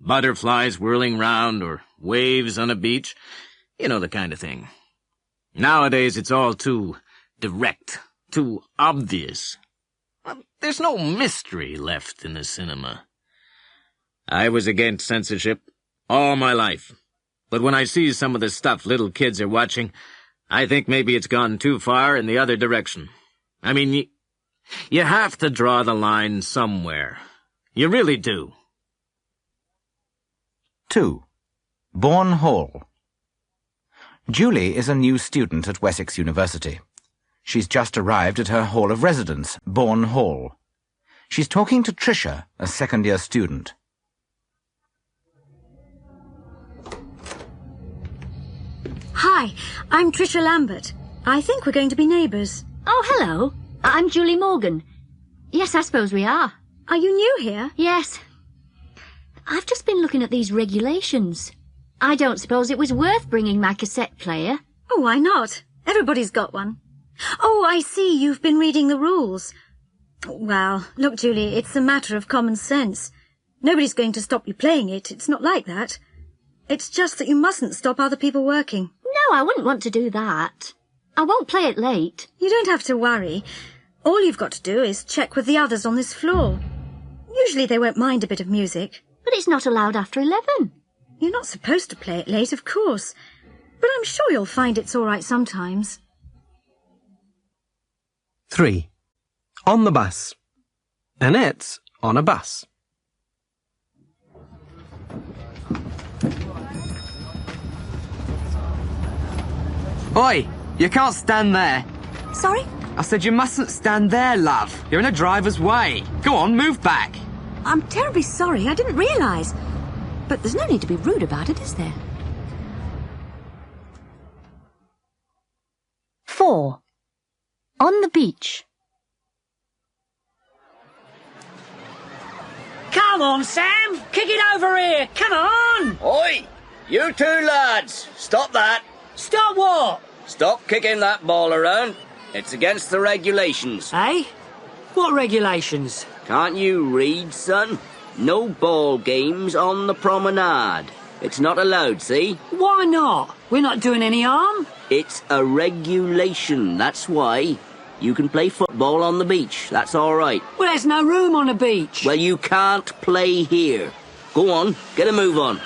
Butterflies whirling round, or waves on a beach. You know, the kind of thing. Nowadays, it's all too direct, too obvious. There's no mystery left in the cinema. I was against censorship all my life. But when I see some of the stuff little kids are watching, I think maybe it's gone too far in the other direction. I mean, you have to draw the line somewhere. You really do. 2. Bourne Hall. Julie is a new student at Wessex University. She's just arrived at her hall of residence, Bourne Hall. She's talking to Tricia, a second-year student. Hi, I'm Tricia Lambert. I think we're going to be neighbours. Oh, hello. I'm Julie Morgan. Yes, I suppose we are. Are you new here? Yes. I've just been looking at these regulations. I don't suppose it was worth bringing my cassette player. Oh, why not? Everybody's got one. Oh, I see, you've been reading the rules. Well, look, Julie, it's a matter of common sense. Nobody's going to stop you playing it. It's not like that. It's just that you mustn't stop other people working. No, I wouldn't want to do that. I won't play it late. You don't have to worry. All you've got to do is check with the others on this floor. Usually they won't mind a bit of music. But it's not allowed after 11. You're not supposed to play it late, of course. But I'm sure you'll find it's all right sometimes. 3. On the bus. Annette's on a bus. Oi! You can't stand there. Sorry? I said you mustn't stand there, love. You're in a driver's way. Go on, move back. I'm terribly sorry. I didn't realise. But there's no need to be rude about it, is there? 4. On the beach. Come on, Sam! Kick it over here! Come on! Oi! You two lads! Stop that! Stop what? Stop kicking that ball around. It's against the regulations. Eh? What regulations? Can't you read, son? No ball games on the promenade. It's not allowed, see? Why not? We're not doing any harm. It's a regulation, that's why. You can play football on the beach, that's all right. Well, there's no room on the beach. Well, you can't play here. Go on, get a move on.